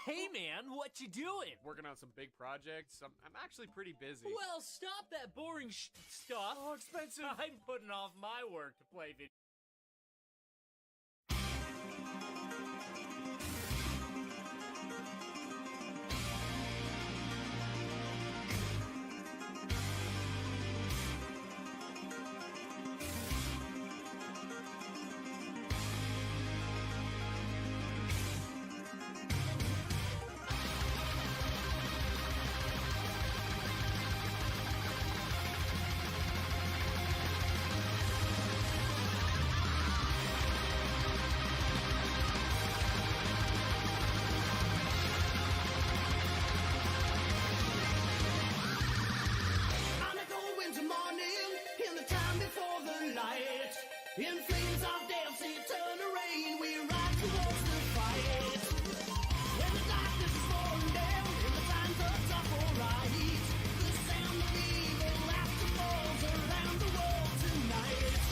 Hey man, what you doing? Working on some big projects. I'm actually pretty busy. Well, stop that boring stuff. Oh, expensive. I'm putting off my work to play video. In flames of death, eternal rain, we ride towards the fight. When the darkness is falling down, and the times are tough, alright. The sound of evil laughter falls around the world tonight.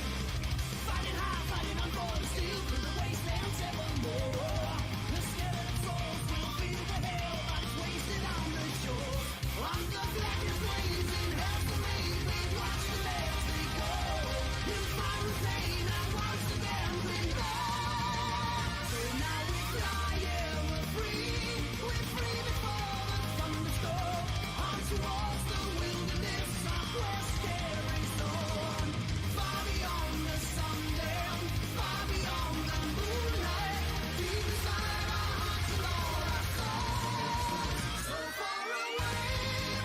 Fighting high, fighting on for the steel, through the wastelands evermore. The skeleton souls will feel the hell that is wasted on the shore. Under blackness blazing, hell's the rain, we watch the bells they go. In fire and pain, and once again we go. So now we fly, yeah, we're free before the thunderstorm. On towards the wilderness, our quest carries on. Far beyond the sundown, far beyond the moonlight, deep inside our hearts and all our souls. So far away,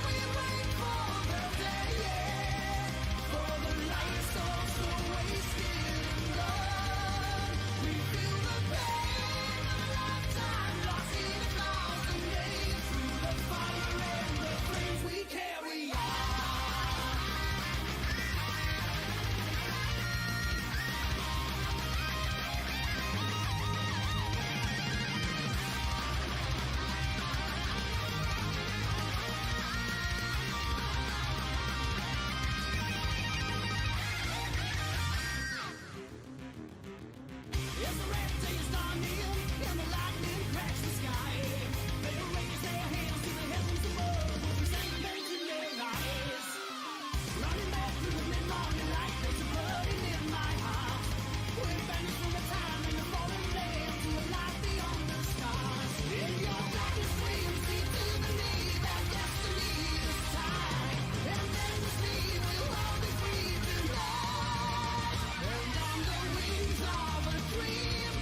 we wait for the day, yeah, for the light souls so wasted in blood. We feel the pain of a lifetime lost in 1,000 days. Through the fire and the flames we carry on. As the red day is dawning, and the lightning cracks the sky, they raise their hands to the heavens above, with resentment in their eyes. Running back through the mid-morning light, there's a burning in my heart. We're banished from the time and the fallen land to a life beyond the stars. In your blackest dreams, deep to the knee, that destiny is tied. And then the speed will all be free tonight. And on the wings of a dream,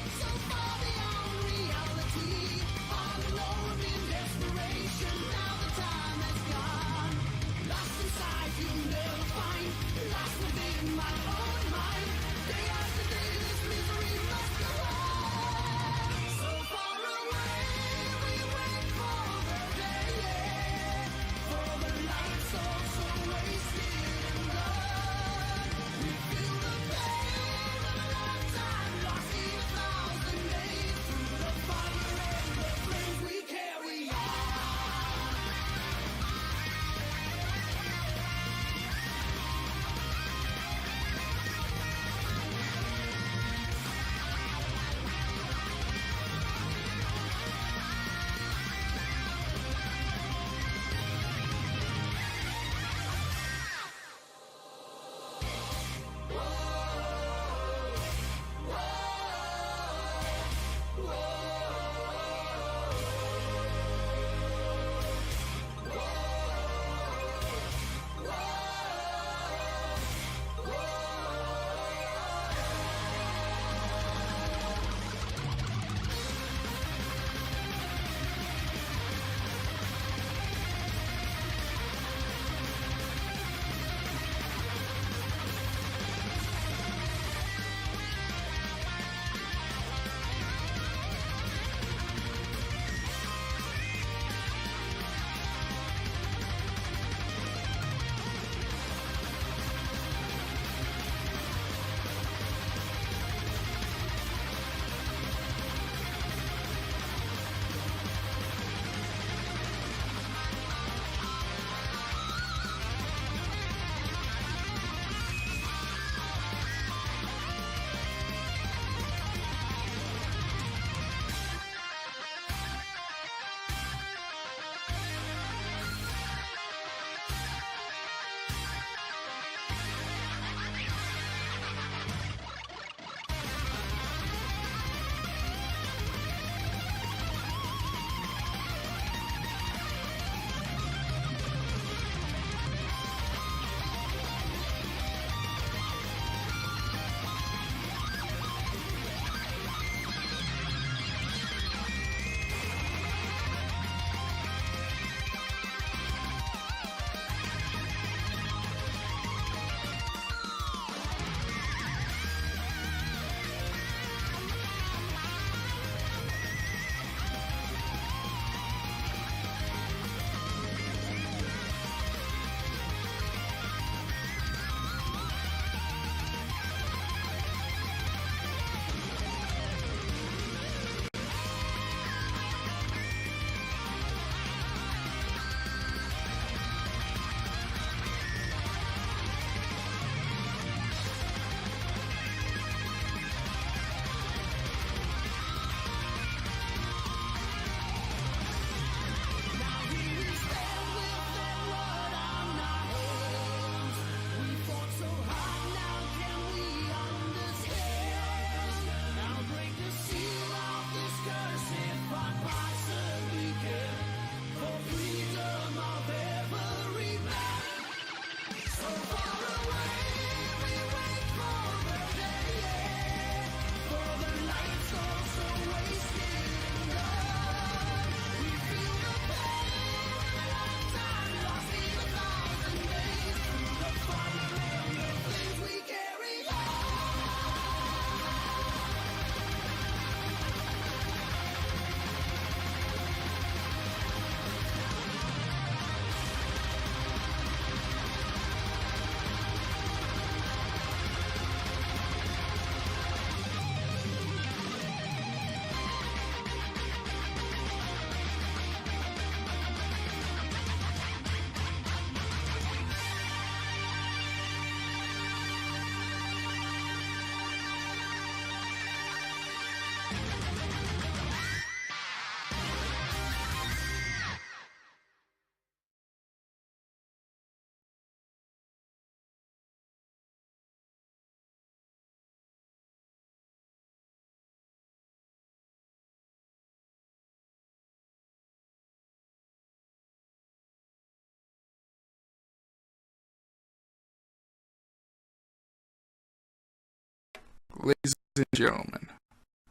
Ladies and gentlemen,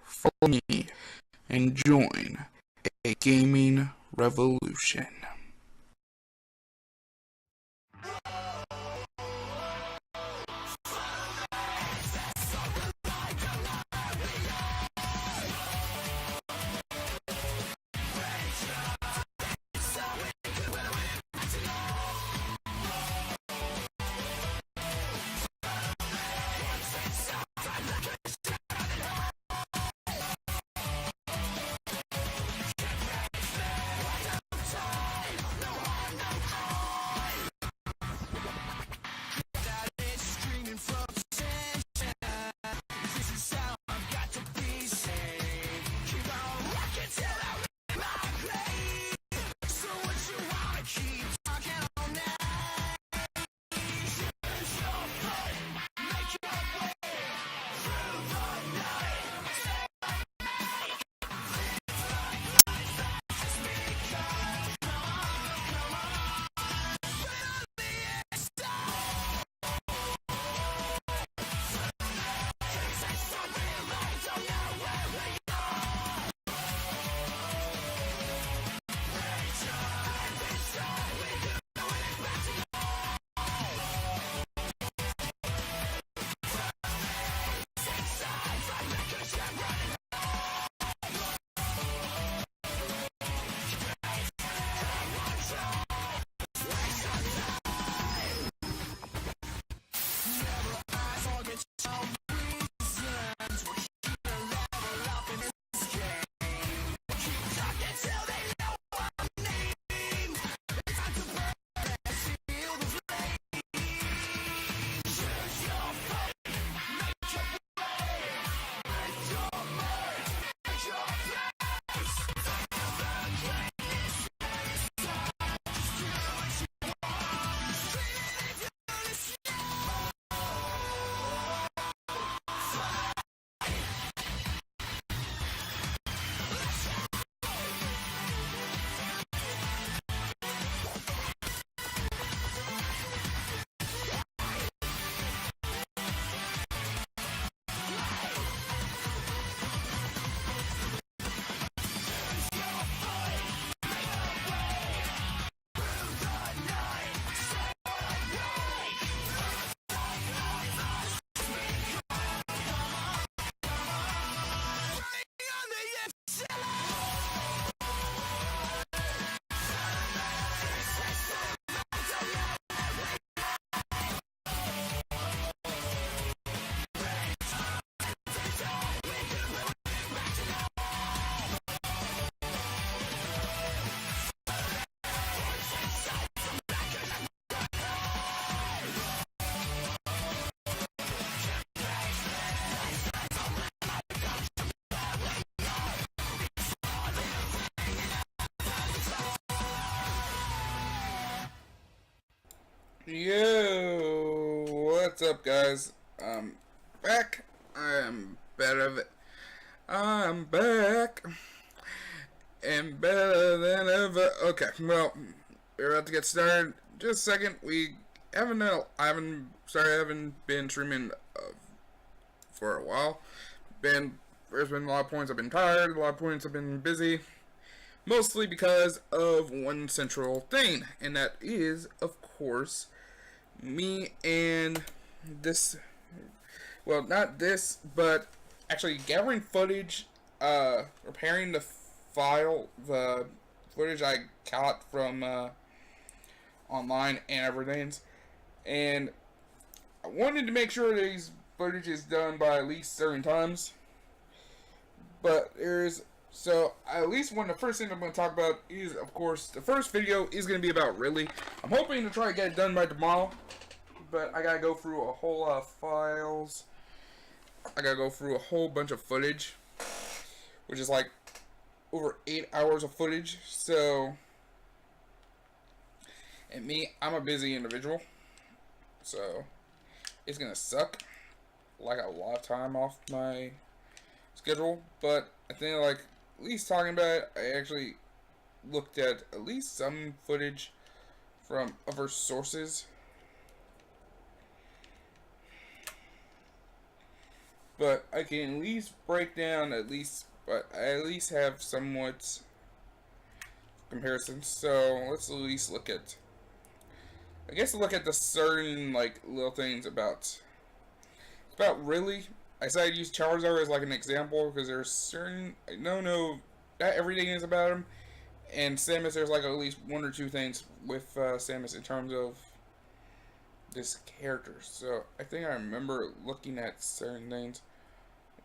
follow me and join a gaming revolution. Yo, what's up, guys? I'm back. I'm better. I'm back and better than ever. Okay, well, we're about to get started. Just a second. I haven't been streaming for a while. There's been a lot of points I've been tired. A lot of points I've been busy. Mostly because of one central thing, and that is, of course, me and this, well, not this, but actually gathering footage, repairing the footage I got from online and everything, and I wanted to make sure these footage is done by at least certain times, but so at least one of the first things I'm going to talk about is, of course, the first video is going to be about Ridley. I'm hoping to try to get it done by tomorrow, but I got to go through a whole lot of files. I got to go through a whole bunch of footage. which is like over 8 hours of footage. So, and me, I'm a busy individual, so it's gonna suck like a lot of time off my schedule. But I think, like, at least talking about it, I actually looked at least some footage from other sources. But I can at least break down but I at least have somewhat comparison. So let's at least look at, I guess, look at the certain, like, little things about really. I decided to use Charizard as like an example because there's certain, not everything is about him. And Samus, there's like at least one or two things with Samus in terms of this character. So I think I remember looking at certain things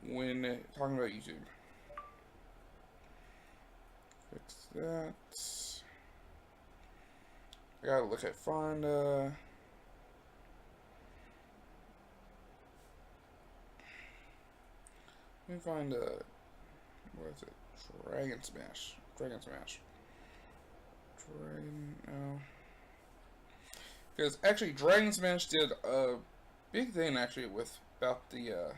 when talking about YouTube. Fix that. I gotta look at find let me find what is it? Dragon Smash. No. Because actually Dragon Smash did a big thing actually with about the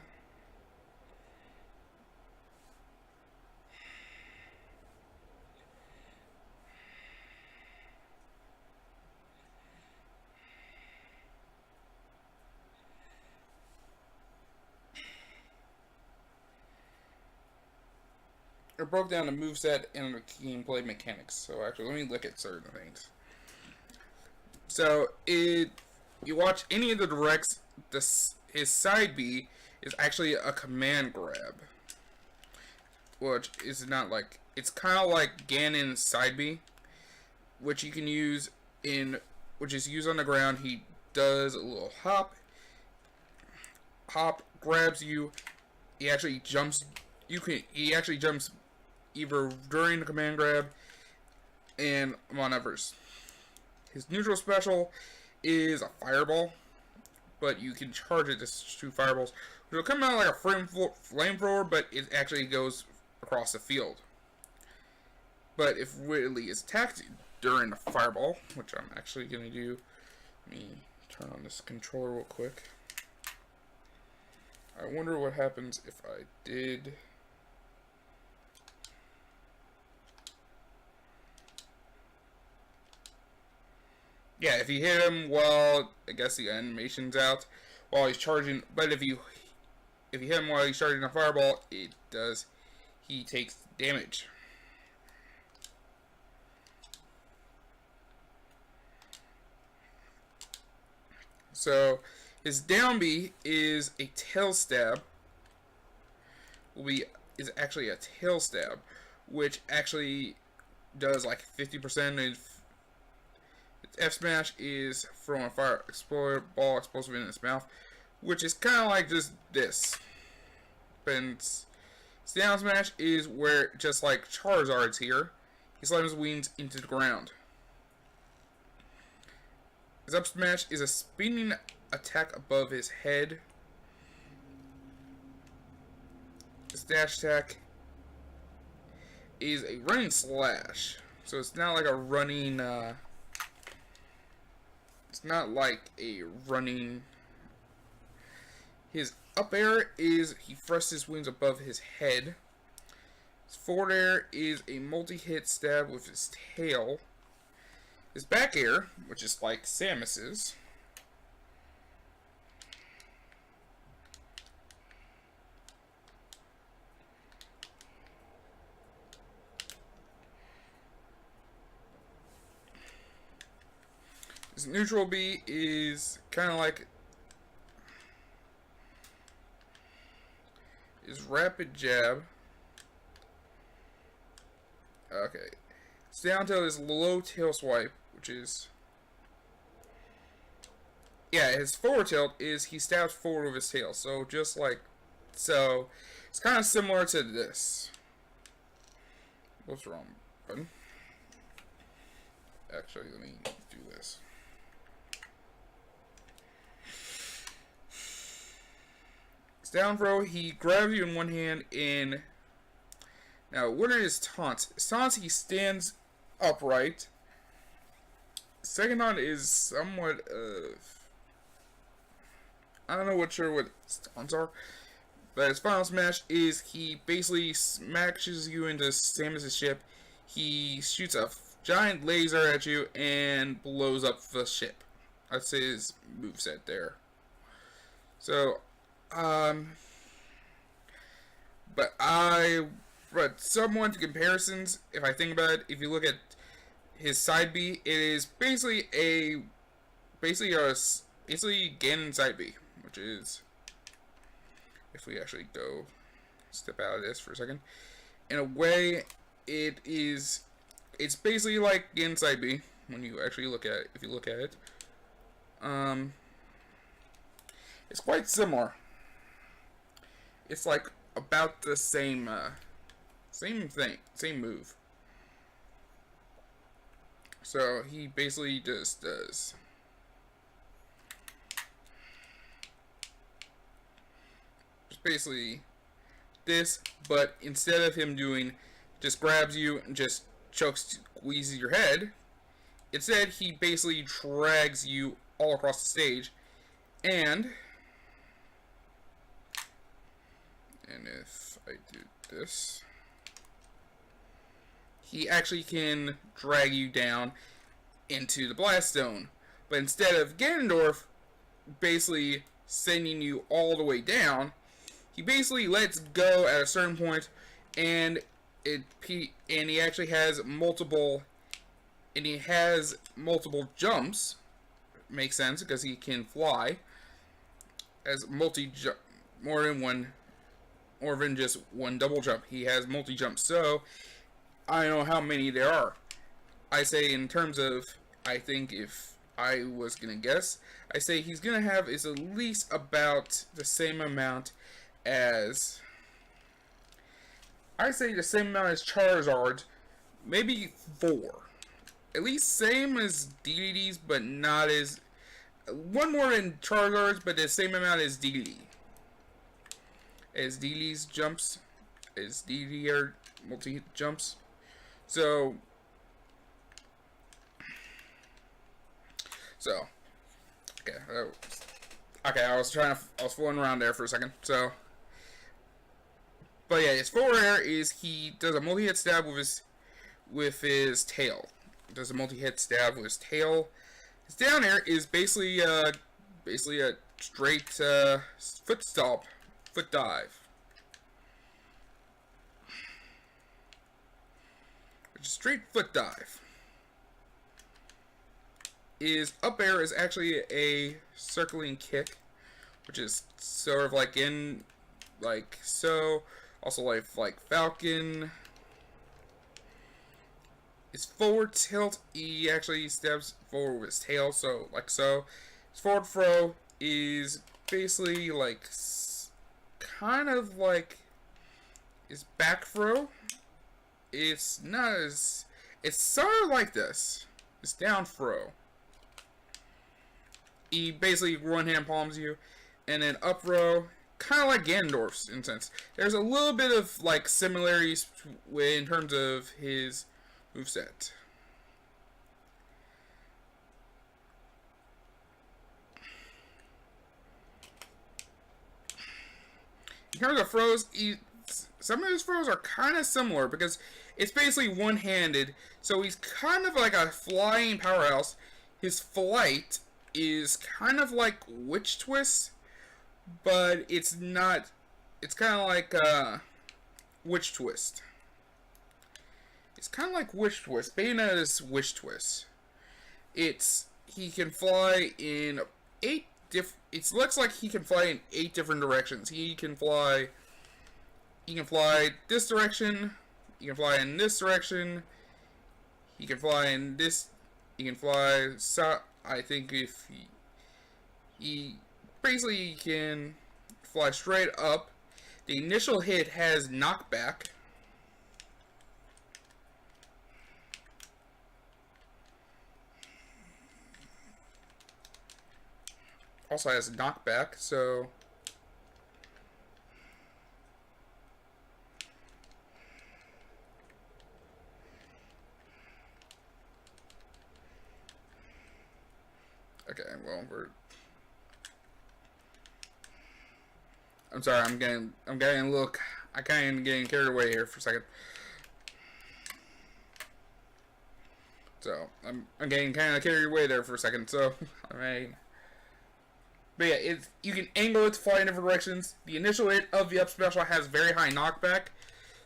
it broke down the moveset and the gameplay mechanics. So actually, let me look at certain things. So you watch any of the directs, his side B is actually a command grab, which is not like, it's kind of like Ganon's side B, which you can use which is used on the ground. He does a little hop, grabs you. He actually jumps. He actually jumps either during the command grab and among others. His neutral special is a fireball, but you can charge it to shoot fireballs. It'll come out like a flamethrower, but it actually goes across the field. But if Ridley is attacked during the fireball, which I'm actually going to do, let me turn on this controller real quick. I wonder what happens if I did... Yeah, if you hit him while, I guess the animation's out, while he's charging, but if you hit him while he's charging a fireball, he takes damage. So, his down B is a tail stab, is actually a tail stab, which actually does like 50% of F smash is throwing a ball explosive in its mouth, which is kind of like just this. But down smash is where, just like Charizard's here, he slams his wings into the ground. His up smash is a spinning attack above his head. His dash attack is a running slash, so it's not like a running. It's not like a running. His up air is he thrusts his wings above his head. His forward air is a multi-hit stab with his tail. His back air, which is like Samus's, his neutral B is kind of like his rapid jab. Okay. His down tail is low tail swipe, which is... Yeah, his forward tilt is he stabs forward with his tail. So just like... So, it's kind of similar to this. What's wrong button? Actually, let me do this. His down throw, he grabs you in one hand and Now, what are his taunts? His taunts, he stands upright. Second taunt is somewhat I don't know what his taunts are. But his final smash is he basically smashes you into Samus's ship. He shoots a giant laser at you and blows up the ship. That's his moveset there. So, but somewhat comparisons, if I think about it, if you look at his side B, it is basically Ganon side B, which is, if we actually go step out of this for a second, in a way, it's basically like Ganon side B when you actually look at it. If you look at it, it's quite similar. It's like about the same thing, same move. So he basically just does basically this, but instead of him doing just grabs you and just squeezes your head, instead he basically drags you all across the stage, and if I do this, he actually can drag you down into the blast zone. But instead of Ganondorf basically sending you all the way down, he basically lets go at a certain point, and he actually has multiple jumps. Makes sense because he can fly as more than just one double jump. He has multi jumps. So I don't know how many there are. I say in terms of, I think if I was gonna guess, I say he's gonna have is at least about the same amount as, I say the same amount as Charizard, maybe 4. At least same as DDD's, but not as, one more than Charizard's, but the same amount as DDD. As DDD's jumps, as DDD are multi jumps. So, okay, I was fooling around there for a second. So, but yeah, his forward air is he does a multi-hit stab with his tail. Does a multi-hit stab with his tail. His down air is basically a straight foot dive. Which is straight foot dive. His up air is actually a circling kick, which is sort of like so. Also like Falcon. His forward tilt, he actually steps forward with his tail, so like so. His forward throw is basically like kind of like his back throw. It's not as, it's sort of like this. His down throw. He basically one-hand palms you, and then up throw, kind of like Ganondorf's in a sense. There's a little bit of like similarities in terms of his moveset. In terms of throws, some of his throws are kind of similar because it's basically one-handed, so he's kind of like a flying powerhouse. His flight is kind of like Witch Twist, but it's not. It's kind of like Witch Twist. It's kind of like Witch Twist. Bayonetta's Witch Twist. He can fly in 8 different. It looks like he can fly in 8 different directions. He can fly this direction. He can fly in this direction. He can fly in this. He can fly south. I think if he basically can fly straight up. The initial hit has knockback. Also has knockback, so Okay, well, I'm sorry, I'm getting a little, I kind of getting carried away here for a second. So, I'm getting kind of carried away there for a second, so, I mean, but yeah, you can angle it to fly in different directions. The initial hit of the up special has very high knockback,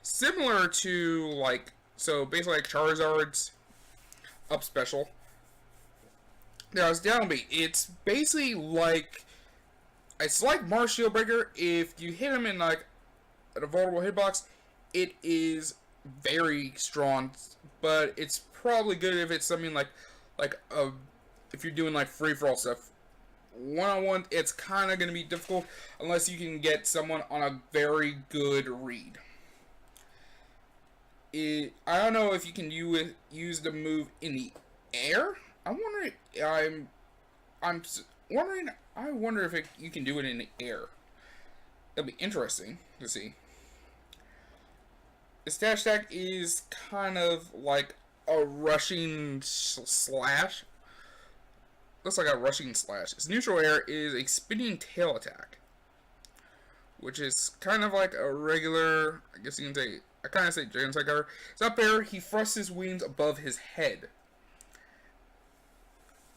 similar to, like, so basically like Charizard's up special. Now, it's down B. It's basically like, it's like Mars Shield Breaker. If you hit him in, like, a vulnerable hitbox, it is very strong, but it's probably good if it's something like if you're doing like free-for-all stuff. One-on-one, it's kind of going to be difficult unless you can get someone on a very good read. I don't know if you can use the move in the air. I wonder if you can do it in the air. That'd be interesting to see. The stash attack is kind of like a rushing slash. Looks like a rushing slash. Its neutral air is a spinning tail attack, which is kind of like a regular, I guess you can say, I kind of say Dragon Side cover. It's up air, he thrusts his wings above his head,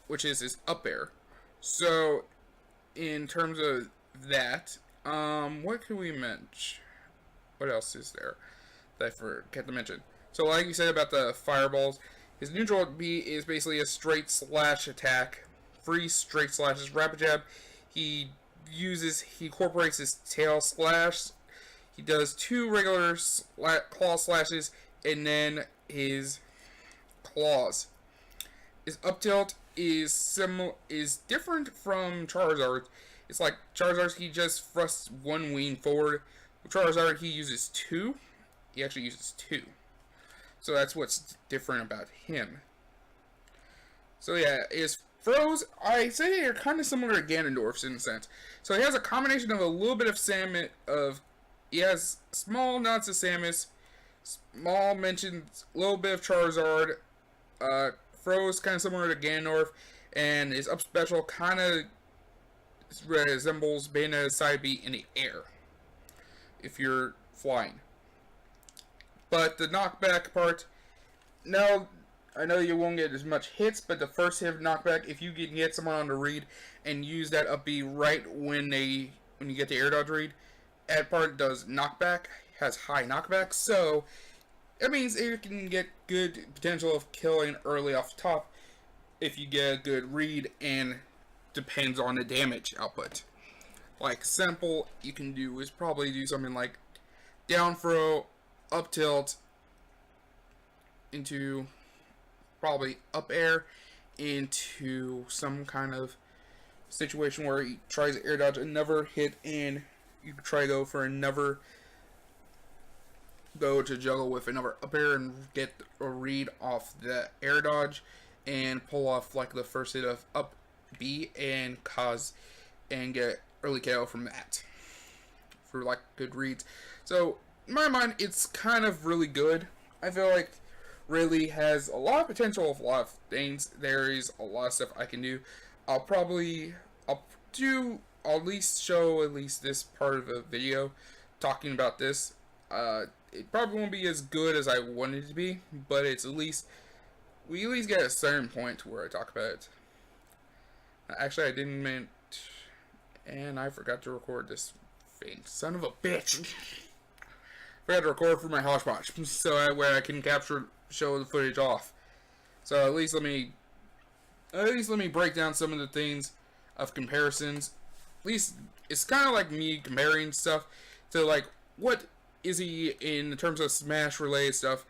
which is his up air. So, in terms of that, what can we mention? What else is there that I forget to mention? So, like you said about the fireballs, his neutral B is basically a straight slash attack. 3 straight slashes. Rapid jab, he incorporates his tail slash. He does 2 regular claw slashes, and then his claws. His up tilt is different from Charizard. It's like Charizard, he just thrusts 1 wing forward. With Charizard, he uses 2. He actually uses 2. So that's what's different about him. So yeah, his throws, I say they're kind of similar to Ganondorf's in a sense. So he has a combination of a little bit of he has small nods of Samus, small mentions, a little bit of Charizard, throws kind of similar to Ganondorf, and his up special kind of resembles Bayonetta's side B in the air, if you're flying. But the knockback part, now, I know you won't get as much hits, but the first hit of knockback, if you can get someone on the read and use that up B right when you get the air dodge read, that part does knockback, has high knockback, so that means you can get good potential of killing early off the top if you get a good read, and depends on the damage output. Like simple you can do is probably do something like down throw, up tilt into probably up air into some kind of situation where he tries to air dodge another hit, and you can try to go for another go to juggle with another up air and get a read off the air dodge and pull off like the first hit of up B and get early KO from that for like good reads. So in my mind, it's kind of really good. I feel like really has a lot of potential of a lot of things. There is a lot of stuff I can do. I'll at least show this part of the video talking about this. It probably won't be as good as I wanted it to be, but it's we at least get a certain point where I talk about it. Actually, I didn't mean, and I forgot to record this thing. Son of a bitch! Forgot to record for my hodgepodge, so that way I can show the footage off. So at least let me break down some of the things of comparisons. At least it's kind of like me comparing stuff to like what is he in terms of Smash related stuff.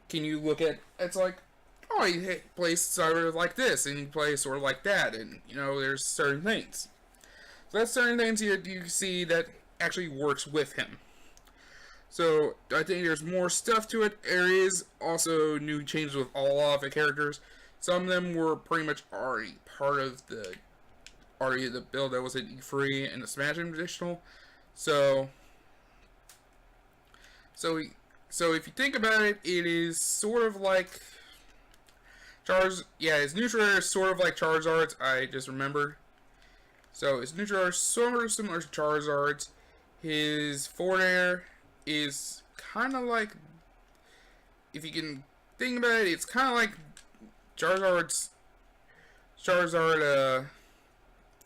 Can you look at it's like, oh, he plays sort of like this and he plays sort of like that, and you know there's certain things. So that's certain things here you see that actually works with him. So I think there's more stuff to it. There is also new changes with a lot of the characters. Some of them were pretty much already part of the build that was at E3 and the Smash Invitational. So if you think about it, it is sort of like Yeah, his neutral air is sort of like Charizard's. I just remembered. So his neutral air is sort of similar to Charizard's. His forward air is kind of like, if you can think about it, it's kind of like Charizard.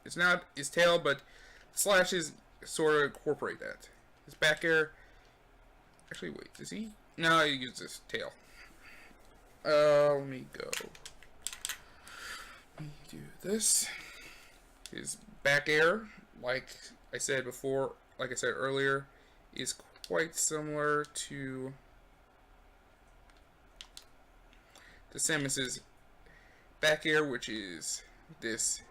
It's not his tail, but slashes sort of incorporate that. His back air. Actually, wait, does he? No, he uses his tail. Let me go. Let me do this. His back air, like I said before, like I said earlier, is quite similar to Samus's back air, which is this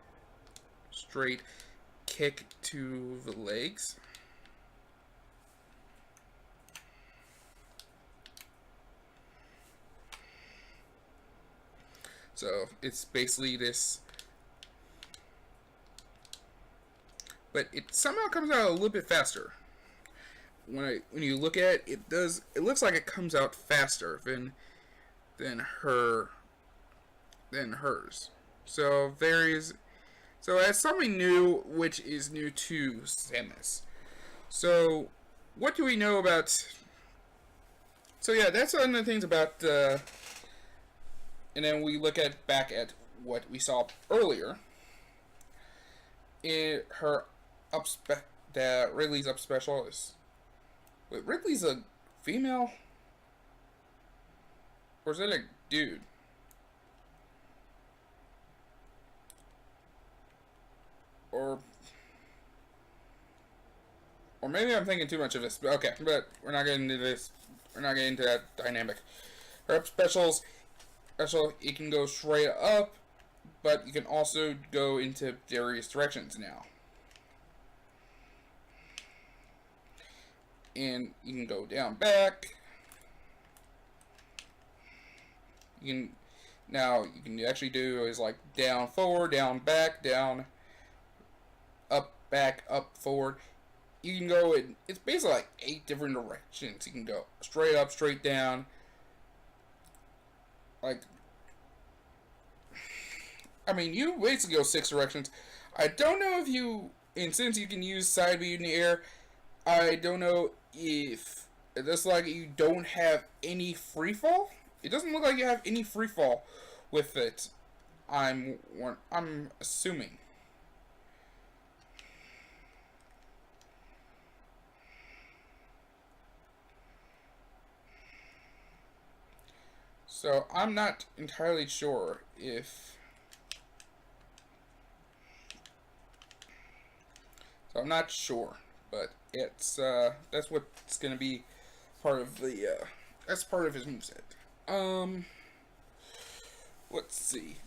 straight kick to the legs. So it's basically this, but it somehow comes out a little bit faster. When you look at it, it looks like it comes out faster than hers. So that's something new, which is new to Samus. So what do we know about? So yeah, that's one of the things about. And then we look back at what we saw earlier. That Ridley's up special is. Wait, Ridley's a female? Or is that a dude? Or maybe I'm thinking too much of this. But okay, but we're not getting into this. We're not getting into that dynamic. Her up specials. It can go straight up, but you can also go into various directions now. And you can go down, back. You can actually do is like down, forward, down, back, down, up, back, up, forward. You can go in, it's basically like 8 different directions. You can go straight up, straight down. Like, I mean, you basically go 6 directions. I don't know if you, and since you can use side view in the air, I don't know if it looks like you don't have any free fall. It doesn't look like you have any free fall with it. I'm assuming. So I'm not entirely sure if. So I'm not sure, but it's that's what's gonna be part of the that's part of his moveset. Let's see.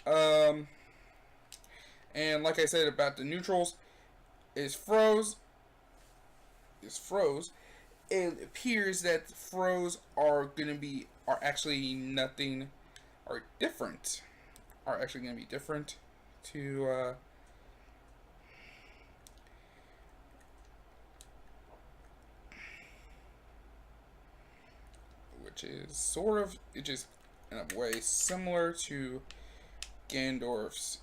And like I said about the neutrals, is froze. It appears that froze are actually different. Are actually gonna be different to which is in a way similar to Ganondorf's.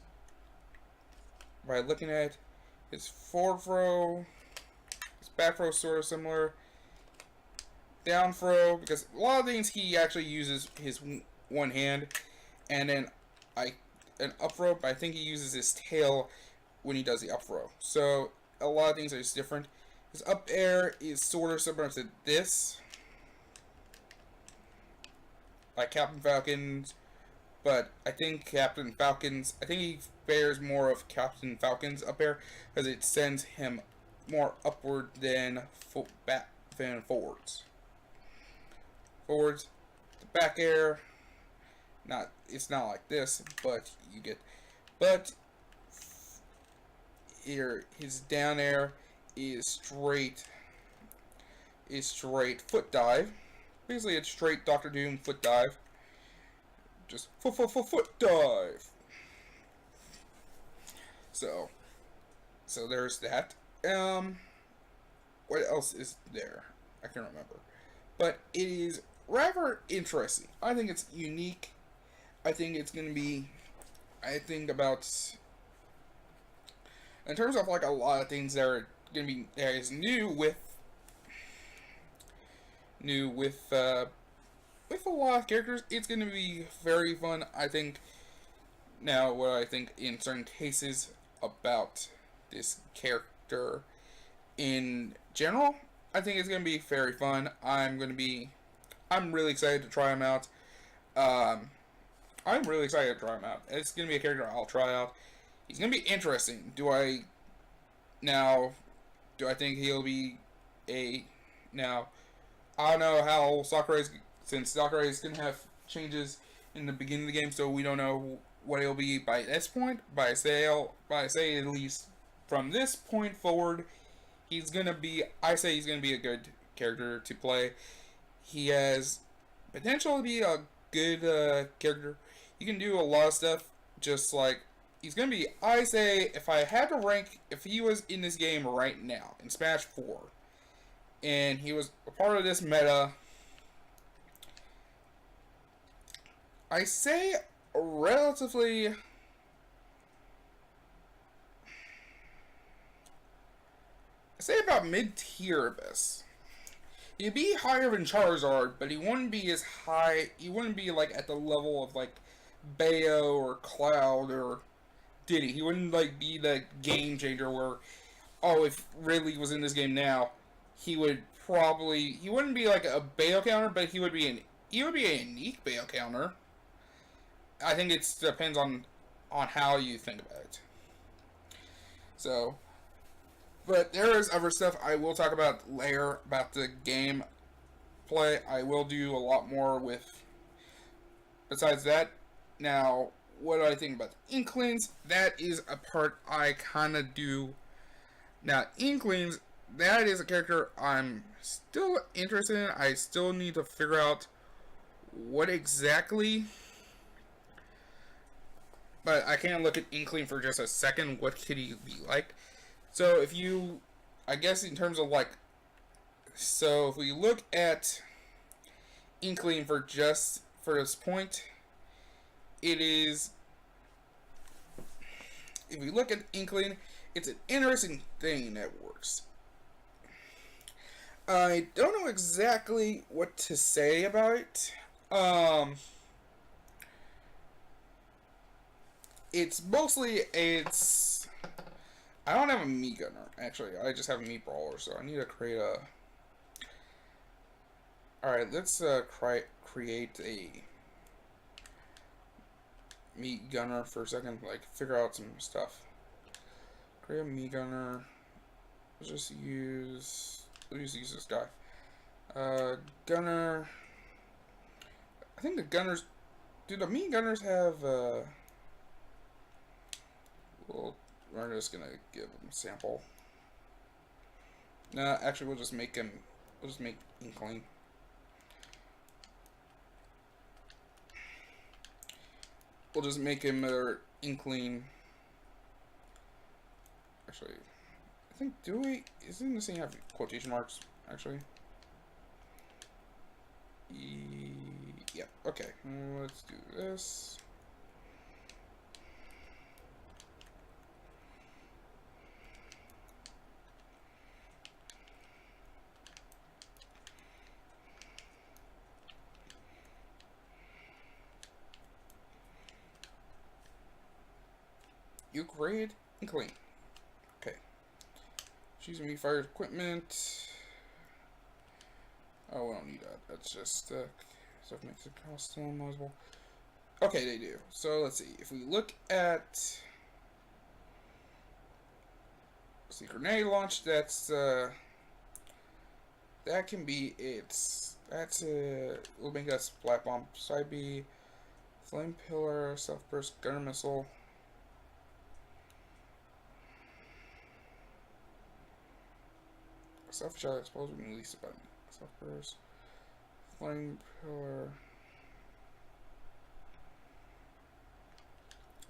By looking at his forward throw, his back throw sort of similar. Down throw, because a lot of things he actually uses his one hand, and then an up throw, but I think he uses his tail when he does the up throw. So a lot of things are just different. His up air is sort of similar to this, like Captain Falcon's, but I think he bears more of Captain Falcon's up air because it sends him more upward than forwards. Forwards, the back air, it's not like this, but here his down air is straight foot dive. Basically, it's straight Dr. Doom foot dive. Just foot dive. So there's that. What else is there? I can't remember. But it is rather interesting. I think it's unique. I think it's gonna be. I think about. In terms of like a lot of things that are gonna be that is new with a lot of characters, it's gonna be very fun. I think. Now, what I think in certain cases about this character in general, I think it's gonna be very fun. I'm really excited to try him out. I'm really excited to try him out. It's gonna be a character I'll try out. He's gonna be interesting. Do I think he'll be a now? I don't know how since Sakurai is gonna have changes in the beginning of the game, so we don't know what he'll be by this point. But I say at least from this point forward, he's gonna be. I say he's gonna be a good character to play. He has potential to be a good character. He can do a lot of stuff. Just like he's gonna be. I say if I had to rank, if he was in this game right now in Smash 4, and he was a part of this meta, I say relatively. I say about mid-tier best. He'd be higher than Charizard, but he wouldn't be as high. He wouldn't be like at the level of like Bayo or Cloud or Diddy. He wouldn't like be the game changer where, oh, if Ridley was in this game now, he wouldn't be like a Bayo counter, but he would be a unique Bayo counter. I think it depends on how you think about it. So, but there is other stuff I will talk about later about the game play. I will do a lot more with. Besides that, now what do I think about Inklings? That is a part I kind of do. Now Inklings, that is a character I'm still interested in. I still need to figure out what exactly. But I can look at Inkling for just a second. What could he be like? So if you, I guess in terms of like, so if we look at Inkling for this point, it is, if we look at Inkling, it's an interesting thing that works. I don't know exactly what to say about it. It's mostly, I don't have a meat gunner, actually. I just have a meat brawler, so I need to create a... Alright, let's create a meat gunner for a second, like, figure out some stuff. Create a meat gunner. Let's just use this guy. Gunner... I think the gunners... Do the meat gunners have, well, we're just gonna give him a sample. Nah, actually, we'll just make Inkling. We'll just make him Inkling. Actually, I think, isn't this thing have quotation marks, actually? Yeah, okay. Let's do this. You grade and clean. Okay. Choose me fire equipment. Oh, we don't need that. That's just stuff makes it customizable. Okay, they do. So let's see. If we look at see grenade launch, that's that can be we'll make that splat bomb. Side B, flame pillar, self burst, gunner missile. Self shot exposed when you release the button. Self burst. Flame pillar.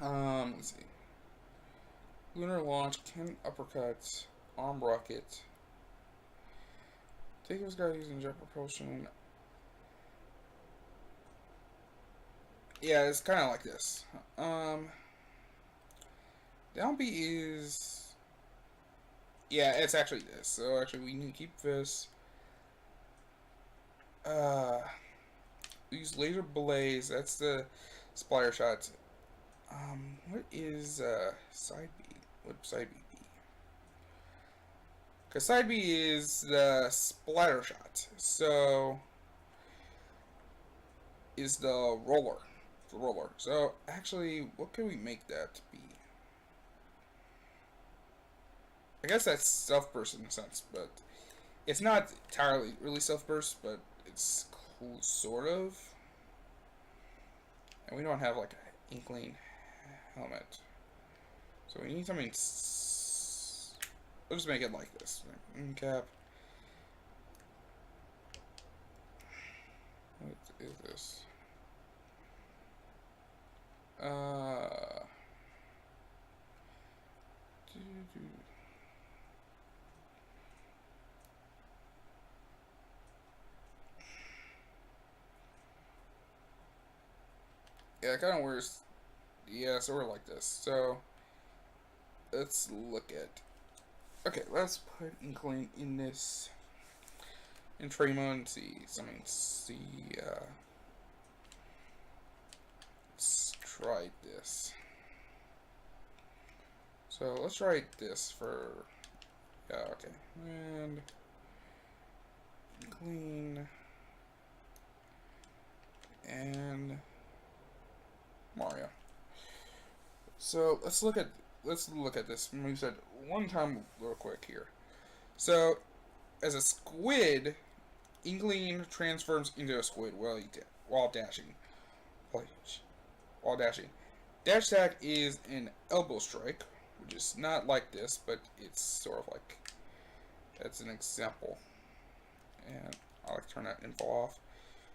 Let's see. Lunar launch, can uppercut, arm rocket. Take this guy using jet propulsion. Yeah, it's kind of like this. Down B is... Yeah, it's actually this. So actually we need to keep this. Use laser blaze. That's the splatter shot. What is side B? What side B be? Because side B is the splatter shot. So is the roller. The roller. So actually, what can we make that be? I guess that's self-burst in a sense, but it's not entirely really self-burst, but it's cool, sort of. And we don't have like an inkling helmet, so we need something. We'll just make it like this. Cap. What is this? Yeah, it kind of wears. Yeah, sort of like this. So let's look at. Okay, let's put Inkling in this. In tray mode and see something. Let's try this. So let's try this for. Yeah, okay. And clean. And Mario. So let's look at this. We said one time real quick here. So as a squid, Inkling transforms into a squid while dashing. While dashing. Dash attack is an elbow strike, which is not like this, but it's sort of like. That's an example. And I'll like turn that info off.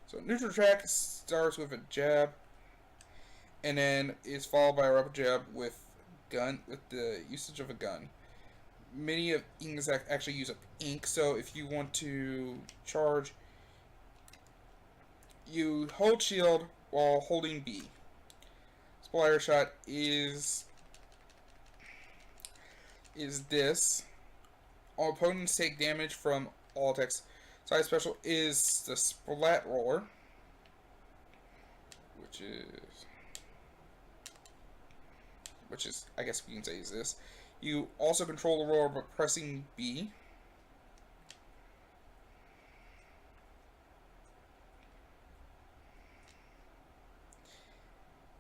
So neutral attack starts with a jab, and then is followed by a rapid jab with the usage of a gun. Many of Ink's actually use up ink, so if you want to charge, you hold shield while holding B. Splatter shot is this. All opponents take damage from all attacks. Side special is the splat roller, which is I guess we can say is this. You also control the roller by pressing B.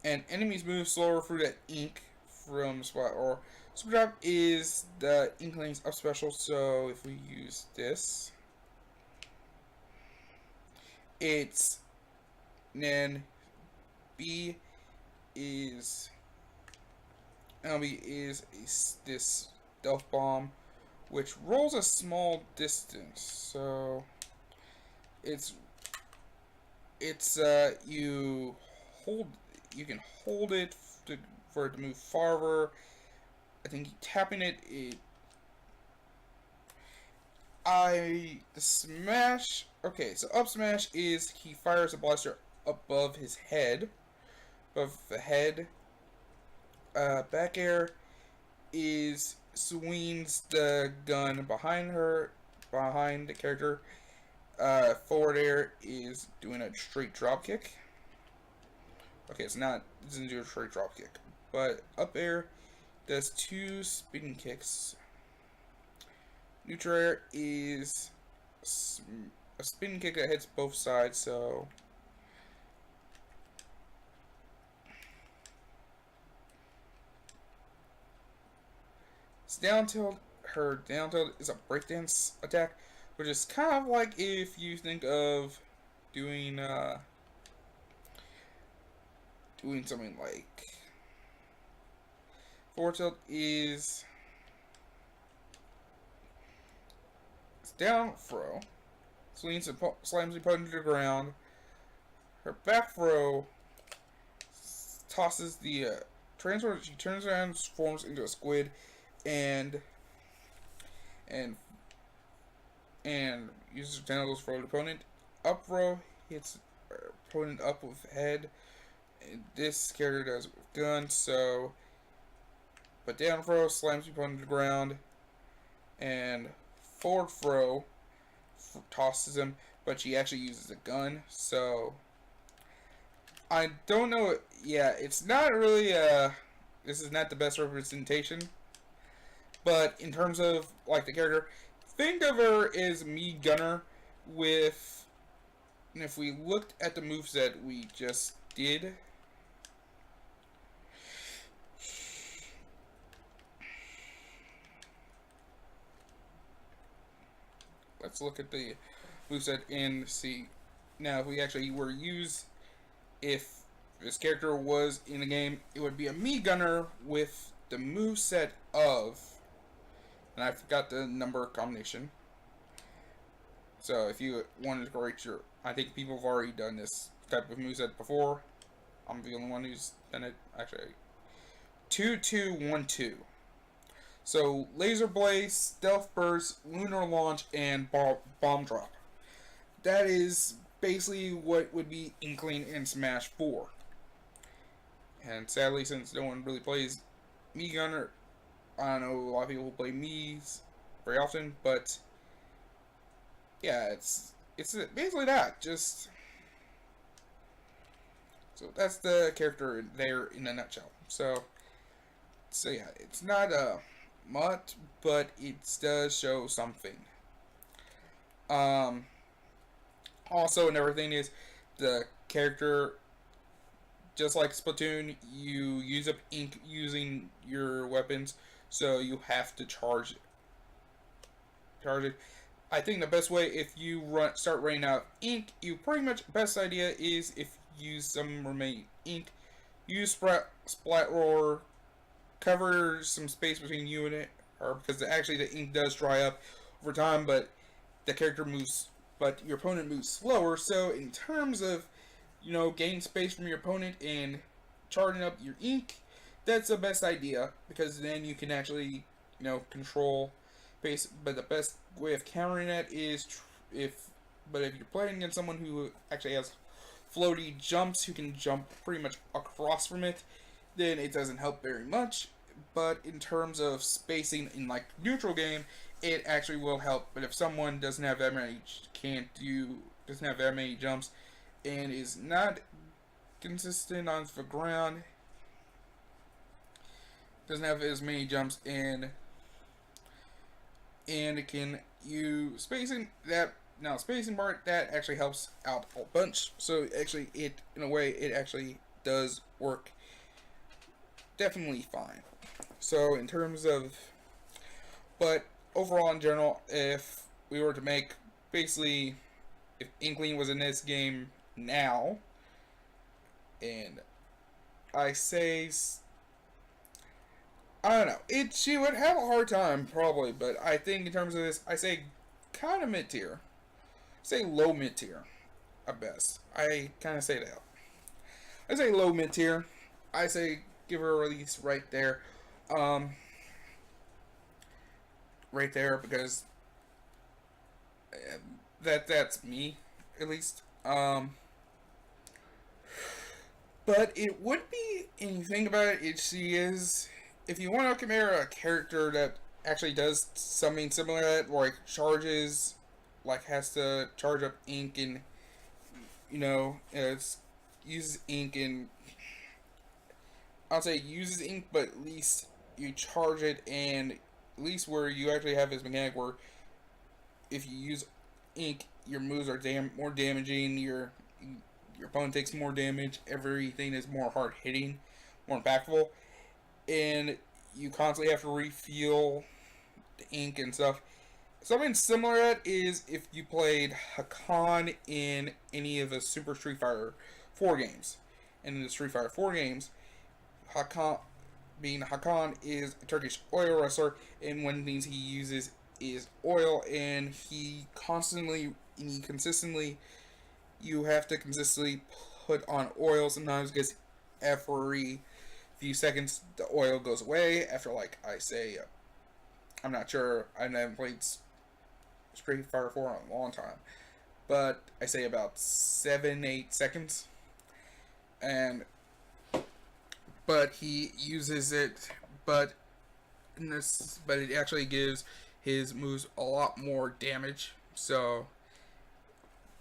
And enemies move slower through that ink from splat or super drop is the Inkling's up special. So if we use this, it's then B is this stealth bomb, which rolls a small distance. So you can hold it for it to move farther. I think tapping it. The smash. Okay, so up smash is he fires a blaster above his head, above the head. Back air is swings the gun behind the character. Forward air is doing a straight drop kick. Okay, it doesn't do a straight drop kick, but up air does 2 spin kicks. Neutral air is a spin kick that hits both sides, so down tilt. Her down tilt is a breakdance attack, which is kind of like if you think of doing something like forward tilt is down throw, slams the opponent to the ground. Her back throw tosses the transfer. She turns around, forms into a squid, and uses her tentacles for the opponent. Up throw hits her opponent up with head, this character does with guns, so but down throw slams people into the ground, and forward throw tosses him, but she actually uses a gun, so I don't know. Yeah, it's not really this is not the best representation, but in terms of like the character, think of her as me gunner with, and if we looked at the moveset we just did, let's look at the moveset and see. Now, if we actually were to use, if this character was in the game, it would be a me gunner with the moveset of, and I forgot the number combination. So if you wanted to correct your, I think people have already done this type of moveset before. I'm the only one who's done it. Actually, 2-2-1-2. So laser blaze, stealth burst, lunar launch, and bomb drop. That is basically what would be Inkling in Smash 4. And sadly, since no one really plays me gunner, I don't know a lot of people play Mii's very often, but yeah, it's basically that. Just so that's the character there in a nutshell. So yeah, it's not a much, but it does show something. Also, another thing is the character, just like Splatoon, you use up ink using your weapons, so you have to charge it. I think the best way, if you start running out of ink, you pretty much, best idea is if you use some remaining ink, use splat roar, cover some space between you and it, or because actually the ink does dry up over time, but the character moves, but your opponent moves slower. So in terms of, gaining space from your opponent and charging up your ink, that's the best idea, because then you can actually, control pace. But the best way of countering that is if you're playing against someone who actually has floaty jumps, who can jump pretty much across from it, then it doesn't help very much. But in terms of spacing in like neutral game, it actually will help. But if someone doesn't have that many jumps and is not consistent on the ground, doesn't have as many jumps, and it can use spacing that. Now, spacing part, that actually helps out a bunch. So actually, in a way, it actually does work definitely fine. So in terms of, but overall in general, if we were to make, basically, if Inkling was in this game now, and I don't know, she would have a hard time probably, but I think in terms of this, I say kind of mid tier. Say low mid tier at best. I kind of say that. I say low mid tier. I say give her a release right there. Right there, because that's me, at least. But it would be, and you think about it, she is, if you want to compare a character that actually does something similar to that, like charges, like has to charge up ink and, uses ink and, I'll say uses ink, but at least you charge it, and at least where you actually have this mechanic where if you use ink, your moves are more damaging, your opponent takes more damage, everything is more hard hitting, more impactful, and you constantly have to refuel the ink and stuff. Something similar to that is if you played Hakan in any of the Super Street Fighter 4 games. And in the Street Fighter 4 games, Hakan is a Turkish oil wrestler, and one of the things he uses is oil, and you have to consistently put on oil sometimes, because every few seconds the oil goes away after, like, I say, I'm not sure, I haven't played Street Fighter 4 in a long time, but I say about 7-8 seconds, and but he uses it, but it actually gives his moves a lot more damage. So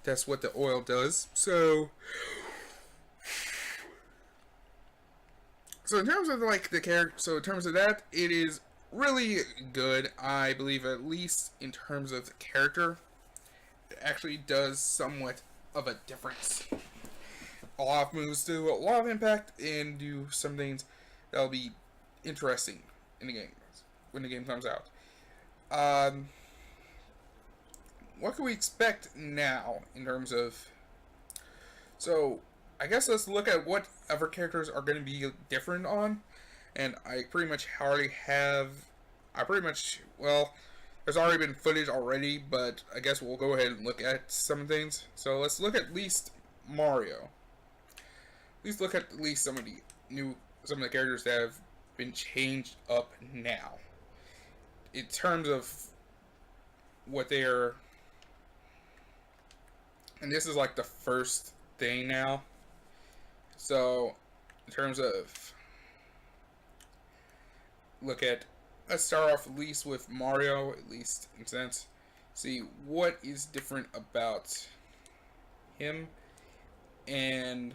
that's what the oil does. So in terms of like the character, so in terms of that, it is really good. I believe at least in terms of the character, it actually does somewhat of a difference. A lot of moves do a lot of impact and do some things that'll be interesting in the game when the game comes out. What can we expect now in terms of? So I guess let's look at what other characters are going to be different on, and I pretty much already have. Well, there's already been footage already, but I guess we'll go ahead and look at some things. So let's look at least Mario. Let's look at least some of the characters that have been changed up now. In terms of what they are, and this is like the first thing now. So, in terms of, let's start off at least with Mario, at least in a sense. See what is different about him. And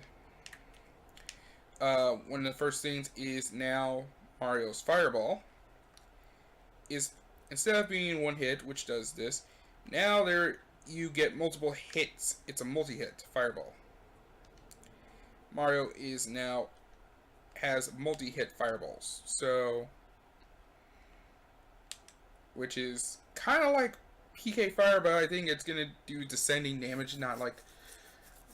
one of the first things is now Mario's Fireball is, instead of being one hit, which does this, now you get multiple hits. It's a multi-hit Fireball. Mario has multi-hit Fireballs, so, which is kind of like PK Fire, but I think it's gonna do descending damage, not like,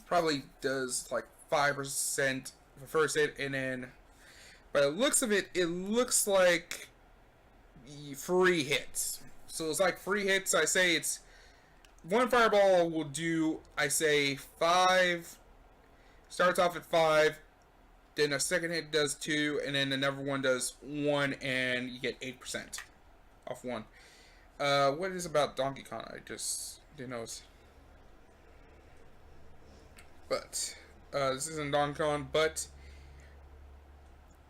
probably does like 5% for first hit, and then by the looks of it, it looks like free hits. So it's like free hits. I say it's one Fireball will do, I say 5, starts off at 5, then a second hit does 2, and then another one does 1, and you get 8% off 1. What is about Donkey Kong? I just didn't notice. But this isn't Donkey Kong, but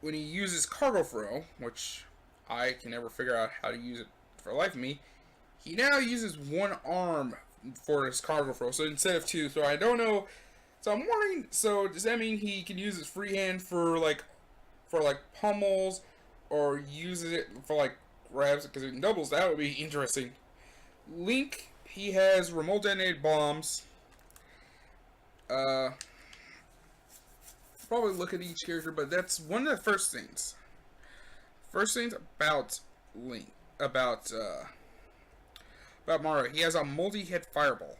when he uses Cargo Throw, which I can never figure out how to use it for the life of me, he now uses one arm for his Cargo Throw, so instead of 2. So I don't know. So I'm wondering. So does that mean he can use his free hand for like pummels, or uses it for like grabs because it doubles? That would be interesting. Link, he has remote detonated bombs. Probably look at each character, but that's one of the first things. First things about Link, about Mario. He has a multi-hit Fireball.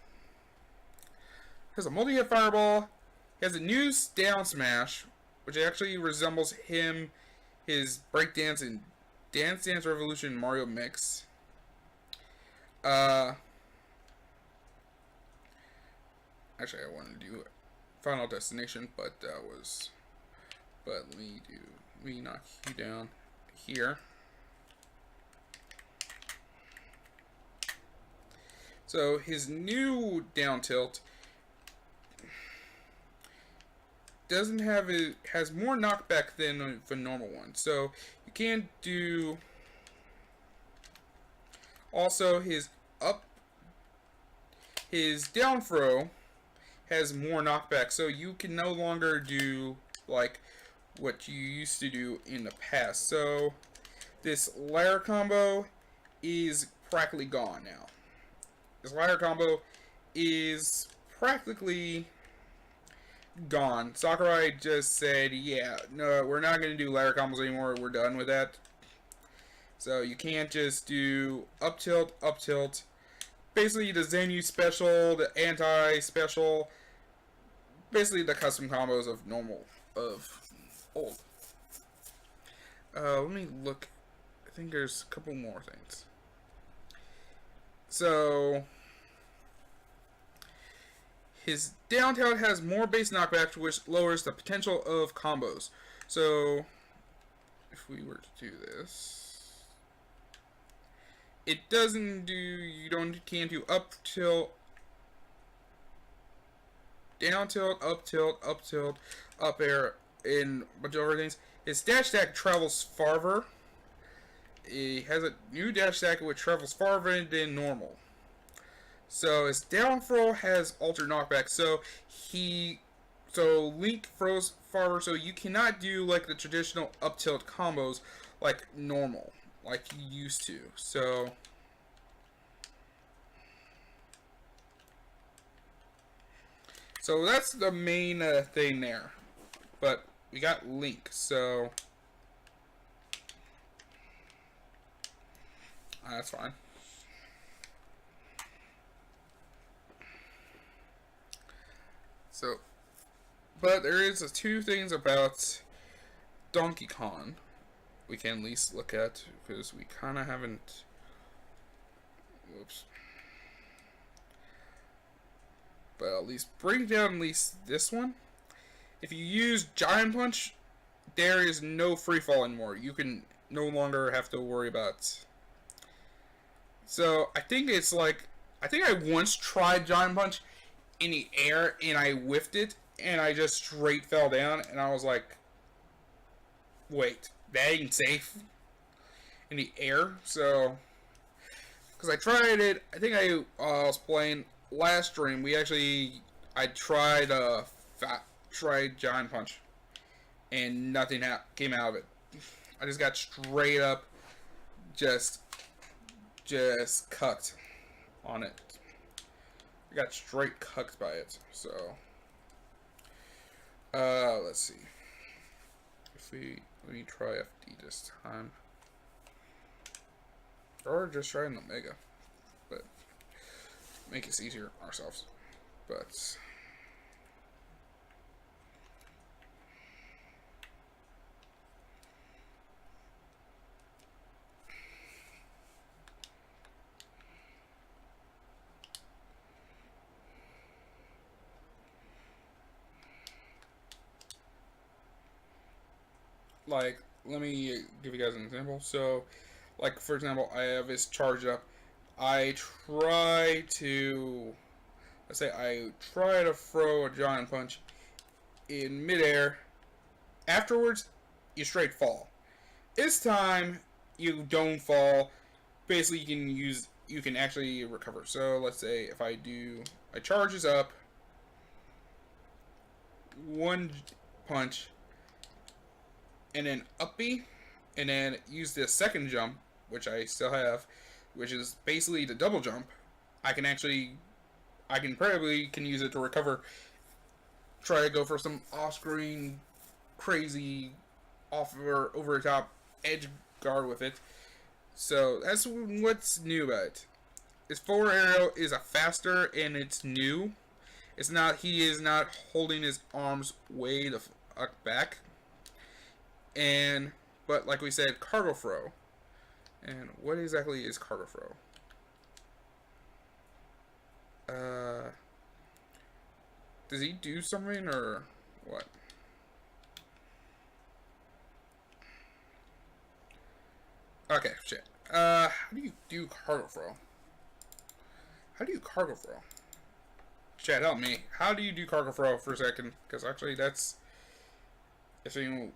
He has a multi-hit Fireball. He has a new down smash, which actually resembles his breakdance and Dance Dance Revolution Mario mix. Actually, I wanted to do Final Destination, but but let me knock you down here. So his new down tilt has more knockback than the normal one. So you can do, also his down throw has more knockback, so you can no longer do like what you used to do in the past. So this ladder combo is practically gone now. This ladder combo is practically gone. Sakurai just said, yeah, no, we're not going to do ladder combos anymore. We're done with that. So you can't just do up tilt, up tilt. Basically the Zenyu special, the anti-special, basically the custom combos of old. Let me look. I think there's a couple more things. So his down tilt has more base knockback, which lowers the potential of combos. So if we were to do this, it doesn't do, can't do up tilt, down tilt, up air, in a bunch of other things. His dash attack travels farther. He has a new dash attack which travels farther than normal. So his down throw has altered knockback. So Link throws farther. So you cannot do like the traditional up tilt combos like normal, like you used to. So that's the main thing there. But we got Link, so that's fine. So, but there is two things about Donkey Kong we can at least look at, because we kind of haven't. Whoops. But at least bring down at least this one. If you use Giant Punch, there is no free fall anymore. You can no longer have to worry about. So I think it's like, I think I once tried Giant Punch in the air and I whiffed it and I just straight fell down and I was like, wait, that ain't safe in the air. So, because I tried it, I think I was playing last stream. I tried Giant Punch and nothing came out of it. I just got straight up just cucked on it. I got straight cucked by it. So let's see. Let me try FD this time. Or just try an Omega. But make it easier on ourselves. But like, let me give you guys an example. So, like, for example, I have this charged up. Let's say I try to throw a Giant Punch in midair. Afterwards, you straight fall. This time, you don't fall. Basically, you can actually recover. So, let's say if I charges up, one punch, and then up B, and then use the second jump, which I still have, which is basically the double jump. I can probably use it to recover. Try to go for some off-screen, crazy, over the top edge guard with it. So that's what's new about it. His forward arrow is a faster, and it's new. He is not holding his arms way the fuck back. But like we said, cargo throw. And what exactly is cargo throw? Does he do something or what? Okay, shit. How do you do cargo throw? Chat, help me. How do you do cargo throw for a second? Because actually that's, if any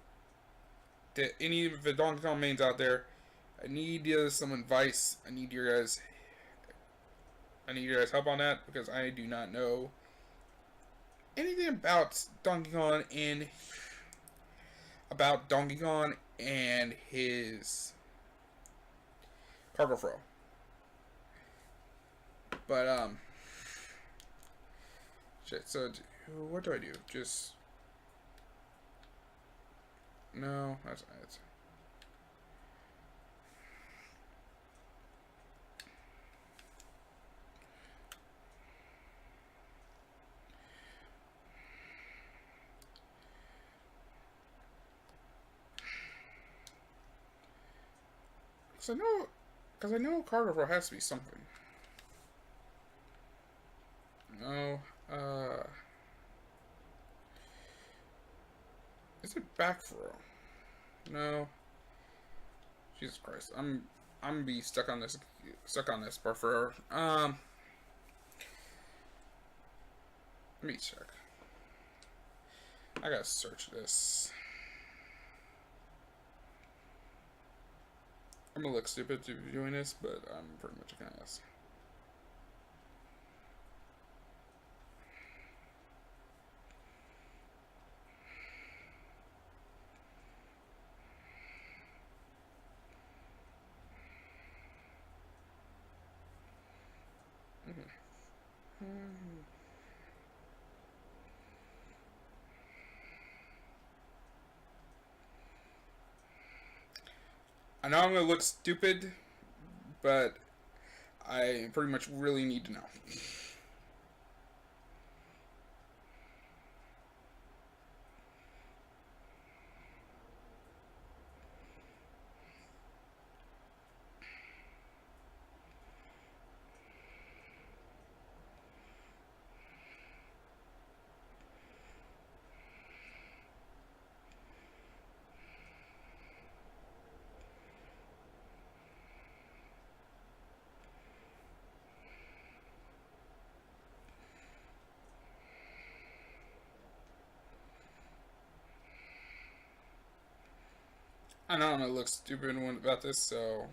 of the Donkey Kong mains out there, I need some advice. I need your guys' help on that, because I do not know anything about Donkey Kong and his cargo throw. But shit. So what do I do? Just no. That's it. Because I know cargo throw has to be something. No, is it back throw? No. Jesus Christ, I'm gonna be stuck on this part forever. Let me check. I gotta search this. I'm gonna look stupid to be doing this, but I'm pretty much a kind of ass. I know I'm gonna look stupid, but I pretty much really need to know. I know I'm gonna look stupid about this, so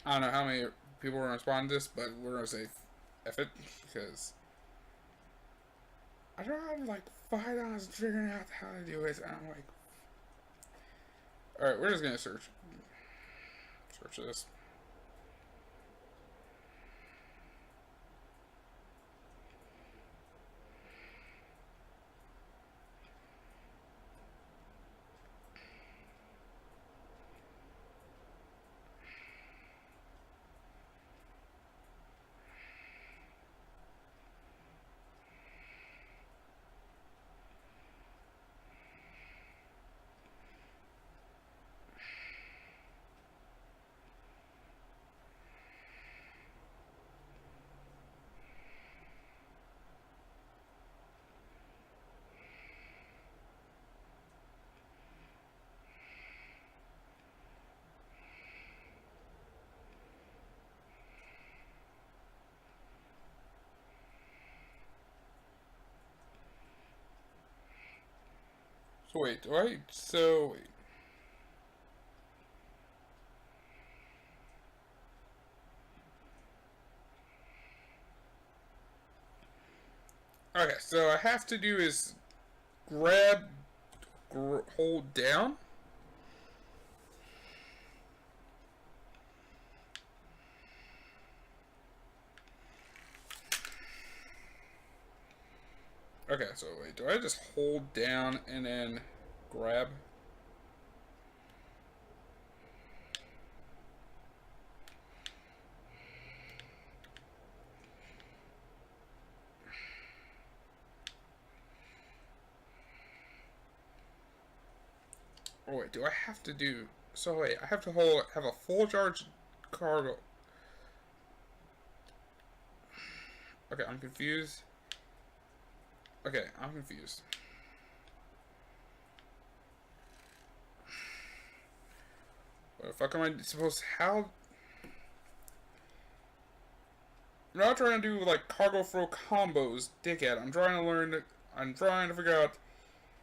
I don't know how many people are gonna respond to this, but we're gonna say F it, because I tried like $5 figuring out how to do it, and I'm like, alright, we're just gonna search this. So wait, wait. Okay, so I have to do is grab, hold down. Okay, so wait, do I just hold down and then grab? Oh wait, do I have to do... So wait, I have to have a full charge cargo. Okay, I'm confused. Okay, I'm confused. What the fuck am I supposed to... How... I'm not trying to do, like, cargo throw combos, dickhead. I'm trying to figure out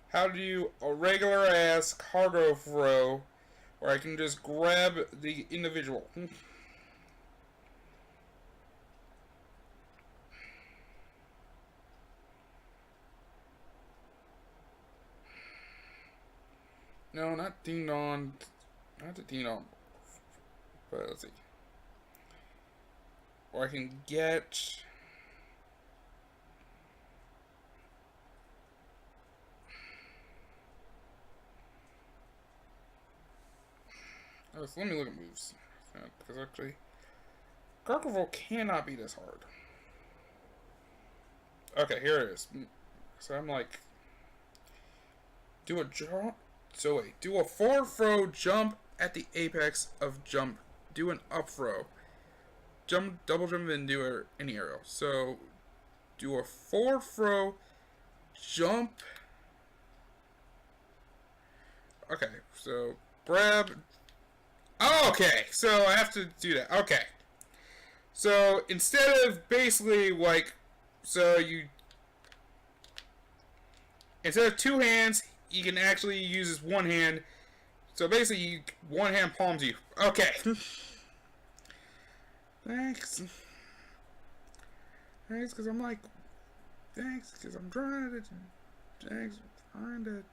how to do a regular ass cargo throw where I can just grab the individual. No, not Ding Dong. Not the Ding Dong. But let's see. Or I can get... Oh, so let me look at moves. Because actually, Gargoyle cannot be this hard. Okay, here it is. So I'm like, do a jump. So wait, do a forward throw, jump at the apex of jump, do an up throw, jump, double jump, and do an aerial. So do a forward throw, jump. Okay, so grab. Oh, okay, so I have to do that. Okay. So instead of basically like, so you, instead of two hands, you can actually use this one hand. So basically, one hand palms you. Okay. Thanks. Thanks, because I'm like, thanks, because I'm trying to, thanks, trying to.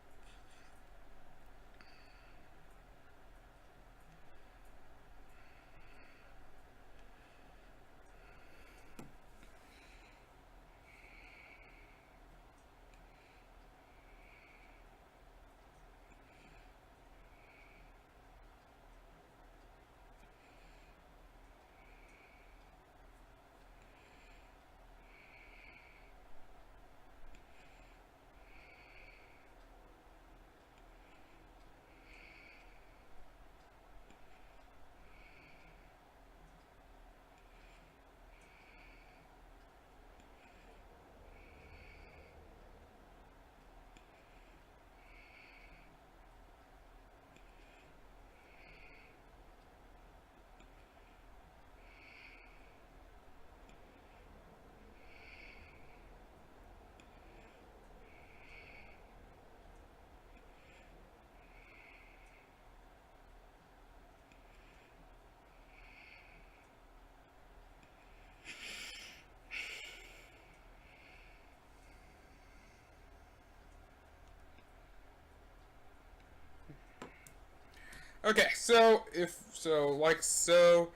Okay, so if so, like so,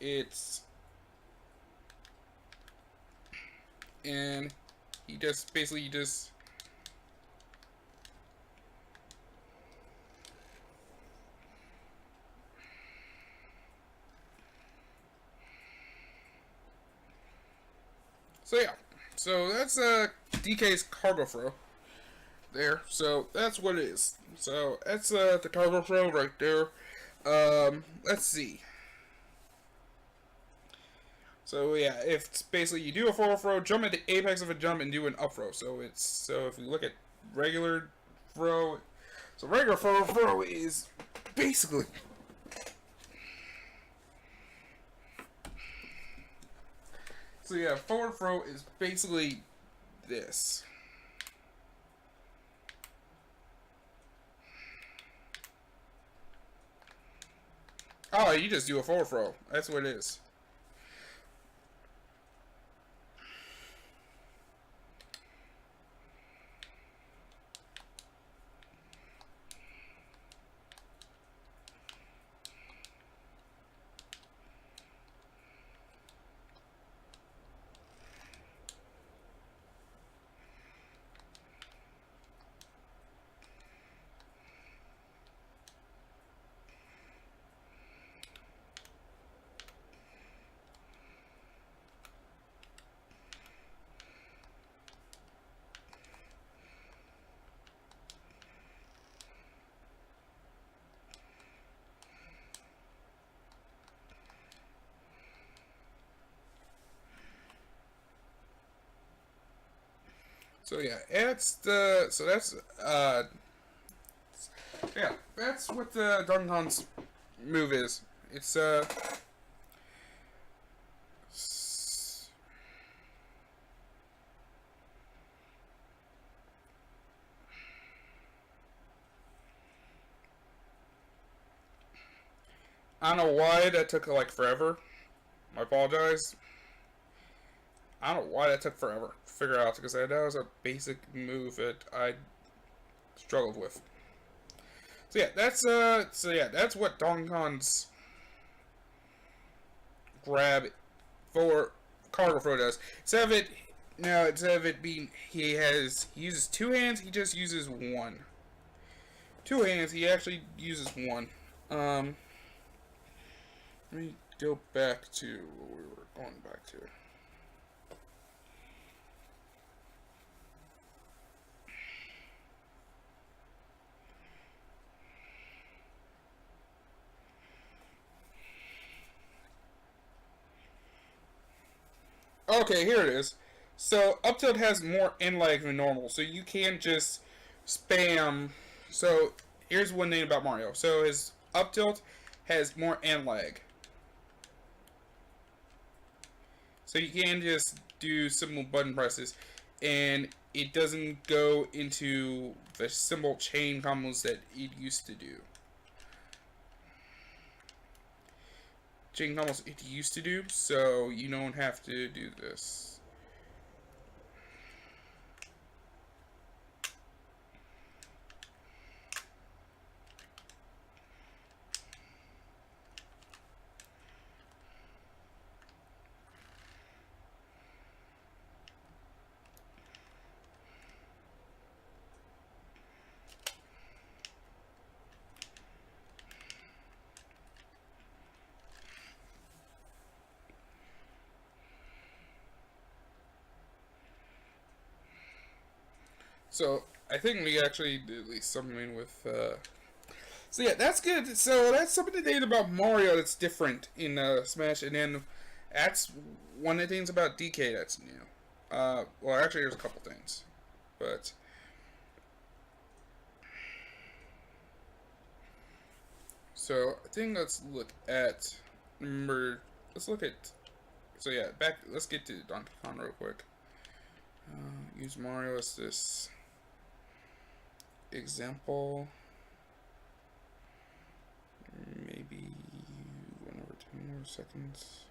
it's and you just basically so yeah, so that's DK's cargo throw there. So that's what it is. So that's the cargo throw right there. Let's see. So yeah, if it's basically you do a forward throw, jump at the apex of a jump, and do an up throw. So it's if you look at regular throw, so regular forward throw is basically so yeah, forward throw is basically this. Oh, you just do a forward throw. That's what it is. So yeah, yeah, that's what the Donkey Kong's move is. It's I don't know why that took like forever. I apologize. I don't know why that took forever to figure out because that was a basic move that I struggled with. So yeah, that's what Donkey Kong's grab for cargo throw does. Instead of it being he uses two hands, he just uses one. Two hands, he actually uses one. Let me go back to what we were going back to. Okay, here it is. So up tilt has more end lag than normal, so you can't just spam. So here's one thing about Mario. So his up tilt has more end lag. So you can just do simple button presses, and it doesn't go into the simple chain combos that it used to do. Chain combos it used to do, so you don't have to do this. So I think we actually did at least something with. So yeah, that's good. So that's something to date about Mario that's different in Smash, and then that's one of the things about DK that's new. Well, actually, there's a couple things, but so I think let's look at number. Let's look at. So yeah, back. Let's get to Donkey Kong real quick. Use Mario as this example. Maybe 1/10 more seconds.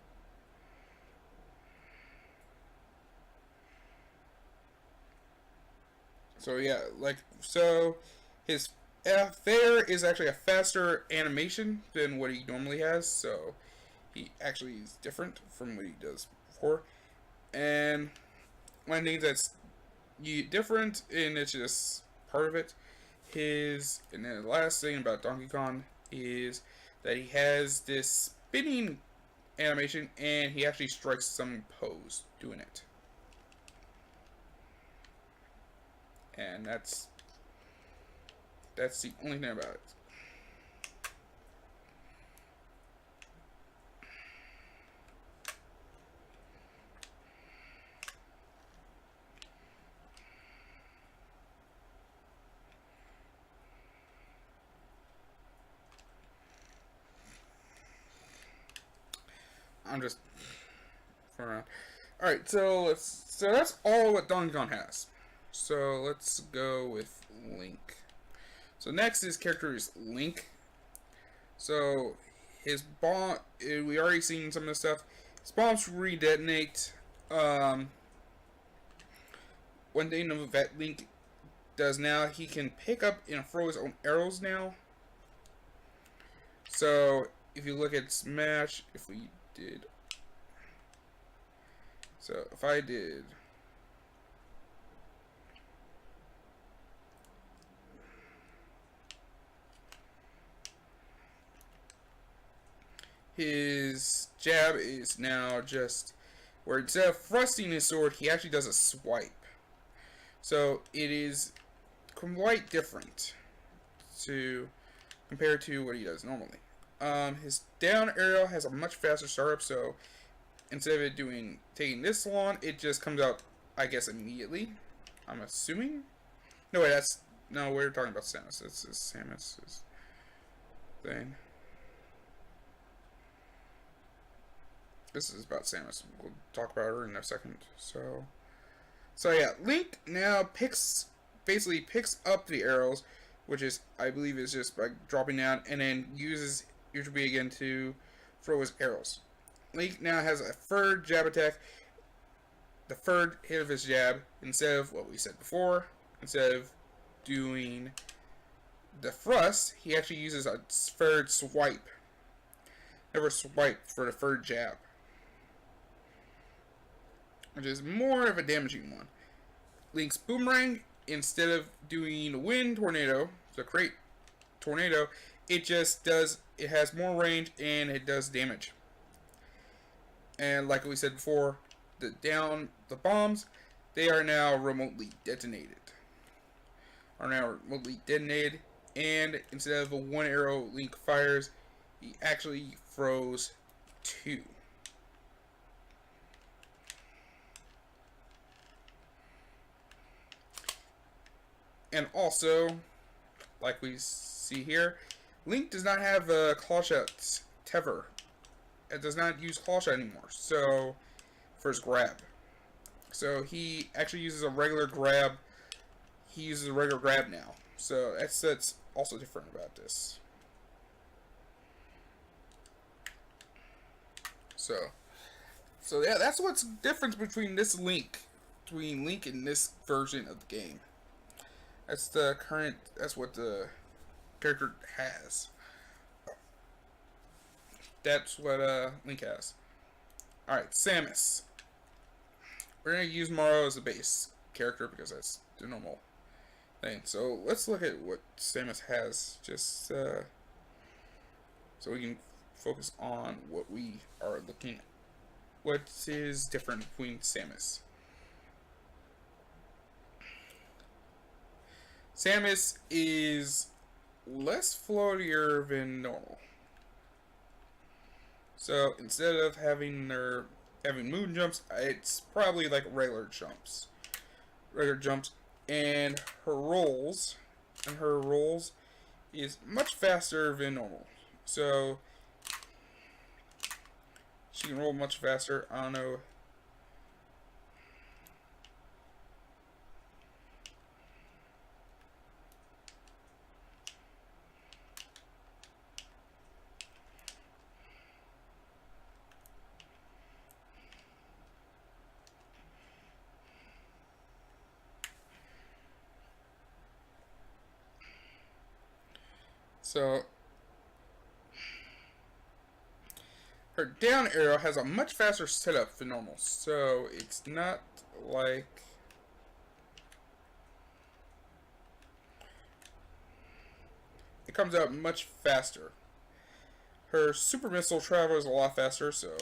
So yeah, so his fair is actually a faster animation than what he normally has, so he actually is different from what he does before. And one thing that's different, and it's just part of it, and then the last thing about Donkey Kong is that he has this spinning animation, and he actually strikes some pose doing it. And that's the only thing about it. I'm just around. All right, so that's all what Donkey Kong has. So let's go with Link. So next, his character is Link. So his bomb, we already seen some of the stuff. His bombs redetonate. One thing that Link does now, he can pick up and throw his own arrows now. So if you look at Smash, if we did, so if I did. His jab is now just where instead of thrusting his sword, he actually does a swipe. So it is quite different compared to what he does normally. His down arrow has a much faster startup, so instead of it taking this long, it just comes out, I guess, immediately. I'm assuming. No, wait, we're talking about Samus. It's Samus's thing. This is about Samus. We'll talk about her in a second. So yeah, Link now basically picks up the arrows, which is, I believe, is just by dropping down, and then uses B again to throw his arrows. Link now has a third jab attack. The third hit of his jab, instead of what we said before, instead of doing the thrust, he actually uses a third swipe. Never swipe for the third jab, which is more of a damaging one. Link's boomerang, instead of doing wind tornado, so create tornado, it has more range and it does damage. And like we said before, the bombs, they are now remotely detonated. And instead of a one arrow Link fires, he actually throws two. And also, like we see here, Link does not have a claw shot Tever. It does not use claw shot anymore. So, for his grab. So he actually uses a regular grab. He uses a regular grab now. So that's also different about this. So yeah, that's what's difference between this Link, and this version of the game. That's what the character has. That's what Link has. Alright, Samus. We're going to use Mario as a base character because that's the normal thing. So let's look at what Samus has, just so we can focus on what we are looking at. What is different between Samus? Samus is less floatier than normal. So instead of having moon jumps, it's probably like regular jumps. And her rolls is much faster than normal. So she can roll much faster. I don't know. So her down arrow has a much faster setup than normal, so it's not like it comes out much faster. Her super missile travels a lot faster, so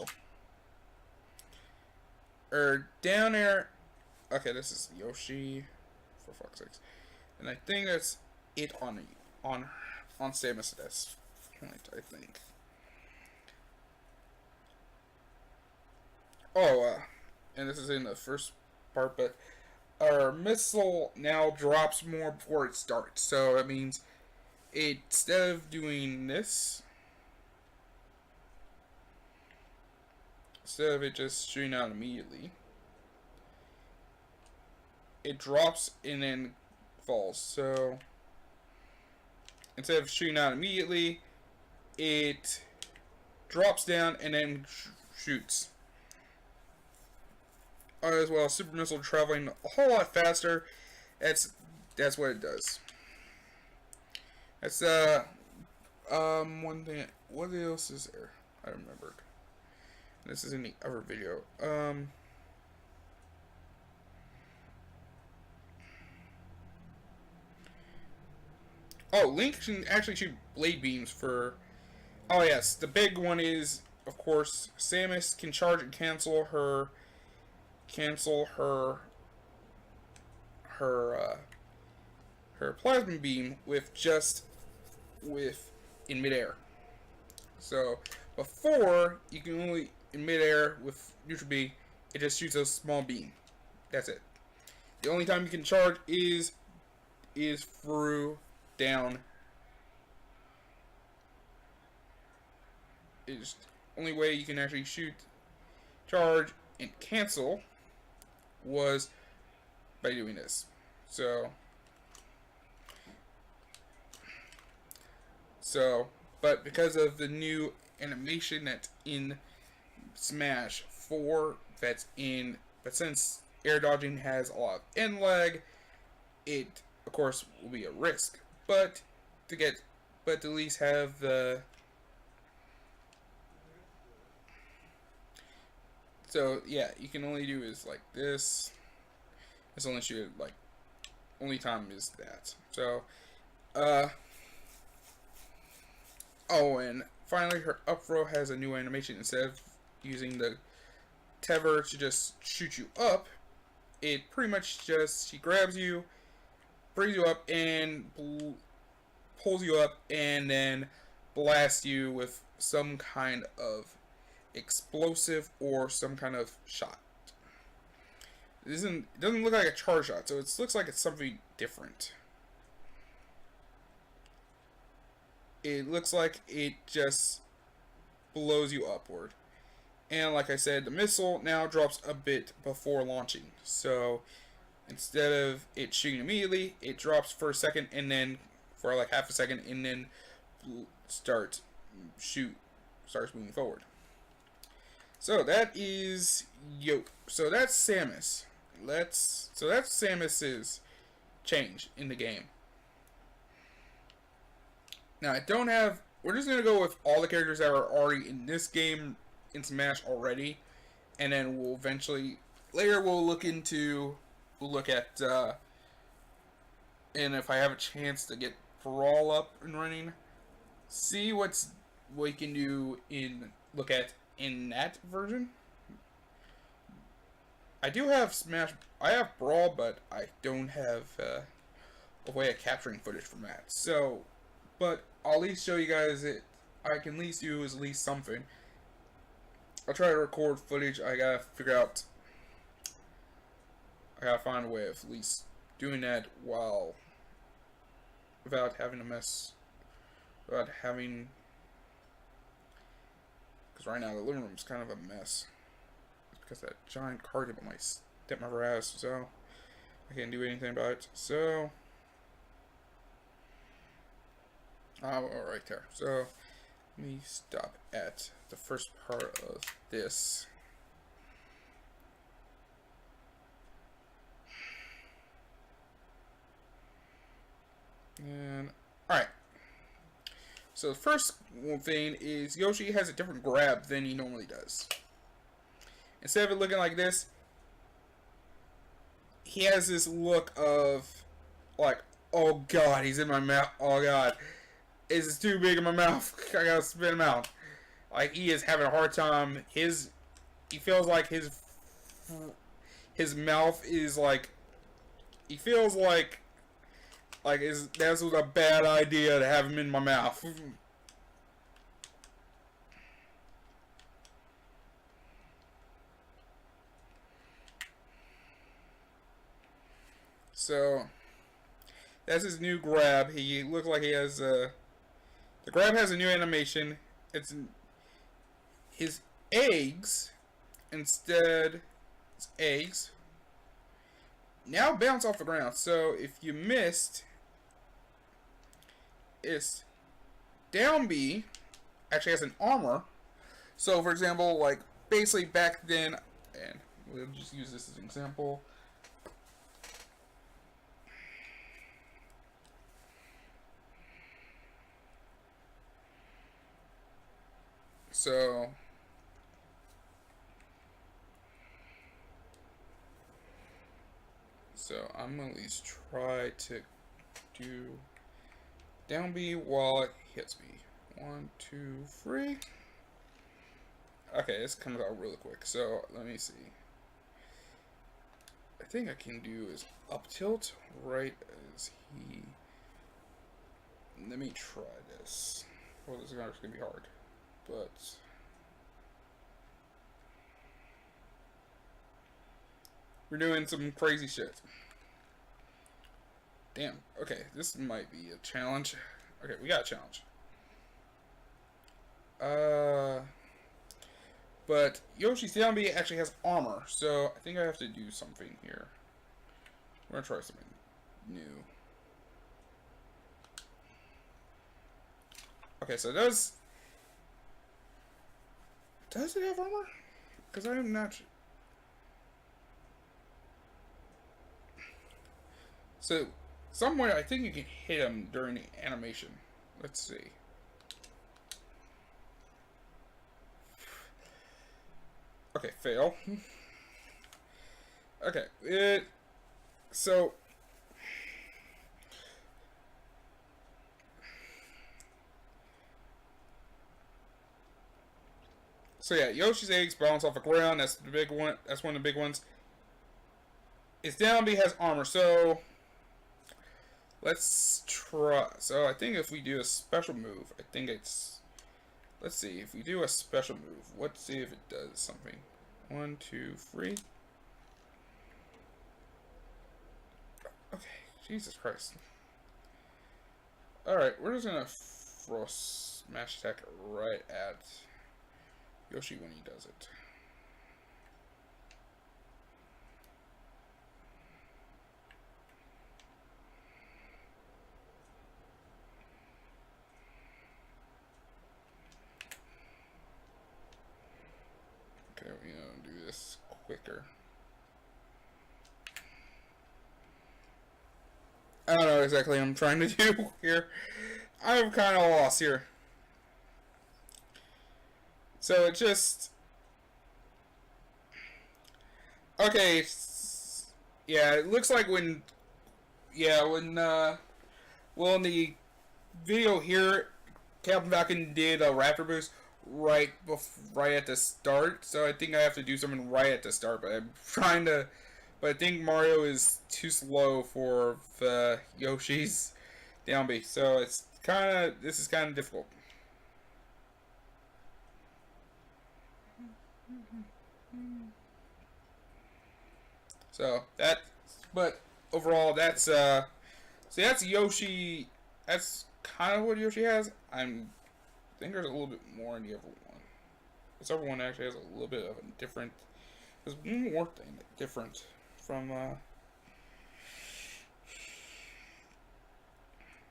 her down air. Okay, this is Yoshi, for fuck's sakes, and I think that's it on Samus at this point, I think. And this is in the first part, but our missile now drops more before it starts. So that means instead of doing this, instead of it just shooting out immediately, it drops and then falls. So instead of shooting out immediately, it drops down and then shoots. As well as super missile traveling a whole lot faster. That's what it does. That's one thing. What else is there? I remembered. This is in the other video. Oh, Link can actually shoot blade beams for. Oh yes, the big one is, of course, Samus can charge and cancel her plasma beam in midair. So before, you can only in midair with neutral B, it just shoots a small beam. That's it. The only time you can charge is through down. Is the only way you can actually shoot, charge, and cancel was by doing this. But because of the new animation that's in Smash 4, but since air dodging has a lot of end lag, it of course will be a risk. But to at least have the. So yeah, you can only do is like this. It's only shoot like only time is that. So oh, and finally her up throw has a new animation. Instead of using the Tever to just shoot you up, it pretty much just, she grabs you, brings you up, and pulls you up, and then blasts you with some kind of explosive or some kind of shot. It doesn't look like a charge shot, so it looks like it's something different. it looks like it just blows you upward. And like I said, the missile now drops a bit before launching. So instead of it shooting immediately, it drops for a second and then for like half a second and then starts moving forward. So that is So that's Samus. So that's Samus's change in the game. Now we're just gonna go with all the characters that are already in this game in Smash already, and then we'll eventually later we'll look at and if I have a chance to get Brawl up and running, see what we can do in that version. I do have I have Brawl, but I don't have a way of capturing footage from that. So, but I'll at least show you guys it. I can at least do at least something. I'll try to record footage. I gotta find a way of at least doing that without having a mess. Because right now the living room is kind of a mess. It's because that giant carpet on my stepmother has, so I can't do anything about it. So, right there. So, let me stop at the first part of this. And, alright. So the first thing is Yoshi has a different grab than he normally does. Instead of it looking like this, he has this look of like, oh god, he's in my mouth. Oh god, it's too big in my mouth. I gotta spit him out. Like, he is having a hard time. He feels like his mouth is like, he feels like that was a bad idea to have him in my mouth. So that's his new grab. He looks like he has the grab has a new animation. It's his eggs now bounce off the ground. So if you missed, it's down B actually has an armor. So for example, like basically back then, and we'll just use this as an example. So I'm gonna at least try to do down B while it hits me. 1, 2, 3. Okay, this comes out really quick. So let me see. I think I can do is up tilt right as he. Let me try this. Well, this is gonna be hard, but we're doing some crazy shit. Damn. Okay, this might be a challenge. Okay, we got a challenge. But Yoshi's down B actually has armor, so I think I have to do something here. We're gonna try something new. Okay, so does it have armor? Because I am not. So somewhere I think you can hit him during the animation. Let's see. Okay, fail. Okay, so yeah, Yoshi's eggs bounce off the ground. That's the big one. That's one of the big ones. Its down B has armor, so let's try. So I think if we do a special move, I think it's. Let's see if we do a special move. Let's see if it does something. 1, 2, 3. Okay, Jesus Christ. All right, we're just gonna Frost smash attack right at Yoshi when he does it. Okay, we're gonna do this quicker. I don't know exactly what I'm trying to do here. I'm kind of lost here. So it just... Okay. Yeah, it looks like when... Yeah, well, in the video here, Captain Falcon did a Raptor boost right at the start. So I think I have to do something right at the start. But I'm trying to... But I think Mario is too slow for the Yoshi's down B. So it's this is kind of difficult. So but overall so that's Yoshi. That's kind of what Yoshi has. I think there's a little bit more in the other one. This other one actually has a little bit of a different. There's one more thing that's different from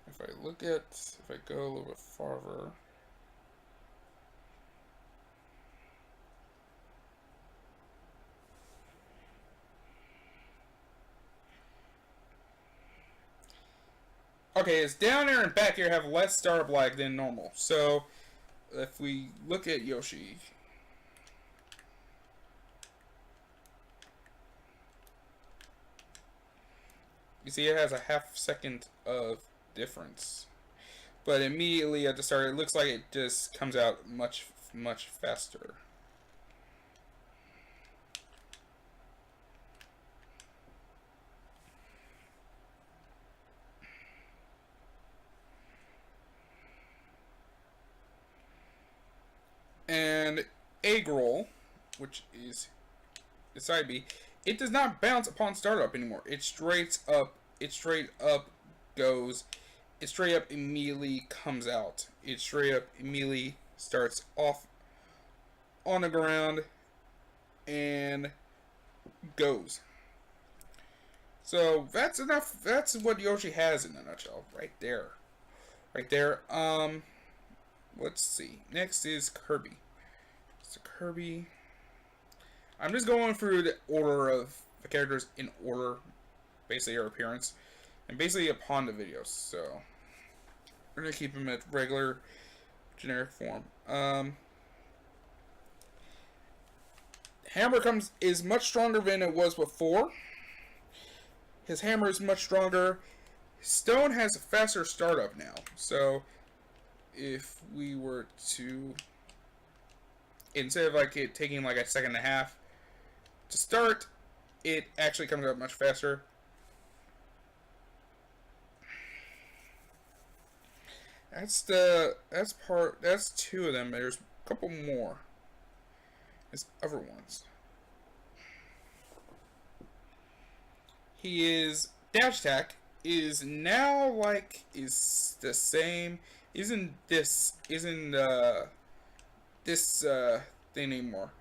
if I go a little bit farther. Okay, it's down there and back here have less startup lag than normal. So if we look at Yoshi, you see it has a half second of difference. But immediately at the start, it looks like it just comes out much faster. And egg roll, which is the side B, it does not bounce upon startup anymore. It straight up goes. It straight up immediately comes out. It straight up immediately starts off on the ground and goes. So that's enough. That's what Yoshi has in a nutshell, right there. Right there. Let's see. Next is Kirby. So Kirby. I'm just going through the order of the characters in order, basically their appearance, and basically upon the videos. So we're gonna keep them at regular, generic form. Hammer is much stronger than it was before. His hammer is much stronger. Stone has a faster startup now. So if we were to, instead of like it taking like a second and a half to start, it actually comes out much faster. That's two of them. There's a couple more. There's other ones. His dash attack is now is the same. Isn't this thing anymore?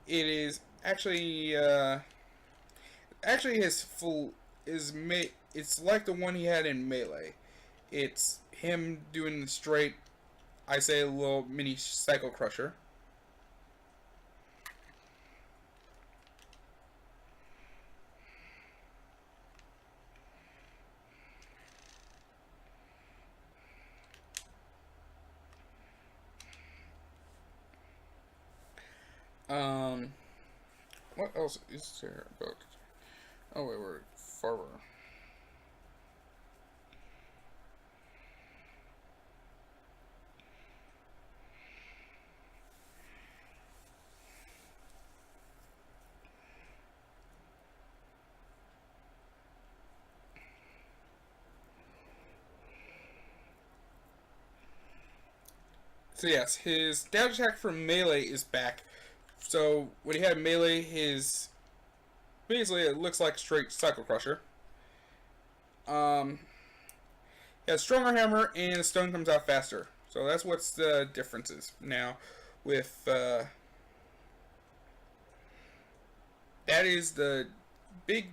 It is actually his full it's like the one he had in Melee. It's him doing the straight, I say, a little mini Cycle Crusher. What else is there about? Oh wait, we're farther. So yes, his dash attack from Melee is back. So when he had Melee, basically it looks like straight Cycle Crusher. He has stronger hammer and the stone comes out faster. So that's what's the differences now with that is the big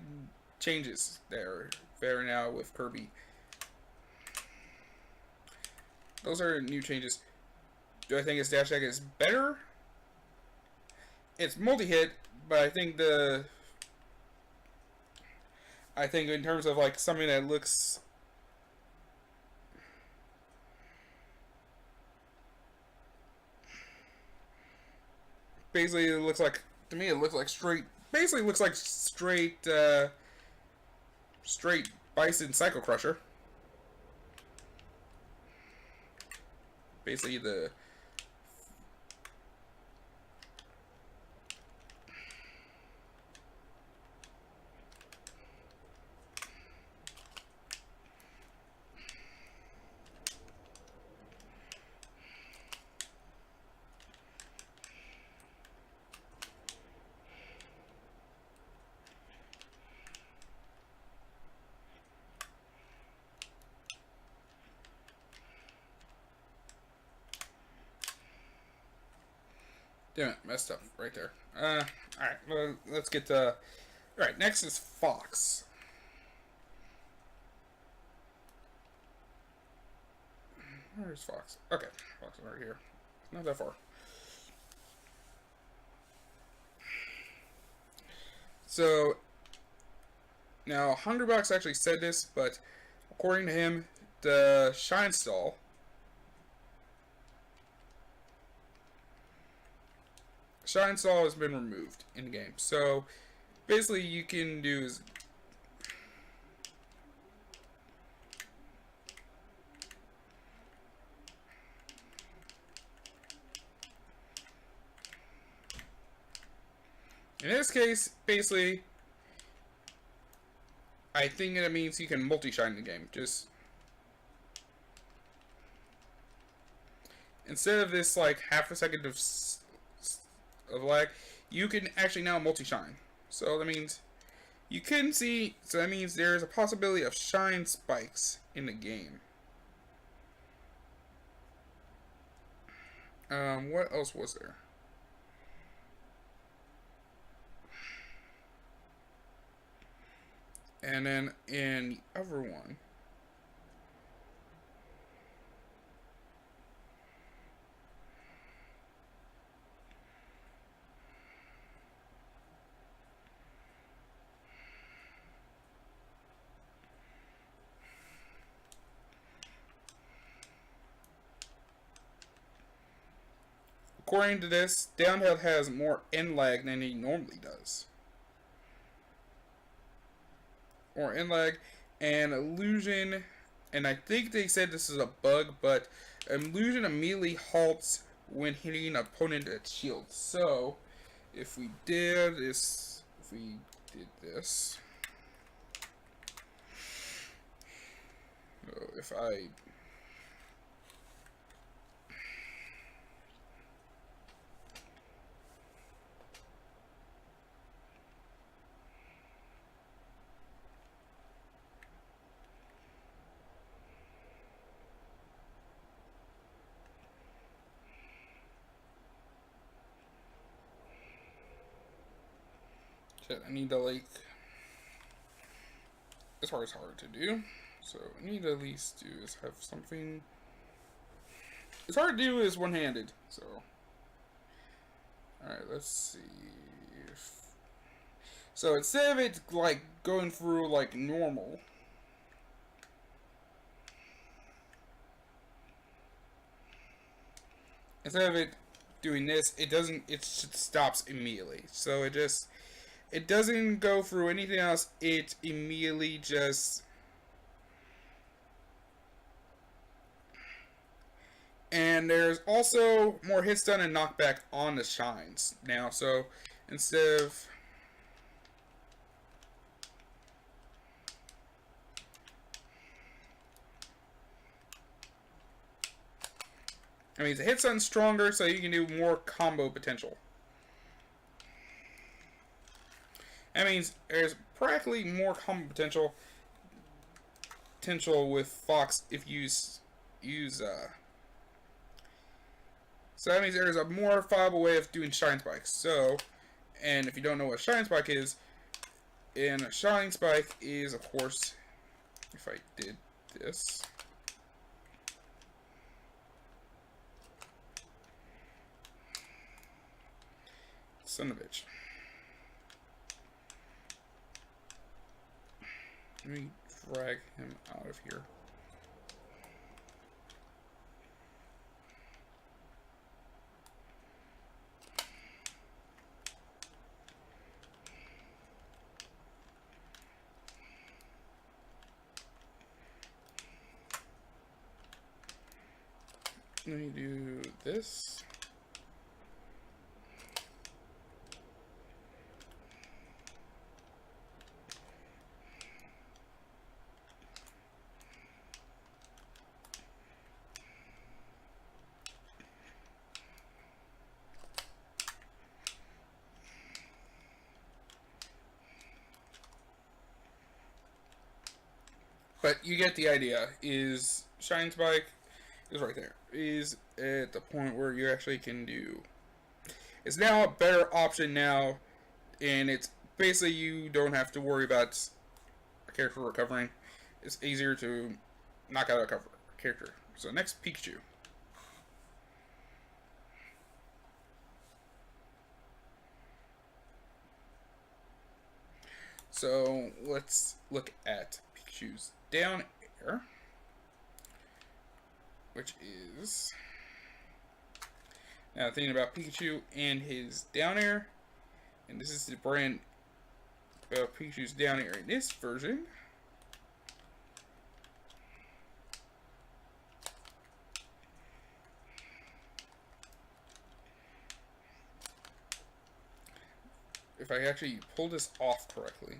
changes there now with Kirby. Those are new changes. Do I think its dash attack is better? It's multi-hit, but I think in terms of like something that looks basically, it looks like, to me, it looks like straight, basically looks like straight Bison Psycho Crusher. Basically the damn it, messed up right there. Alright, well, let's get to... Alright, next is Fox. Where's Fox? Okay, Fox is right here. Not that far. So, now, Hungrybox actually said this, but according to him, the Shine Stall has been removed in the game. So basically you can do is in this case, basically I think that means you can multi-shine the game. Just instead of this like half a second of lag, you can actually now multi-shine. So that means you can see, so that means there's a possibility of shine spikes in the game. What else was there? And then in the other one, according to this, downhill has more end lag than he normally does. Or end lag and illusion, and I think they said this is a bug, but illusion immediately halts when hitting an opponent at shield. So if we did this, so if I I need to like, this part is hard to do, so I need to at least do is have something. It's hard to do is one-handed, so alright, let's see if, so instead of it like going through like normal, instead of it doing this, it doesn't, it just stops immediately. So it doesn't go through anything else, it immediately just... And there's also more hit stun and knockback on the shines now, so instead of... I mean, the hit stun's stronger, so you can do more combo potential. That means there's practically more combo potential with Fox if you use So that means there is a more viable way of doing shine spikes. So, and if you don't know what shine spike is, and a shine spike is, of course, if I did this, son of a bitch. Let me drag him out of here. Let me do this. But you get the idea. Is Shine Spike is right there. Is at the point where you actually can do. It's now a better option now, and it's basically you don't have to worry about a character recovering. It's easier to knock out a character. So next, Pikachu. So let's look at Pikachu's down air, which is, now thinking about Pikachu and his down air, and this is the brand of Pikachu's down air in this version. If I actually pull this off correctly.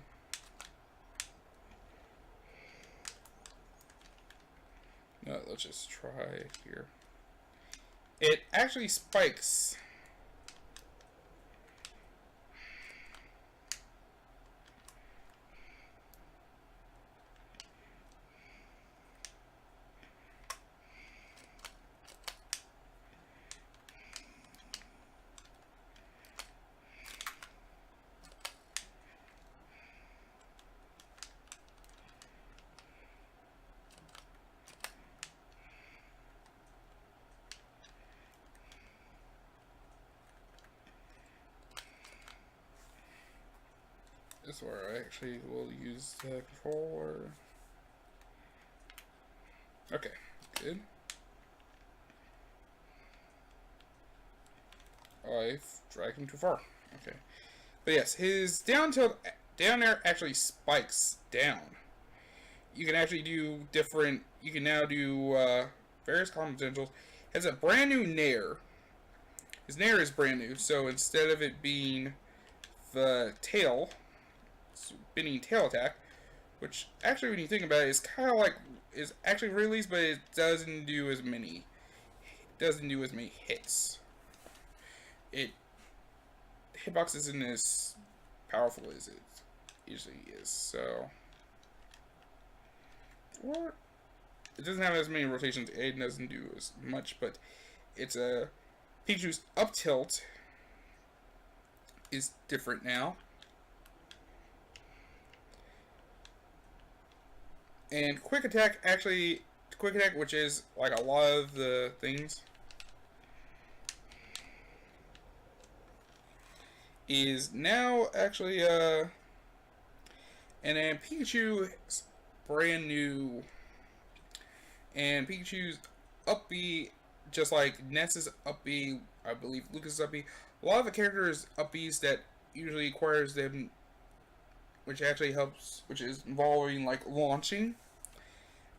No, let's just try it here. It actually spikes. This is where I actually will use the controller. Okay, good. I've dragged him too far. Okay. But yes, his down air actually spikes down. You can actually do different, you can now do various common potentials. It has a brand new nair. His nair is brand new, so instead of it being the tail, spinning tail attack, which actually when you think about it is kind of like, is actually released, but it doesn't do as many hits. Hitbox isn't as powerful as it usually is, so, or it doesn't have as many rotations. It doesn't do as much, but it's a Pikachu's up tilt is different now. And quick attack, which is like a lot of the things, is now actually, and then Pikachu's brand new, and Pikachu's up B, just like Ness's up B, I believe Lucas' up B, a lot of the characters up Bs that usually requires them, which actually helps, which is involving like launching,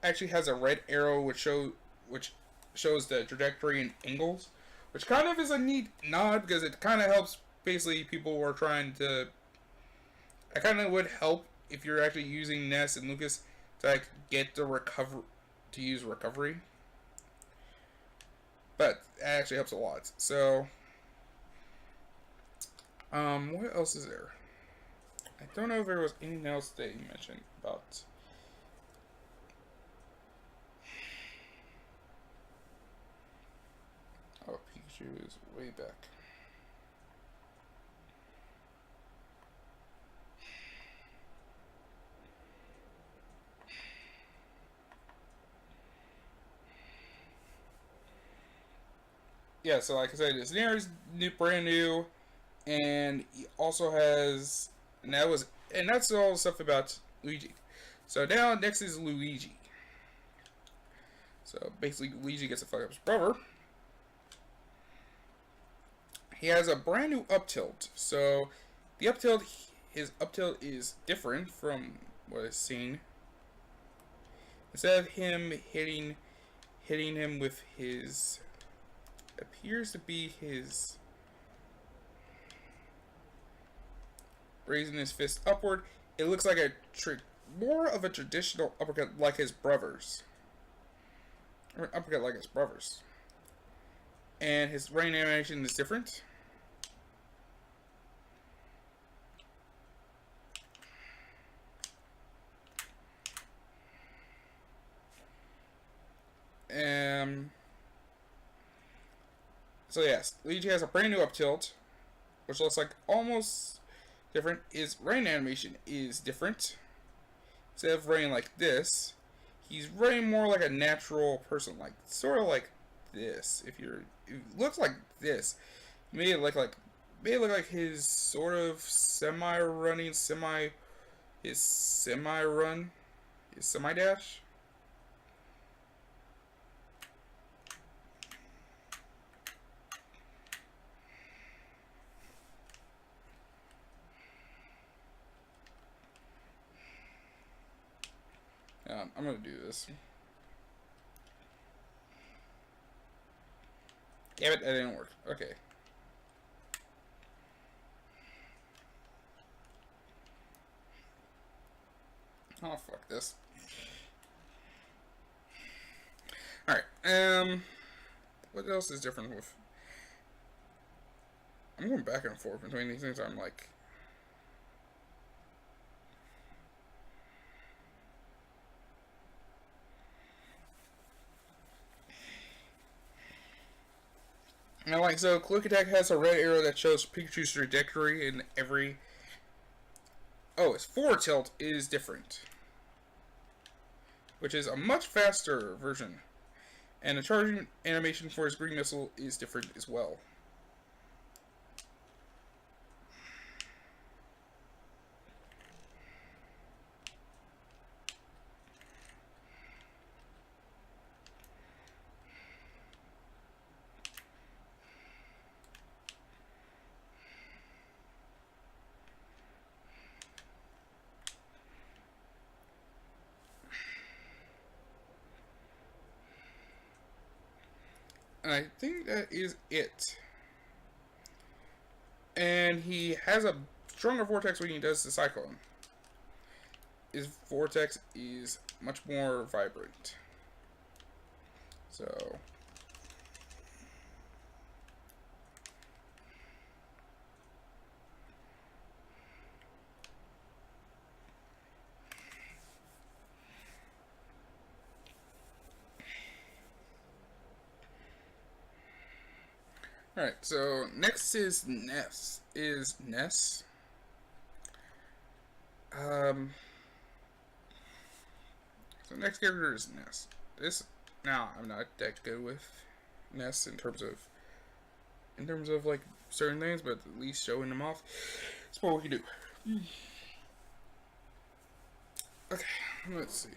actually has a red arrow which shows the trajectory and angles, which kind of is a neat nod because it kind of helps basically people who are trying to. It kind of would help if you're actually using Ness and Lucas to like get the use recovery, but it actually helps a lot. So, what else is there? I don't know if there was anything else that you mentioned about. Oh, She was way back. Yeah, so like I said, his Nair's brand new, and he also has, and that's all the stuff about Luigi. So now next is Luigi. So basically, Luigi gets to fuck up his brother. He has a brand new up tilt. So the up tilt, his up tilt is different from what I've seen. Instead of him hitting him with his, appears to be his raising his fist upward, it looks like more of a traditional uppercut like his brothers. Or an uppercut like his brothers. And his rain animation is different. So yes, Luigi has a brand new up tilt, which looks like almost different. His rain animation is different. Instead of raining like this, he's raining more like a natural person, like sort of like this. If it looks like this, made it look like his sort of semi-run, his semi-dash. I'm gonna do this. Damn it, that didn't work. Okay. Oh, fuck this. Alright, what else is different with... I'm going back and forth between these things. I'm like... And like so, Quick Attack has a red arrow that shows Pikachu's trajectory in every... Oh, his forward tilt is different. Which is a much faster version. And the charging animation for his green missile is different as well. And I think that is it. And he has a stronger vortex when he does the Cyclone. His vortex is much more vibrant. So... Alright, so next is Ness. So next character is Ness. Now I'm not that good with Ness in terms of like certain things, but at least showing them off, it's what we can do. Okay, let's see.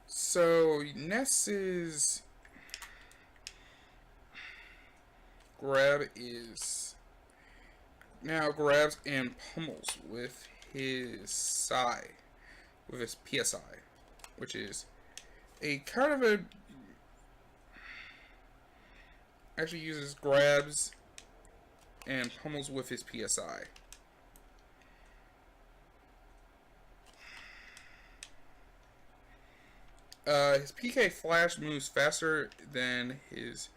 So Ness's grab is now grabs and pummels with his psi, with his PSI, which is a kind of a actually uses grabs and pummels with his PSI. His PK Flash moves faster than his...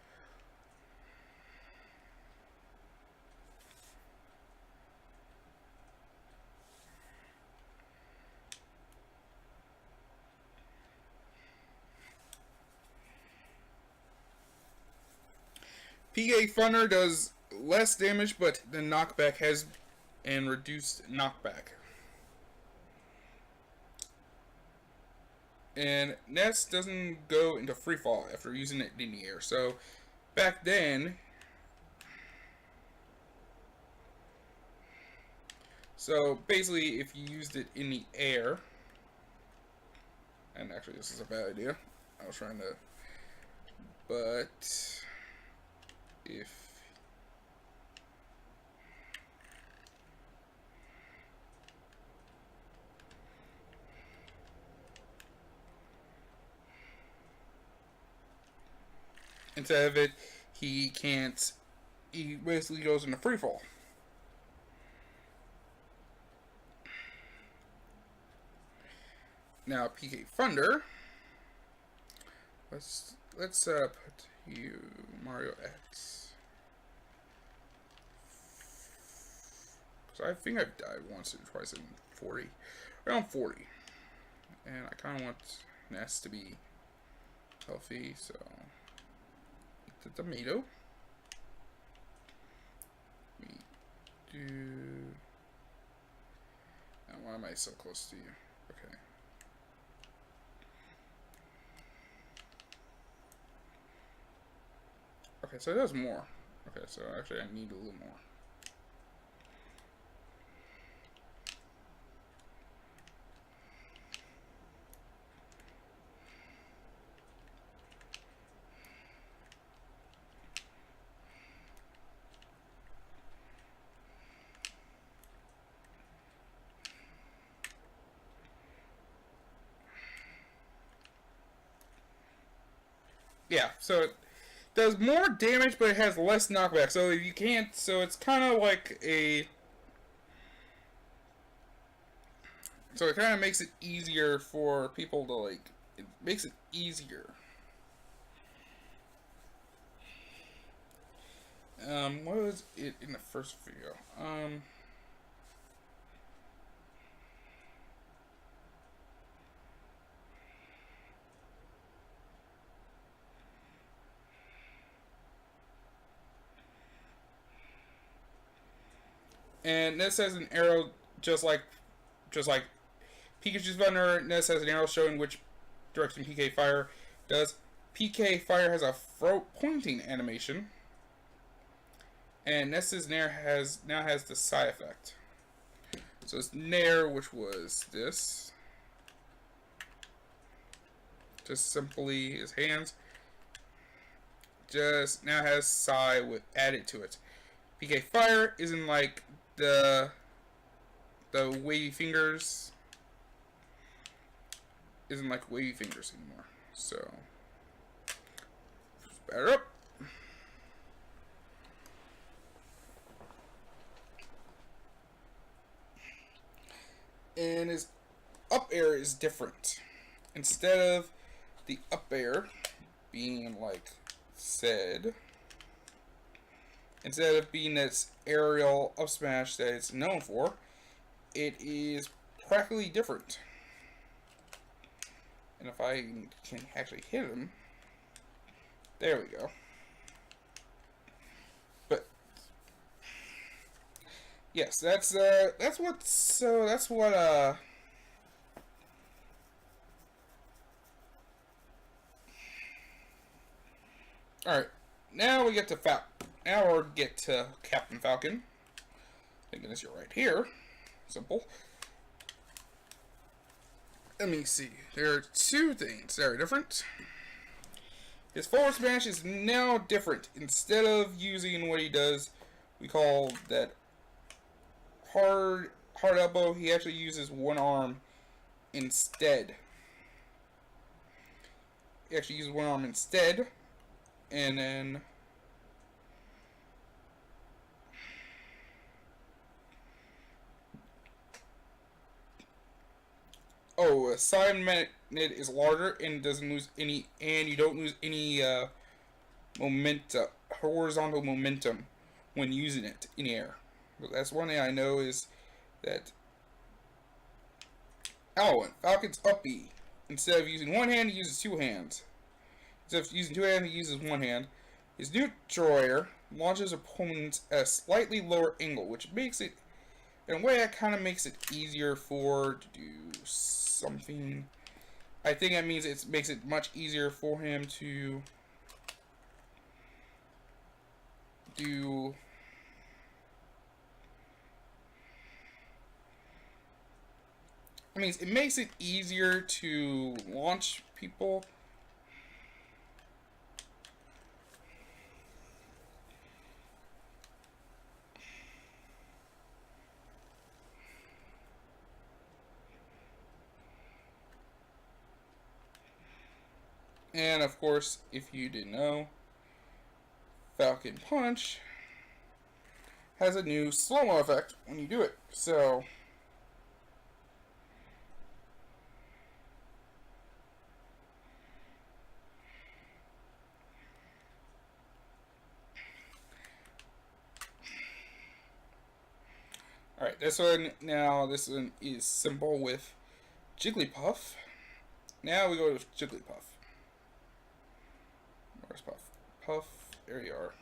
PK Thunder does less damage, but the knockback has and reduced knockback. And Nest doesn't go into free fall after using it in the air. So back then, so basically if you used it in the air, and actually this is a bad idea, I was trying to, but if instead of it, he can't, he basically goes into free fall. Now PK Thunder, let's put you Mario X, because I think I've died once or twice in 40, around 40, and I kind of want Ness to be healthy, so eat the tomato. We do. Now, why am I so close to you? Okay. Okay, so it does more. Okay, so actually I need a little more. Yeah, so it does more damage, but it has less knockback. So you can't. So it's kind of like a. So it kind of makes it easier for people to like. It makes it easier. What was it in the first video? And Ness has an arrow just like Pikachu's Thunder. Ness has an arrow showing which direction PK Fire does. PK Fire has a throat pointing animation, and Ness's Nair now has the side effect. So it's Nair, which was this, just simply his hands, just now has Psy with added to it. PK Fire isn't like the wavy fingers, isn't like wavy fingers anymore. So batter up. And his up air is different. Instead of the up air being like said, instead of being this aerial up smash that it's known for, it is practically different. And if I can actually hit him, there we go. But yes, that's what Alright, now we get to Now we get to Captain Falcon. Thank goodness you're right here. Simple. Let me see. There are two things that are different. His forward smash is now different. Instead of using what he does, we call that hard elbow, he actually uses one arm instead. He actually uses one arm instead. And then side magnet is larger and doesn't lose any, and you don't lose any horizontal momentum when using it in the air. But that's one thing I know is that Falcon's up B. Instead of using one hand, he uses two hands. Instead of using two hands, he uses one hand. His new destroyer launches opponents at a slightly lower angle, which makes it, in a way, that kind of makes it easier to do something. I think that means it makes it much easier for him to do. I mean, it makes it easier to launch people. And of course, if you didn't know, Falcon Punch has a new slow-mo effect when you do it. So alright, this one is simple with Jigglypuff. Now we go to Jigglypuff. Where's Puff? Puff, there you are.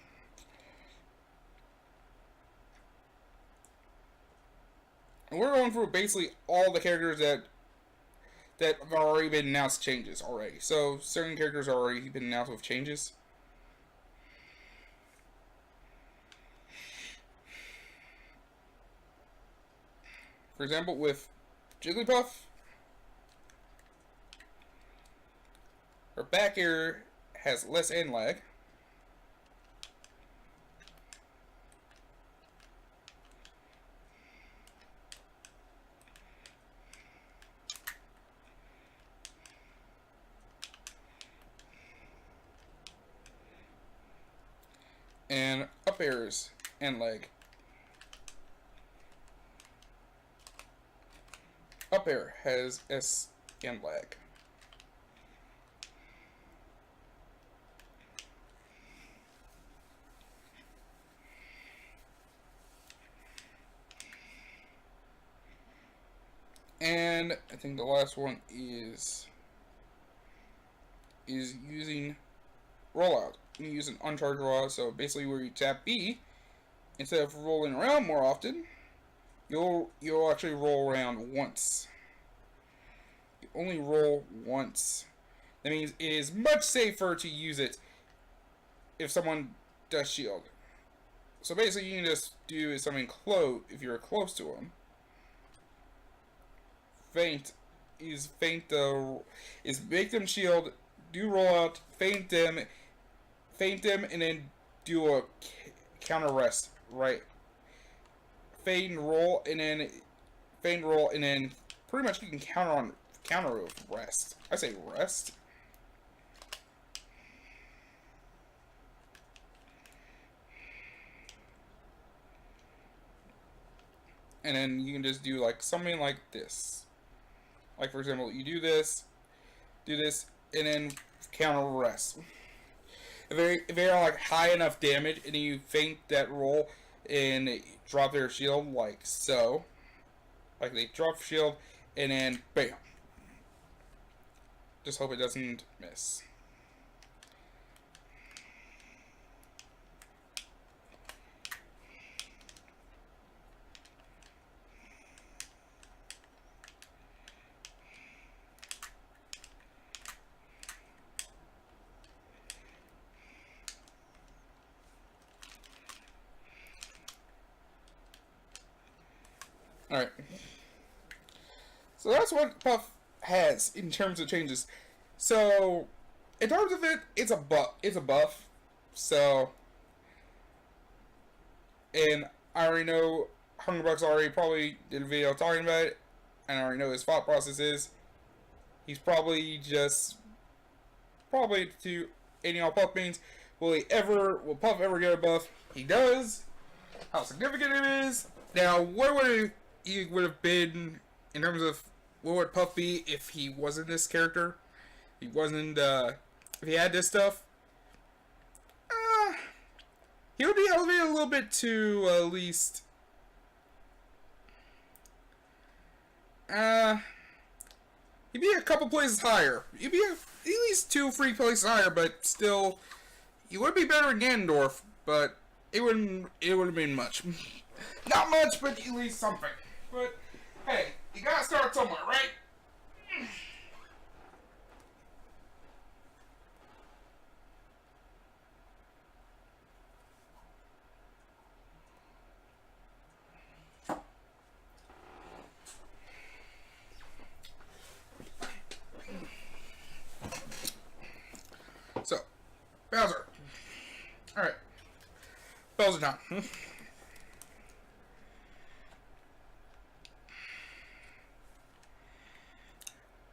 And we're going through basically all the characters that have already been announced changes already. So certain characters have already been announced with changes. For example, with Jigglypuff, her back air has less end lag. And up airs end lag. Up air has S end lag. And I think the last one is using rollout. You use an uncharged rollout, so basically where you tap B, instead of rolling around more often, you'll actually roll around once. You only roll once. That means it is much safer to use it if someone does shield. So basically you can just do something close if you're close to them. Feint is make them shield, do rollout, feint them, and then do a counter rest, right? Feint roll, and then pretty much you can counter with rest. I say rest. And then you can just do like something like this. Like for example, you do this, and then counter rest. If they are like high enough damage, and you feint that roll and drop their shield like so, like they drop shield, and then bam. Just hope it doesn't miss. Alright. So that's what Puff has in terms of changes. So, in terms of it, it's a buff. So, and I already know Hungrybucks already probably did a video talking about it, and I already know his thought process is. He's probably to any all Puff means, will Puff ever get a buff? He does. How significant it is. Now, what would he would have been in terms of what would Puff be if he wasn't this character? He wasn't, if he had this stuff? He would be elevated a little bit to at least, he'd be a couple places higher. He'd be at least 2-3 places higher, but still, You would be better than Ganondorf, but it would have been much. Not much, but at least something. But hey, you gotta start somewhere, right? So, Bowser. Alright. Bowser time.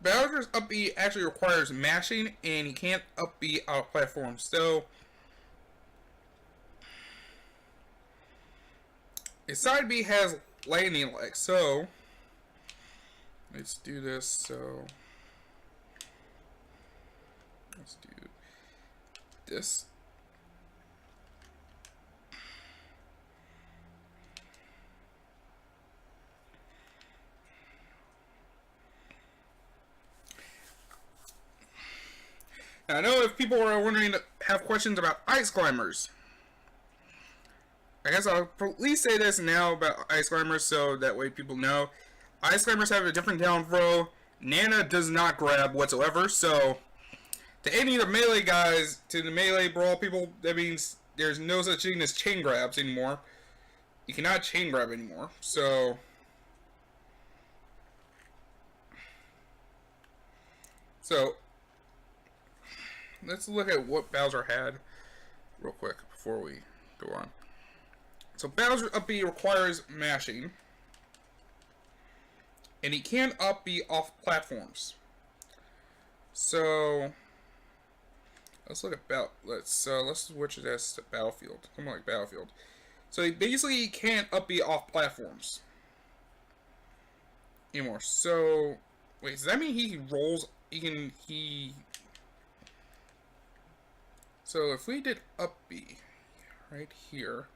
Bowser's up B actually requires mashing, and he can't up B out of platform. So, his side B has landing legs. So, let's do this. So, let's do this. Now, I know if people are wondering, have questions about ice climbers. I guess I'll at least say this now about ice climbers so that way people know. Ice climbers have a different down throw. Nana does not grab whatsoever, so to any of the melee guys, to the melee brawl people, that means there's no such thing as chain grabs anymore. You cannot chain grab anymore, so let's look at what Bowser had real quick before we go on. So Bowser up B requires mashing, and he can up B off platforms. So let's look at let's switch this to Battlefield. Something like Battlefield. So he basically can't up B off platforms anymore. So wait, does that mean he rolls? So if we did up B right here.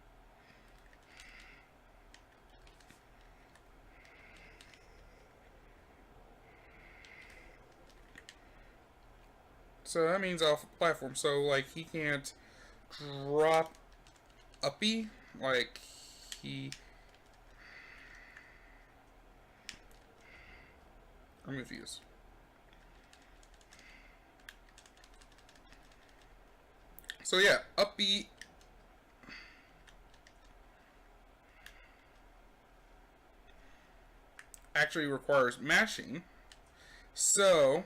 So that means off platform. So like he can't drop up B like he. I'm confused. So yeah, up B actually requires mashing. So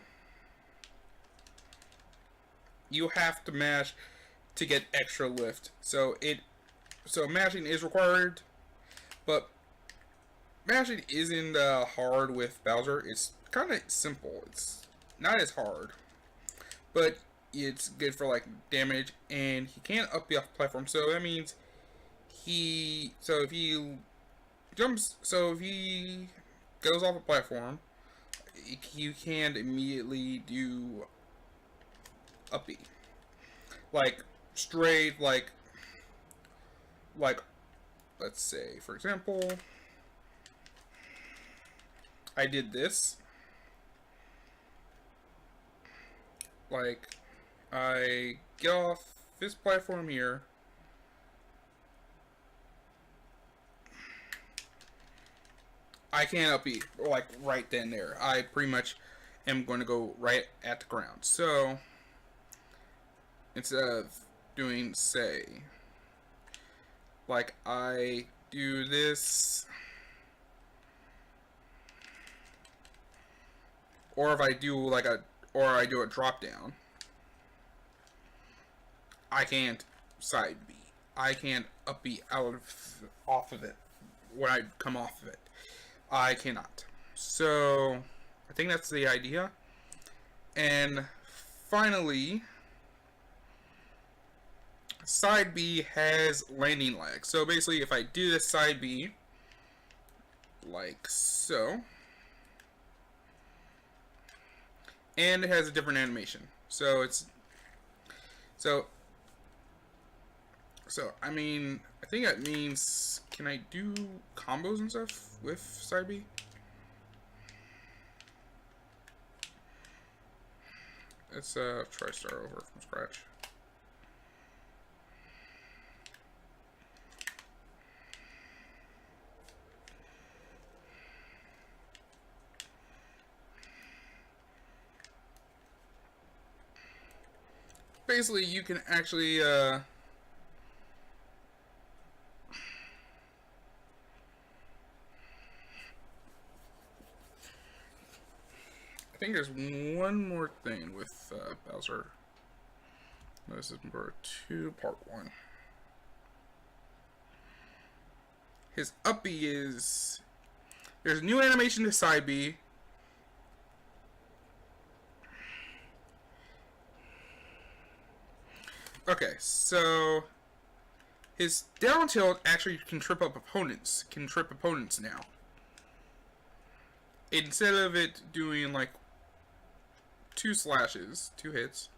you have to mash to get extra lift. So mashing is required, but mashing isn't hard with Bowser. It's kind of simple. It's not as hard, but it's good for like damage, and he can't up B off platform. So that means if he goes off a platform, you can immediately do up B, like straight, like let's say for example I did this, like I get off this platform here, I can't up B like right then and there. I pretty much am going to go right at the ground. So instead of doing, say, like I do this, or if I do I do a drop down, I can't side B. I can't up B off of it when I come off of it. I cannot. So I think that's the idea. And finally, side B has landing lag. So basically, if I do this side B, like so, and it has a different animation. So I mean, I think that means, can I do combos and stuff with side B? Let's try to start over from scratch. basically you can actually I think there's one more thing with Bowser. This is number 2, part 1. His up B is... There's a new animation to side B. Okay, so... His down tilt actually can trip up opponents. Can trip opponents now. Instead of it doing like 2 slashes, 2 hits,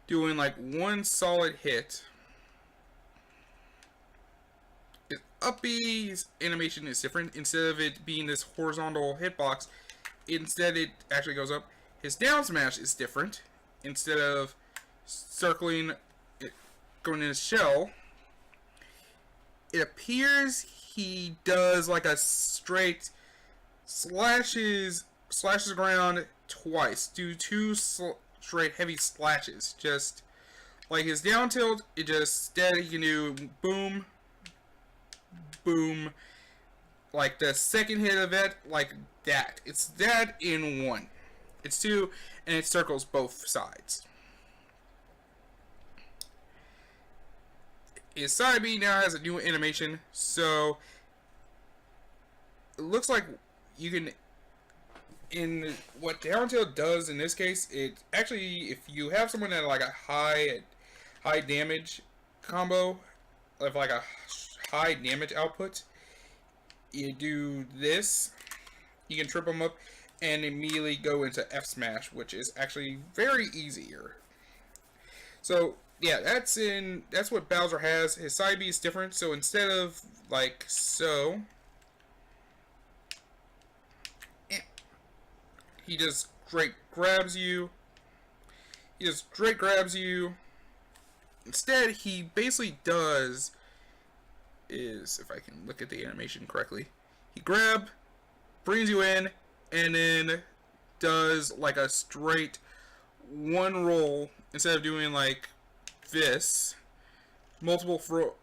doing like 1 solid hit. His up B's animation is different. Instead of it being this horizontal hitbox, instead it actually goes up. His down smash is different. Instead of circling, it going in his shell, it appears he does like a straight slashes the ground twice. Do 2 straight heavy slashes. Just like his down tilt, it just steady. You can do boom, boom. Like the second hit of it, like that. It's that in 1. It's 2, and it circles both sides. His side B now has a new animation, so it looks like you can, in what down tilt does in this case, it actually, if you have someone at like a high damage combo, of like a high damage output, you do this, you can trip them up and immediately go into F smash, which is actually very easier. So yeah, that's what Bowser has. His side B is different, so instead of like so, he just straight grabs you. Instead, he basically does is, if I can look at the animation correctly, he brings you in, and then does like a straight 1 roll instead of doing like this, multiple flips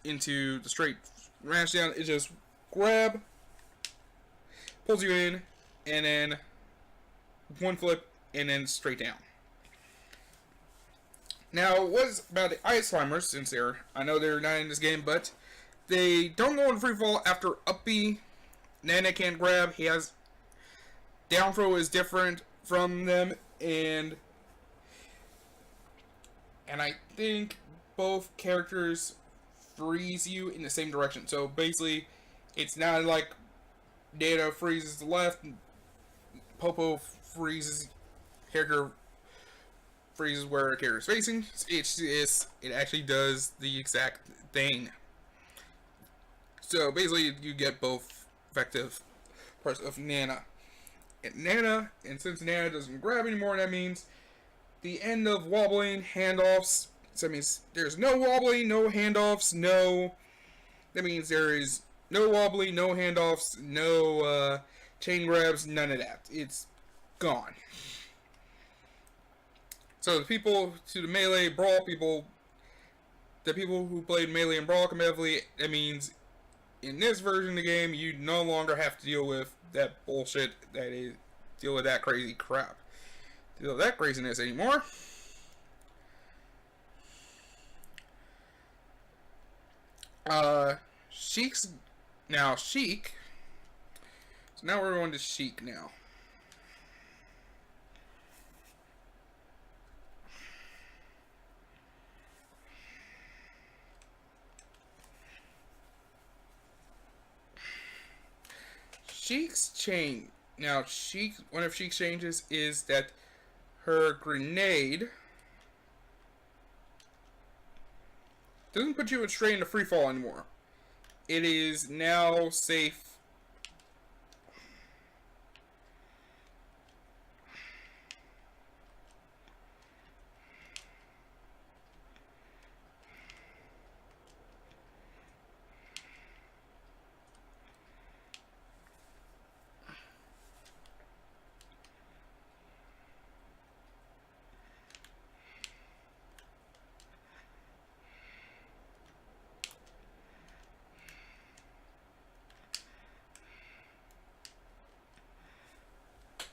into the straight smash down. It just pulls you in, and then 1 flip, and then straight down. Now, what's about the Ice Climbers, since I know they're not in this game, but they don't go in free fall after up B. Nana can't grab. He has down throw is different from them, and I think both characters freeze you in the same direction. So basically, it's not like Data freezes the left, Popo freezes character freezes where a character is facing. It actually does the exact thing. So basically, you get both effective parts of Nana. And since Nana doesn't grab anymore, that means the end of wobbling handoffs. So that means there's no wobbling, no handoffs, that means there is no wobbling, no handoffs, no chain grabs, none of that. It's gone. So the Melee Brawl people, the people who played Melee and Brawl competitively, that means in this version of the game, you no longer have to deal with that bullshit, deal with that crazy crap. Deal with that craziness anymore. Sheik. So now we're going to Sheik now. Sheik's chain. Now, one of Sheik's changes is that her grenade doesn't put you straight into free fall anymore. It is now safe.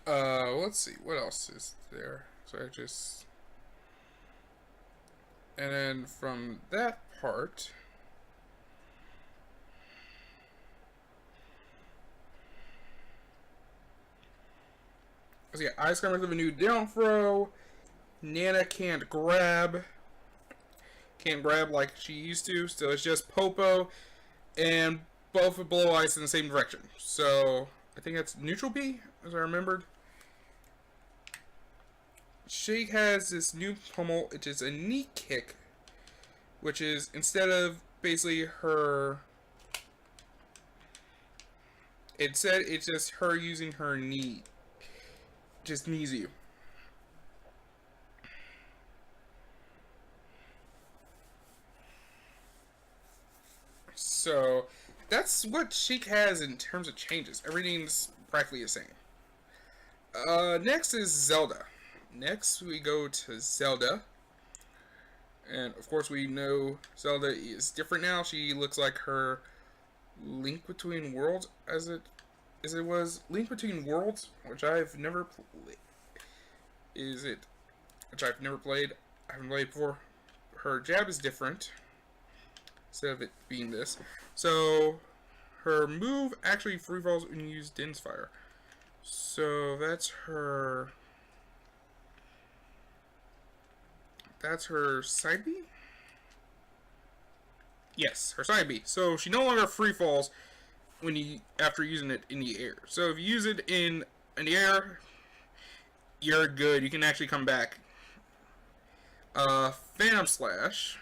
Let's see, what else is there? So I just... And then from that part... So yeah, Ice Climbers have a new down throw. Nana can't grab. Can't grab like she used to. So it's just Popo and both with blow ice in the same direction. So I think that's neutral B, as I remembered. She has this new pummel, which is a knee kick, which is instead of basically her... Instead, it's just her using her knee. Just knees you. So that's what Sheik has in terms of changes. Everything's practically the same. Next is Zelda. Next we go to Zelda. And of course we know Zelda is different now. She looks like her Link Between Worlds as it was. Link Between Worlds, which I've never played. Which I've never played. I haven't played before. Her jab is different. Instead of it being this. So, her move actually free falls when you use Din's Fire. So, that's her... That's her side B? Yes, her side B. So, she no longer free falls after using it in the air. So, if you use it in the air, you're good. You can actually come back. Phantom Slash,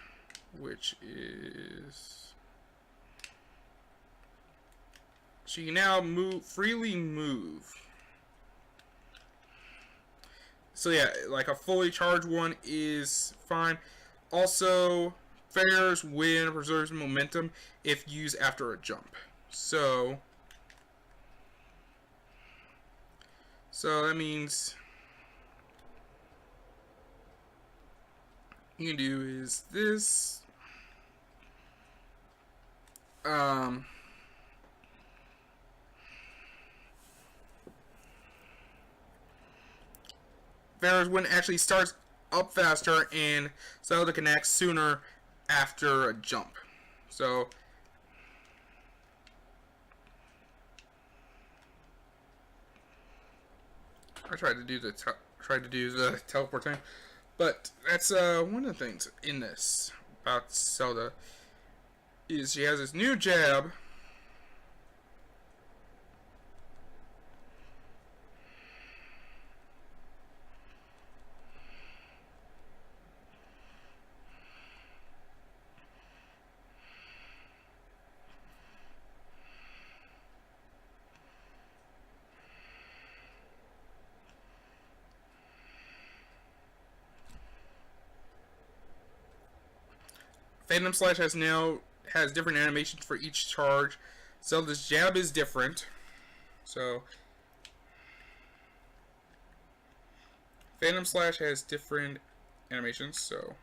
which is... She can now freely move. So yeah, like a fully charged one is fine. Also, Fair's Wind preserves momentum if used after a jump. So that means you can do is this. Fair's Wind actually starts up faster and Zelda can act sooner after a jump. So I tried to do the teleport thing, but that's one of the things in this about Zelda is she has this new jab. Phantom Slash has different animations for each charge. Zelda's jab is different. So Phantom Slash has different animations, so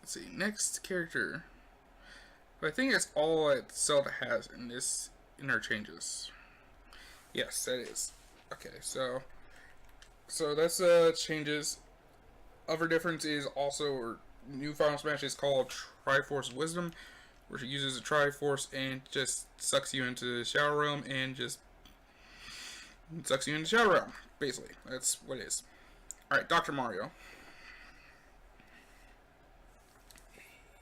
let's see, next character. But I think that's all that Zelda has in her changes. Yes, that is. Okay, so that's changes. Other difference is also her new Final Smash is called Triforce Wisdom, where she uses a Triforce and just sucks you into the Shadow Realm and just sucks you into the Shadow Realm. Basically, that's what it is. Alright, Dr. Mario.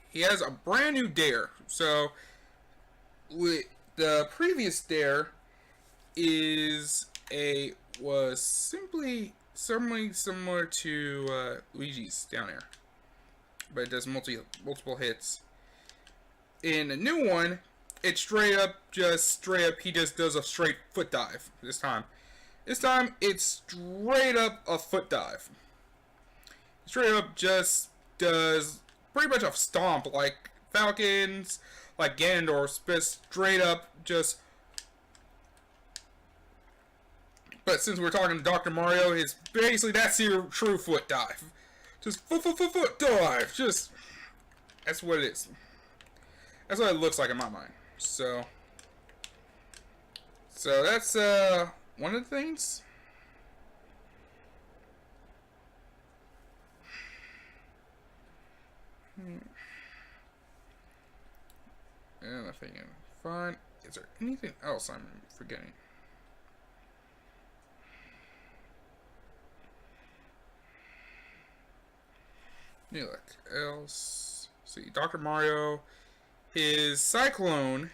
He has a brand new dare. So, the previous dare was simply similar to Luigi's down air, but it does multiple hits. In the new one, it's straight up. He just does a straight foot dive this time. This time, it's straight up a foot dive. Straight up just does pretty much a stomp like Falcons, like Ganondorf, but straight up just But since we're talking to Dr. Mario, his basically that's your true foot dive. Just foot dive. Just that's what it is. That's what it looks like in my mind. So that's one of the things. And I think I'm fine. Is there anything else I'm forgetting? Yeah, look else. See, Dr. Mario, his Cyclone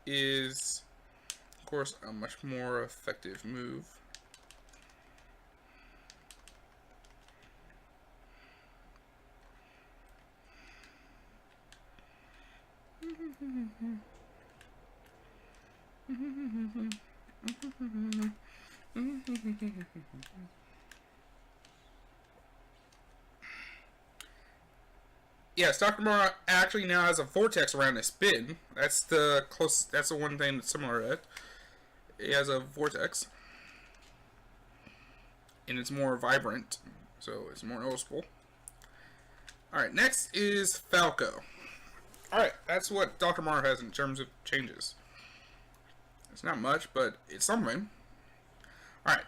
is, of course, a much more effective move. Yes, Dr. Mario actually now has a vortex around his spin. That's the one thing that's similar to it. He has a vortex. And it's more vibrant, so it's more noticeable. Alright, next is Falco. Alright, that's what Dr. Mario has in terms of changes. It's not much, but it's something. Alright.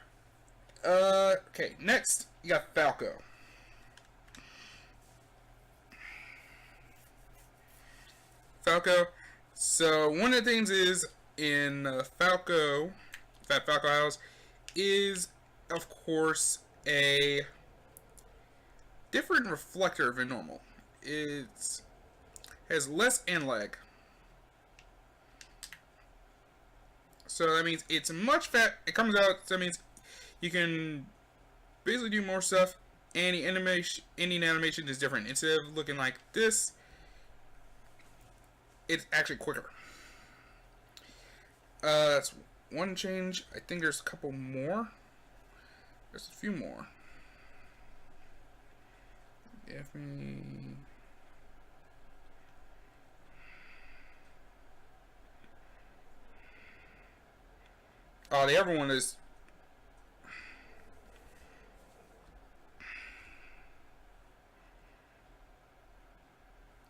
Okay, next you got Falco. So one of the things is in Falco House is of course a different reflector than normal. It has less end lag. So that means it's much fat. It comes out. So that means you can basically do more stuff. Any animation is different. Instead of looking like this, it's actually quicker. That's one change. I think there's a couple more. There's a few more. Definitely. Oh, the other one is.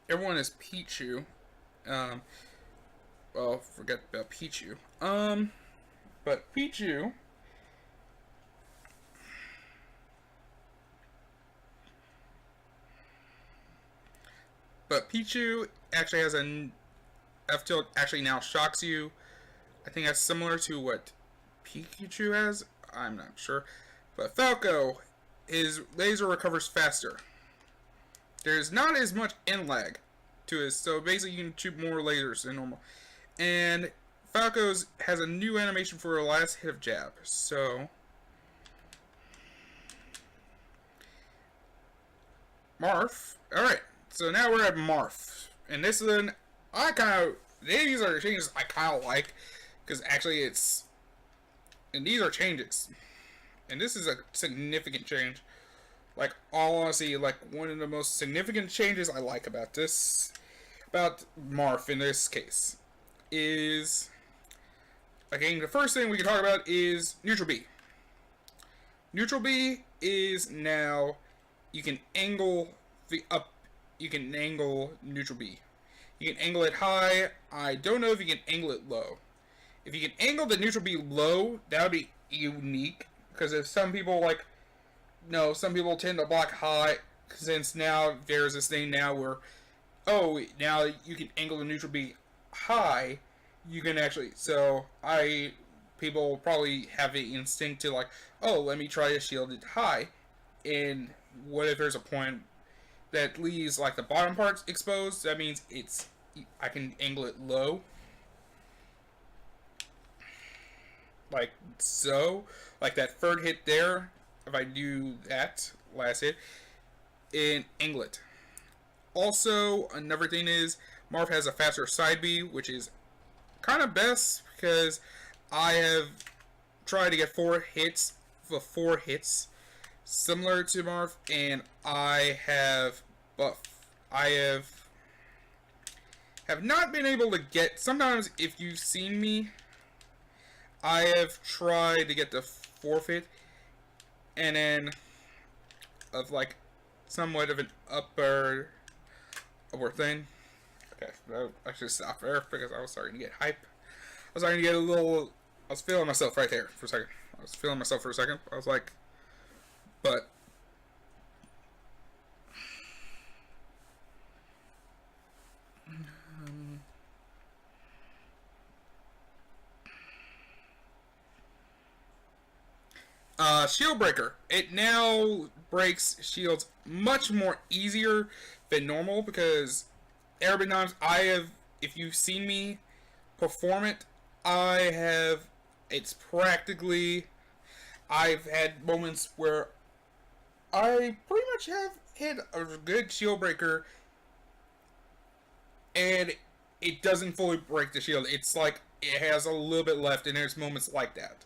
Everyone is Pichu. Well, forget about Pichu. But Pichu. But Pichu actually has a F tilt actually now shocks you. I think that's similar to what Pikachu has. I'm not sure. But Falco, his laser recovers faster. There's not as much end lag to it, so basically you can shoot more lasers than normal. And Falco's has a new animation for a last hit of jab. So Marth. Alright, so now we're at Marth. And this is these are changes I kind of like. Because actually and these are changes. And this is a significant change. Like, all honesty, like, one of the most significant changes I like about Marth in this case, is, again, the first thing we can talk about is Neutral B. Neutral B is now, you can angle Neutral B. You can angle it high. I don't know if you can angle it low. If you can angle the Neutral B low, that would be unique. Because if some people some people tend to block high, since now there's this thing now where, now you can angle the Neutral B high, you can actually, people probably have the instinct to like, let me try to shield it high, and what if there's a point that leaves like the bottom parts exposed? That means I can angle it low. Like so, like that third hit there, if I do that last hit, and angle it. Also, another thing is, Marth has a faster side B, which is kind of best, because I have tried to get 4 hits, similar to Marth, and I have not been able to get, sometimes if you've seen me, I have tried to get the forfeit, and then of like somewhat of an upward thing. Okay, I should stop there because I was starting to get hype. I was starting to get a little. I was feeling myself right there for a second. I was like, but. Shield breaker. It now breaks shields much more easier than normal because there have been times if you've seen me perform it, it's practically, I've had moments where I pretty much have hit a good shield breaker and it doesn't fully break the shield. It's like it has a little bit left, and there's moments like that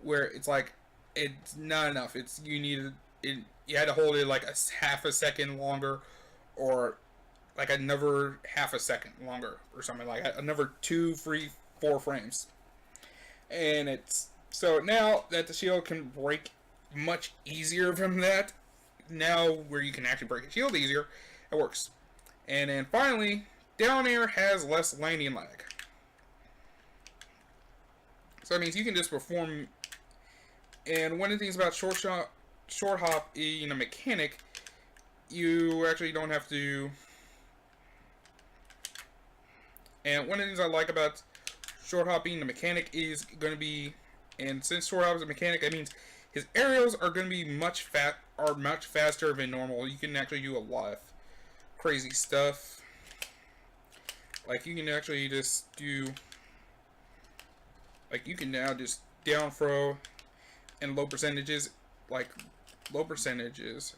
where it's like it's not enough. You had to hold it like a half a second longer, or like another half a second longer, or something like that. Another 2, 3, 4 frames. And it's so now that the shield can break much easier from that. Now where you can actually break a shield easier, it works. And then finally, down air has less landing lag. So that means you can just perform. And one of the things about short hop in a mechanic, you actually don't have to. And one of the things I like about short hop being a mechanic is going to be, and since short hop is a mechanic, that means his aerials are going to be much faster than normal. You can actually do a lot of crazy stuff. Like you can actually just do, like you can now just down throw. And low percentages,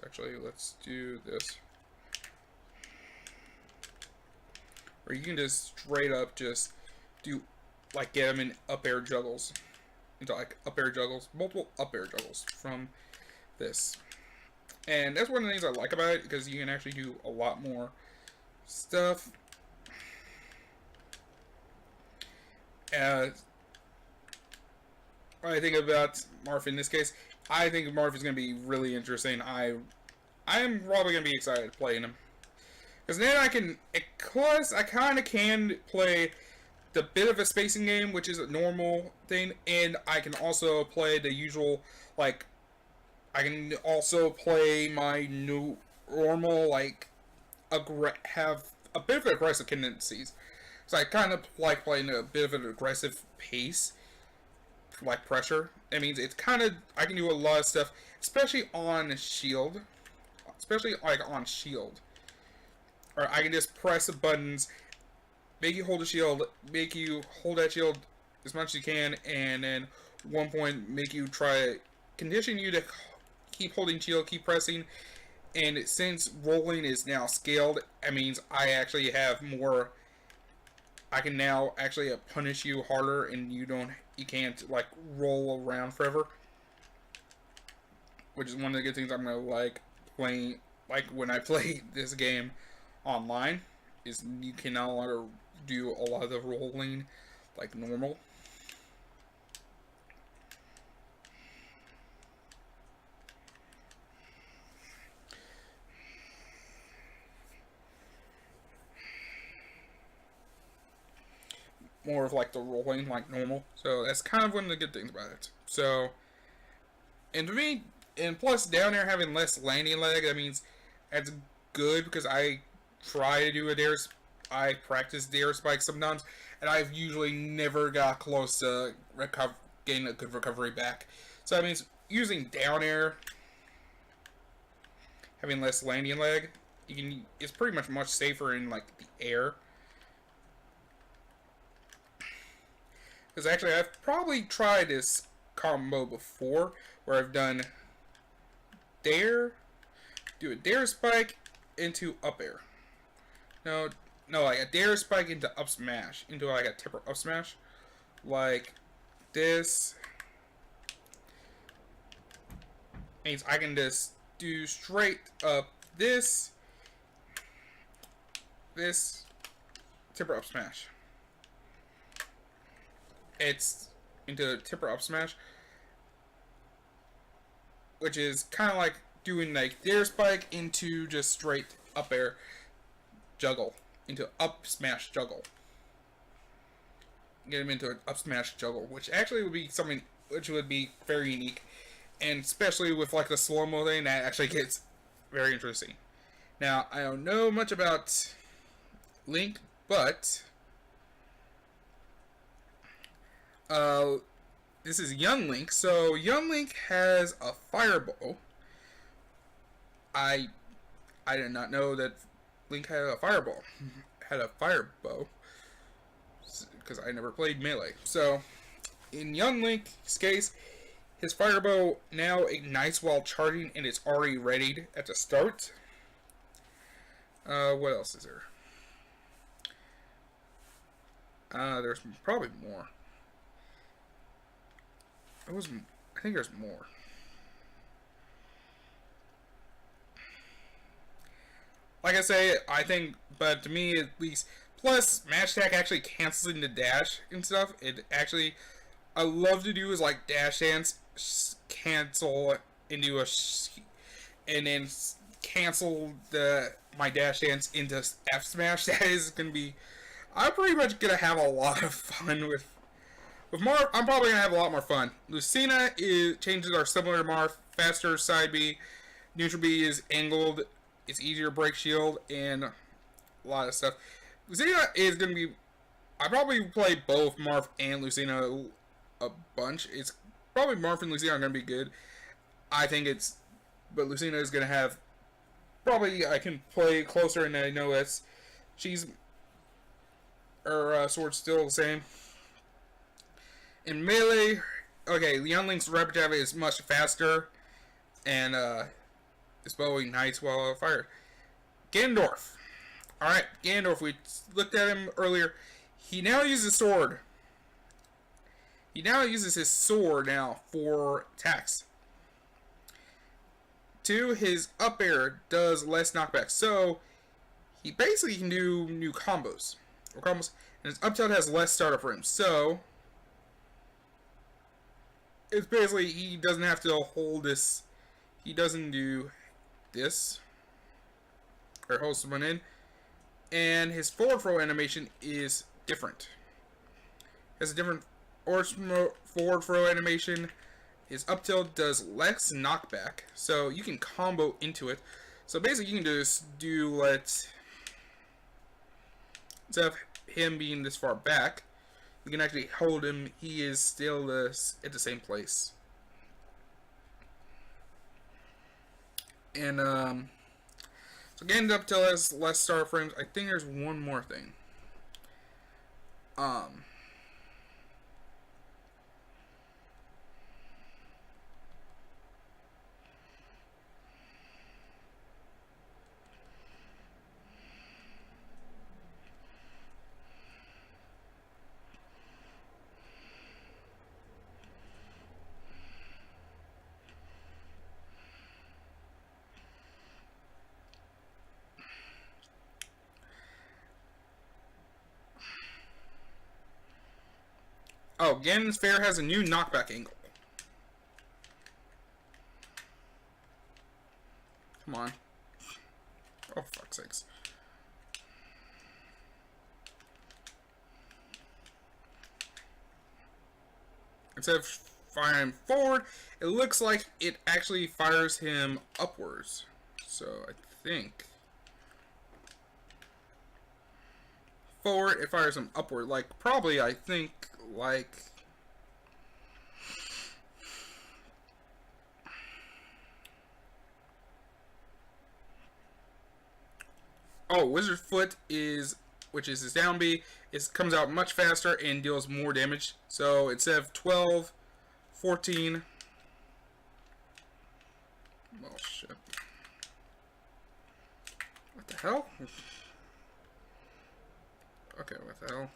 actually, let's do this. Or you can just straight up just do, like, get them in up air juggles. Into, like, up air juggles, multiple up air juggles from this. And that's one of the things I like about it, because you can actually do a lot more stuff. What I think about Marth in this case, I think Marth is going to be really interesting. I am probably going to be excited to play him. Because then I kind of can play the bit of a spacing game, which is a normal thing, and I can also play the usual, like, I can also play my new normal, like, have a bit of aggressive tendencies. So I kind of like playing a bit of an aggressive pace. Like pressure. That means it's kind of, I can do a lot of stuff, especially on shield. Or I can just press the buttons, make you hold the shield, make you hold that shield as much as you can, and then at one point make you condition you to keep holding shield, keep pressing. And since rolling is now scaled, that means I actually have more. I can now actually punish you harder, and you can't like roll around forever. Which is one of the good things I'm gonna like playing, like when I play this game online, is you can no longer do a lot of the rolling like normal. More of like the rolling like normal. So that's kind of one of the good things about it. So, and to me, and plus down there having less landing lag, that means that's good because I try to do I practice dare spike sometimes, and I've usually never got close to getting a good recovery back. So that means using down air, having less landing lag, it's pretty much safer in like the air. Because actually, I've probably tried this combo before, where I've done do a dare spike into up air. No, like a dare spike into up smash, into like a tipper up smash, like this. Means I can just do straight up this tipper up smash. It's into tipper up smash. which is kind of like doing like dare spike into just straight up air juggle, into up smash juggle. Get him into an up smash juggle, which actually would be something which would be very unique, and especially with like the slow-mo thing, that actually gets very interesting. Now, I don't know much about Link, but this is Young Link. So Young Link has a fireball. I did not know that Link had a fireball. Had a firebow, because I never played Melee. So in Young Link's case, his firebow now ignites while charging, and it's already readied at the start. What else is there? There's probably more. I think there's more. Like I say, I think, but to me at least, plus Match Attack actually cancels into dash and stuff. It actually, I love to do is like dash dance, cancel into a, and then cancel my dash dance into F smash. That is gonna be, I'm pretty much gonna have a lot of fun with Marth. I'm probably gonna have a lot more fun. Lucina changes are similar to Marth, faster side B, neutral B is angled. It's easier to break shield and a lot of stuff. Lucina is going to be... I probably play both Marth and Lucina a bunch. It's probably Marth and Lucina are going to be good. I think it's... But Lucina is going to have... Probably I can play closer, and I know that's... Her sword's still the same. In Melee... Okay, Young Link's rapid jab is much faster. And, his bow ignites while fired. Ganondorf. Alright, Ganondorf, we looked at him earlier. He now uses sword. He now uses his sword now for attacks. 2, his up air does less knockback. So, he basically can do new combos. And his up tilt has less startup frames. So, it's basically, he doesn't have to hold this. He doesn't do this, or hold someone in, and his forward throw animation is different. Has a different forward throw animation. His up tilt does less knockback, so you can combo into it. So basically, you can just do instead of him being this far back, you can actually hold him. He is still at the same place. And, so again, up till has less star frames. I think there's one more thing. Oh, Ganon's Fair has a new knockback angle. Come on. Oh, fuck's sakes. Instead of firing forward, it looks like it actually fires him upwards. So, I think... Forward, it fires him upward. Like, probably, I think... Like, oh, Wizard Foot is, which is his down B, comes out much faster and deals more damage. So instead of 12, 14. Oh shit! What the hell? Okay, what the hell?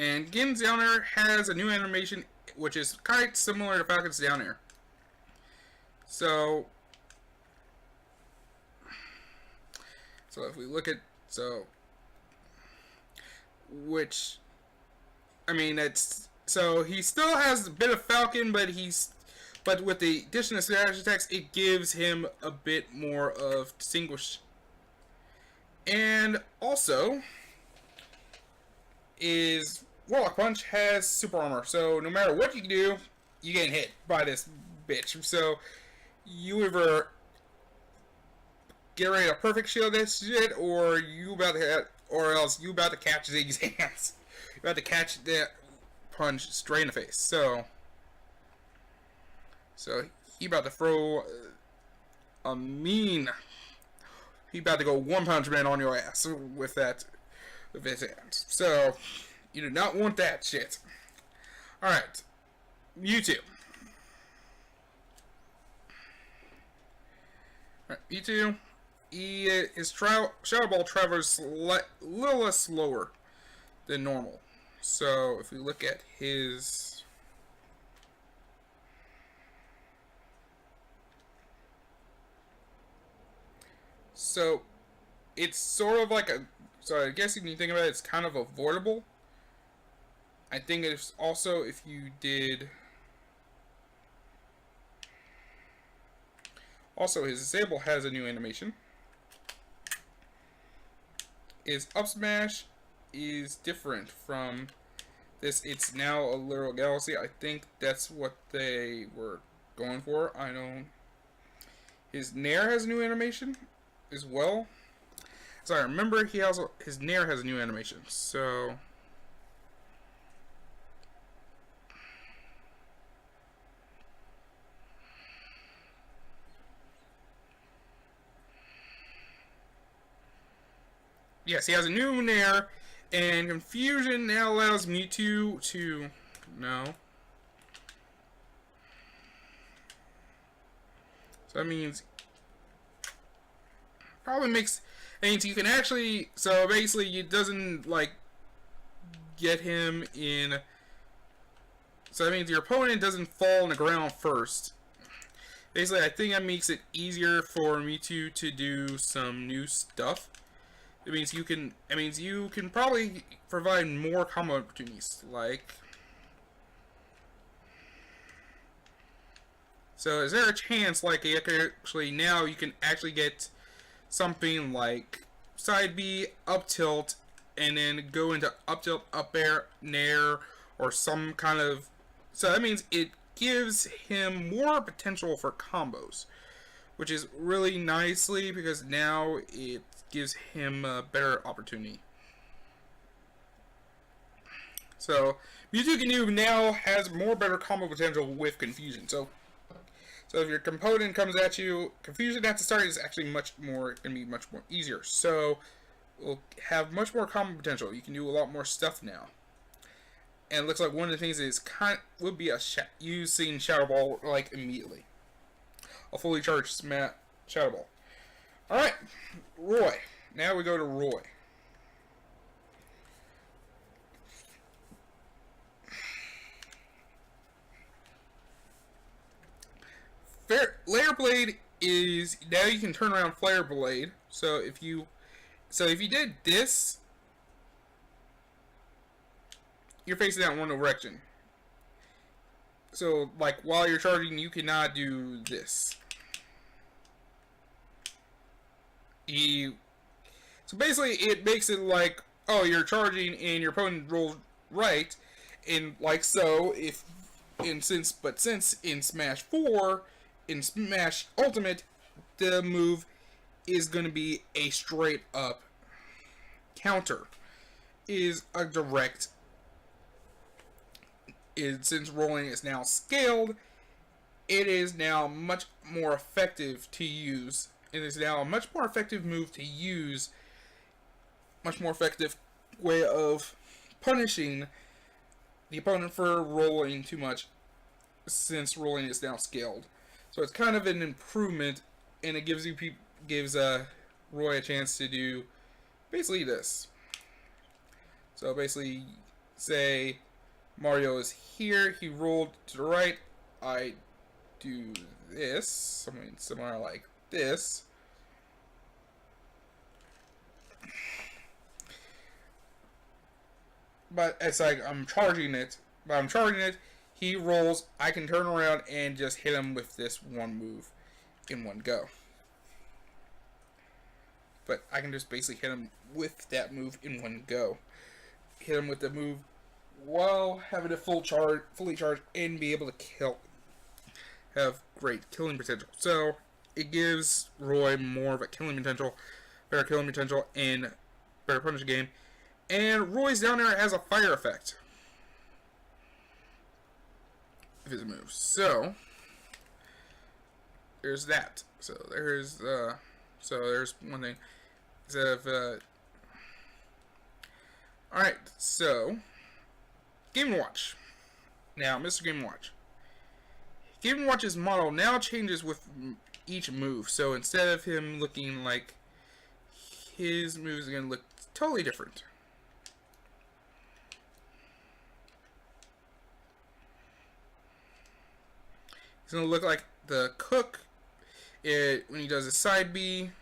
And Gin's down air has a new animation, which is kind of similar to Falcon's down air. So if we look at, so he still has a bit of Falcon, but with the addition of strategy attacks, it gives him a bit more of distinguish. And also, is Warlock Punch has super armor, so no matter what you do, you get hit by this bitch. So you either get ready to perfect shield this shit, or else you about to catch Ziggy's hands. You about to catch that punch straight in the face. So he about to throw a mean. He about to go One Punch Man on your ass with his hands. So you do not want that shit. All right, Mewtwo. Mewtwo. His Shadow Ball travels a little less slower than normal. So if we look at his, so it's sort of like so I guess if you think about it, it's kind of avoidable. I think it's also, if you did, also his Disable has a new animation. His up smash is different from this. It's now a literal galaxy. I think that's what they were going for. I don't. His Nair has a new animation as well. So I remember his Nair has a new animation. So yes, he has a new Nair, and Confusion now allows Mewtwo to no. So that means you can actually, so basically it doesn't like get him in, so that means your opponent doesn't fall on the ground first. Basically, I think that makes it easier for Mewtwo to do some new stuff. It means you can probably provide more combo opportunities, like. So is there a chance, like, now you can actually get something like side B, up tilt, and then go into up tilt, up air, nair, or some kind of. So that means it gives him more potential for combos, which is really nicely, because now it gives him a better opportunity. So Mewtwo Canoe now has more better combo potential with Confusion. So if your component comes at you, Confusion at the start is actually gonna be much more easier. So we'll have much more combo potential. You can do a lot more stuff now. And it looks like one of the things is would be using Shadow Ball like immediately. A fully charged Shadow Ball. Alright, Roy. Now we go to Roy. Layer Blade is, now you can turn around Flare Blade. So if you did this, you're facing that in one direction. So like while you're charging, you cannot do this. So basically it makes it like, oh, you're charging and your opponent rolls right, and like so, since in Smash 4, in Smash Ultimate, the move is going to be a straight up counter. Is a direct. Since rolling is now scaled, it is now much more effective to use. It is now a much more effective move to use. Much more effective way of punishing the opponent for rolling too much, since rolling is now scaled. So it's kind of an improvement, and it gives Roy a chance to do basically this. So basically, say Mario is here, he rolled to the right, I do this, something similar like this. But it's like I'm charging it, he rolls, I can turn around and just hit him with this one move in one go. But I can just basically hit him with that move in one go. Hit him with the move while having a fully charged, and be able to kill. Have great killing potential. So it gives Roy more of a killing potential, better killing potential, and better punch game. And Roy's down there has a fire effect of his moves. So there's that. So there's one thing. Instead of alright, so Game & Watch. Now, Mr. Game & Watch. Game & Watch's model now changes with each move. So instead of him looking like his moves are going to look totally different. He's going to look like the cook when he does a side B.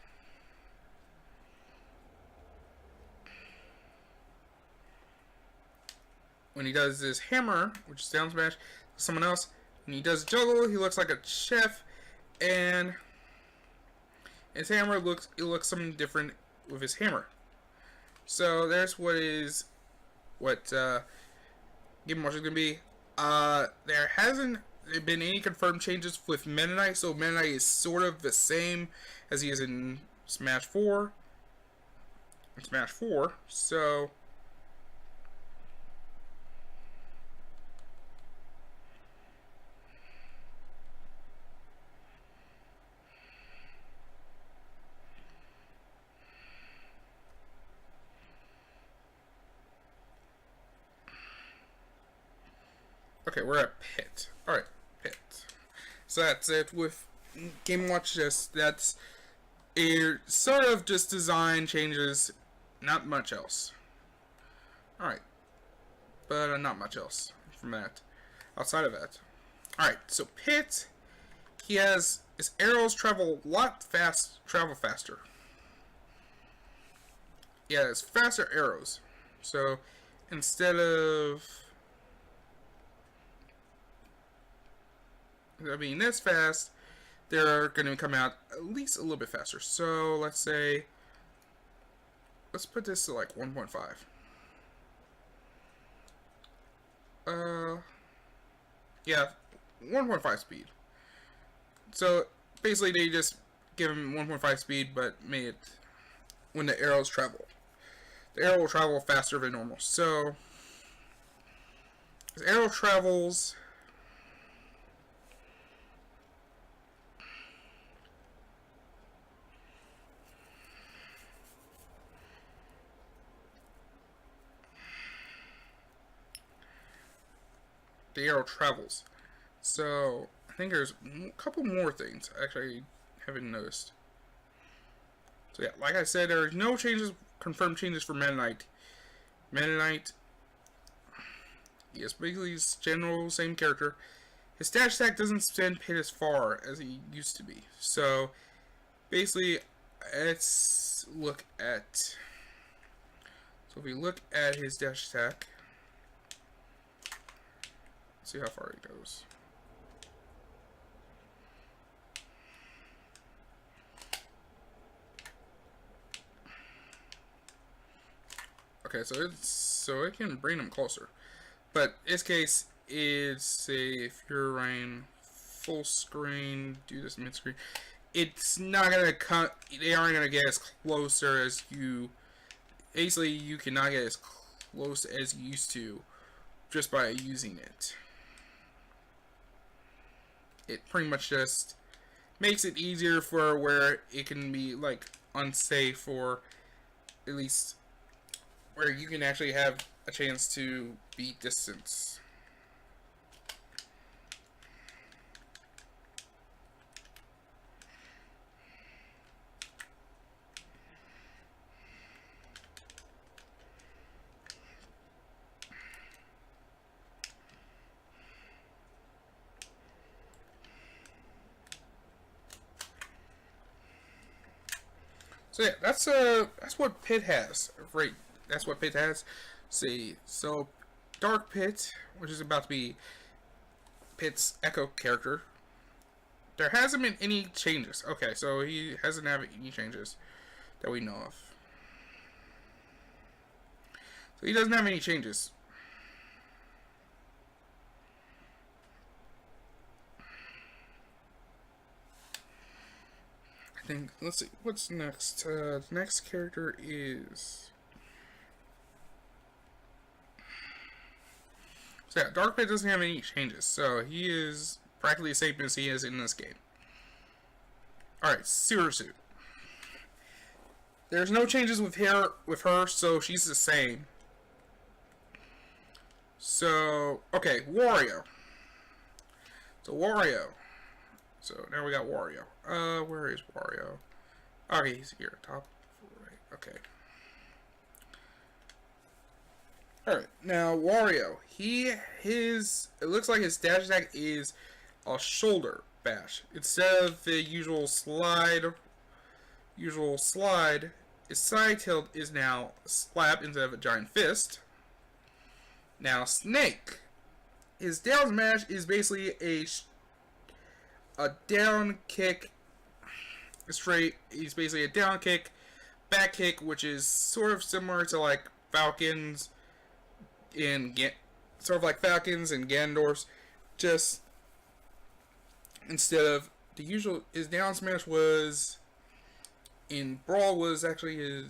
When he does this hammer, which is down smash, someone else. When he does juggle, he looks like a chef, and his hammer looks something different with his hammer. So there's what Game & Watch is gonna be. There hasn't been any confirmed changes with Meta Knight, so Meta Knight is sort of the same as he is in Smash 4. So okay, we're at Pit. Alright, Pit. So that's it with Game & Watch. That's a sort of just design changes, not much else. Alright. But not much else from that. Outside of that. Alright, so Pit, his arrows travel faster. Yeah, it's faster arrows. So instead of being this fast, they're going to come out at least a little bit faster. So let's put this to like 1.5. Yeah, 1.5 speed. So basically they just give him 1.5 speed, but made it when the arrows travel. The arrow will travel faster than normal. So as arrow travels, the arrow travels. So I think there's a couple more things actually I haven't noticed. So yeah, like I said, there are no confirmed changes for Meta Knight. Meta Knight, yes, basically he's general same character. His dash attack doesn't send Pit as far as he used to be. So basically, let's look at. So if we look at his dash attack. See how far he goes. Okay, so it can bring him closer, but this case is, say if you're running full screen, do this mid screen, it's not gonna cut. They aren't gonna get as closer as you. Basically, you cannot get as close as you used to just by using it. It pretty much just makes it easier for where it can be like unsafe, or at least where you can actually have a chance to beat distance. So yeah, that's what Pit has. Right, that's what Pit has. See, so Dark Pit, which is about to be Pit's Echo character. There hasn't been any changes. Okay, so he hasn't had any changes that we know of. So he doesn't have any changes. I think, let's see, what's next? The next character is... So yeah, Dark Pit doesn't have any changes, so he is practically the same as he is in this game. Alright, Sewer Suit. There's no changes with her, so she's the same. So, okay, Wario. So, Wario. So, now we got Wario. Where is Wario? Okay, he's here. Top right. Okay. Alright, now Wario. It looks like his dash attack is a shoulder bash. Instead of the usual slide, his side tilt is now a slap instead of a giant fist. Now Snake, his down smash is basically a down kick straight. He's basically a down kick, back kick, which is sort of similar to like Falcons and Ganondorf's, just instead of the usual. His down smash was in Brawl was actually a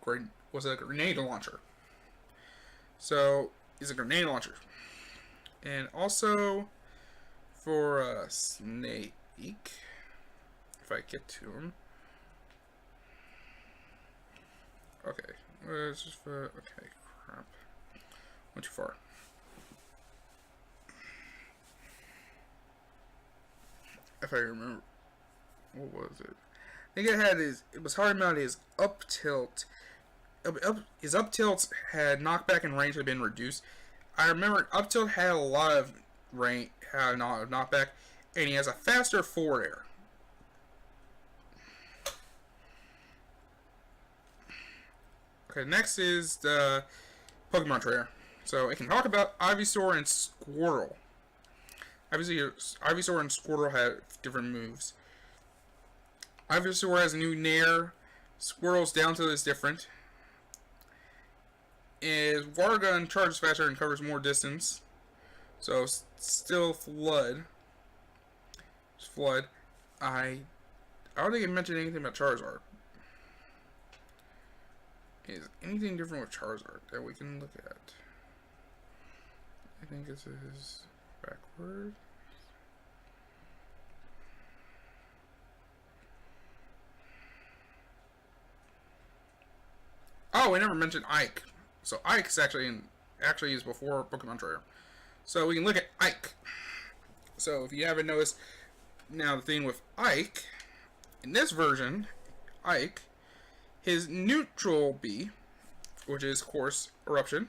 grenade launcher. So he's a grenade launcher, and also for Snake, if I get to him. Okay, let's just okay, crap, went too far. If I remember, what was it? I think it was hard mount his up tilt. His up tilts had knockback and range had been reduced. I remember up tilt had a lot of range, had a lot of knockback, and he has a faster forward air. Okay, next is the Pokemon trainer. So I can talk about Ivysaur and Squirtle. Obviously, Ivysaur and Squirtle have different moves. Ivysaur has a new Nair. Squirtle's down tilt is different. Is Water Gun charges faster and covers more distance. So still Flood. It's Flood. I don't think I mentioned anything about Charizard. Is anything different with Charizard that we can look at? I think this is backward. Oh, we never mentioned Ike. So Ike is actually is before Pokemon Trainer. So we can look at Ike. So if you haven't noticed, now the thing with Ike, in this version, Ike, his neutral B, which is of course Eruption,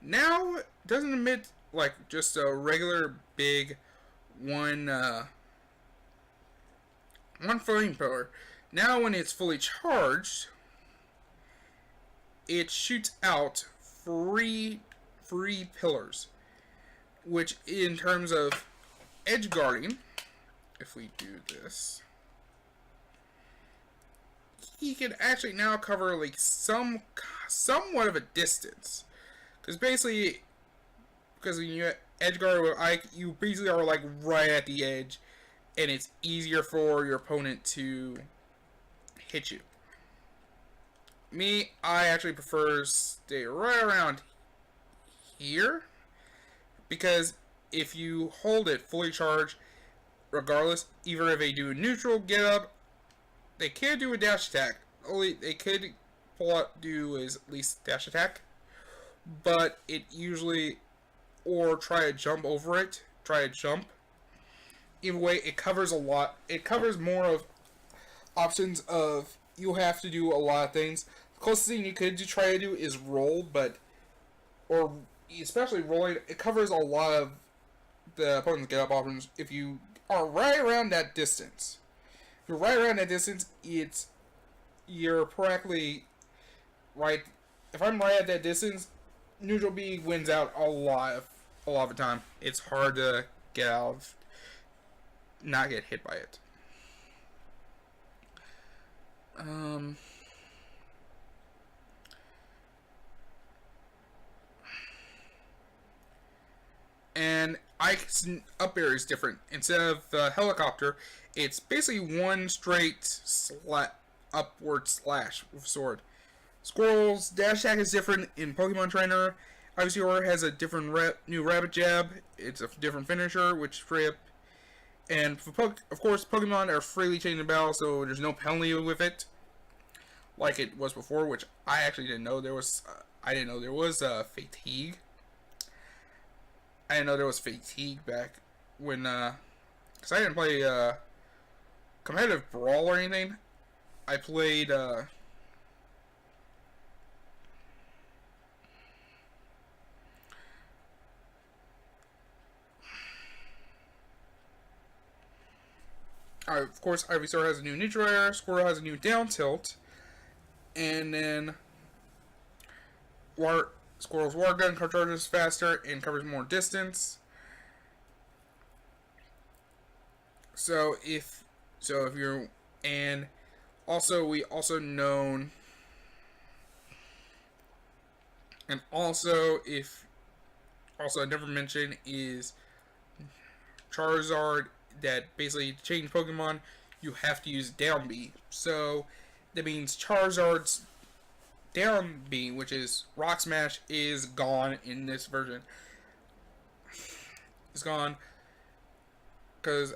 now doesn't emit like just a regular big one flamethrower. Now when it's fully charged, it shoots out three pillars, which in terms of edge guarding, if we do this, he can actually now cover like somewhat of a distance, because when you edge guard with Ike, you basically are like right at the edge, and it's easier for your opponent to hit you. Me, I actually prefer stay right around here, because if you hold it fully charged, regardless, even if they do a neutral get up, they can't do a dash attack. Only they could do is at least dash attack, but it usually, or try to jump over it, Either way, it covers a lot. It covers more of options of you have to do a lot of things. The closest thing you could try to do is roll, or especially rolling, it covers a lot of the opponent's get up options if you are right around that distance. If you're right around that distance, it's you're practically right. If I'm right at that distance, neutral B wins out a lot of the time. It's hard to get out of, not get hit by it. And up air is different. Instead of the helicopter, it's basically one straight upward slash with sword. Squirrel's dash attack is different in Pokemon Trainer. Ivysaur has a different new rabbit jab. It's a different finisher, which straight up. And of course, Pokemon are freely changing battle, so there's no penalty with it, like it was before. Which I actually didn't know there was. I didn't know there was fatigue. I didn't know there was fatigue back when, because I didn't play competitive brawl or anything. I played of course, Ivysaur has a new neutral air, Squirtle has a new down tilt, and then Squirtle's water gun charges faster and covers more distance. So if you're, and also we also known, and also I never mentioned is Charizard, that basically to change Pokemon you have to use down B. So that means Charizard's down B, which is Rock Smash, is gone in this version. It's gone because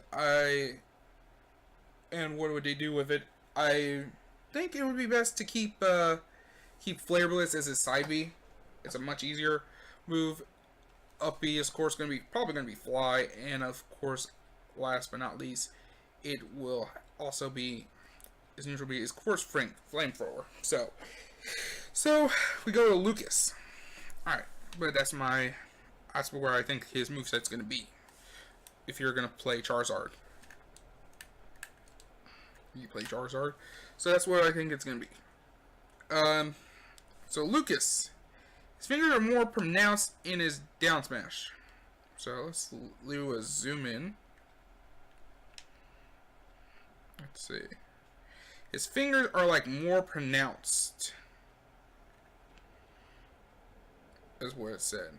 and what would they do with it? I think it would be best to keep Flavorless as his side B. It's a much easier move. Up B is of course probably gonna be Fly, and of course last but not least, it will also be, his neutral B is of course Flamethrower. So we go to Lucas. Alright, but that's where I think his moveset's gonna be. If you're gonna play Charizard. You play Charizard. So that's what I think it's gonna be. So Lucas. His fingers are more pronounced in his down smash. So let's do a zoom in. Let's see. His fingers are like more pronounced. Is what it said.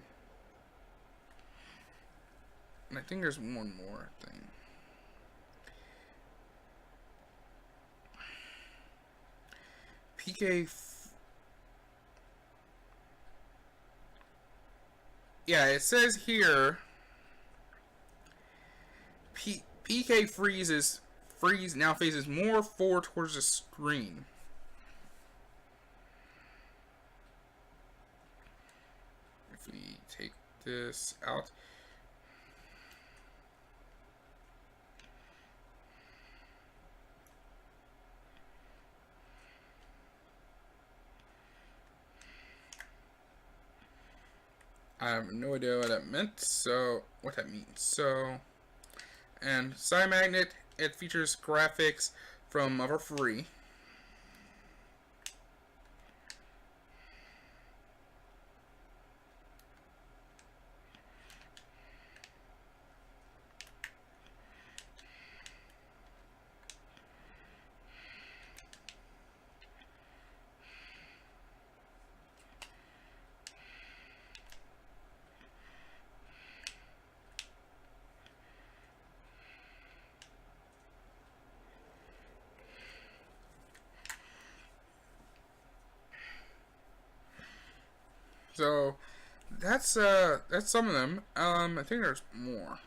And I think there's one more thing. Yeah, it says here PK Freeze now faces more forward towards the screen. If we take this out, I have no idea what that meant, what that means. So, and Side Magnet, it features graphics from Mother Free. So that's some of them. I think there's more.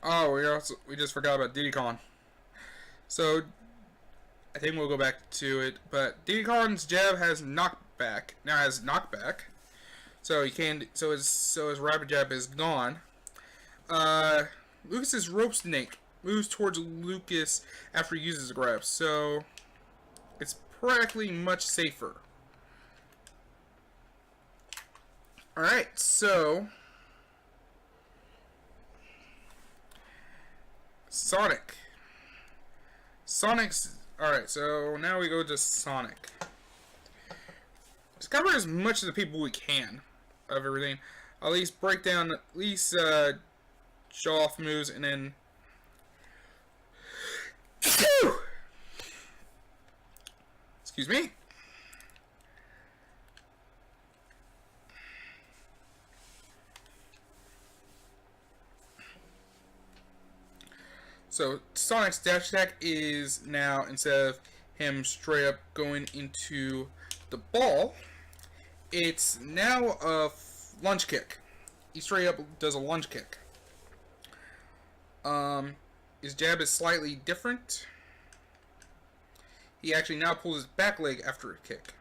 Oh, we just forgot about Diddy Kong. So I think we'll go back to it, but Diddy Kong's jab has knockback. Now has knockback. So his rapid jab is gone. Lucas's Rope Snake moves towards Lucas after he uses a grab, so it's practically much safer. Alright, so Sonic's alright, so now we go to Sonic. Let's cover as much of the people we can of everything. At least break down, at least show off moves, and then excuse me. So Sonic's dash attack is now, instead of him straight up going into the ball, it's now a lunge kick. He straight up does a lunge kick. His jab is slightly different. He actually now pulls his back leg after a kick.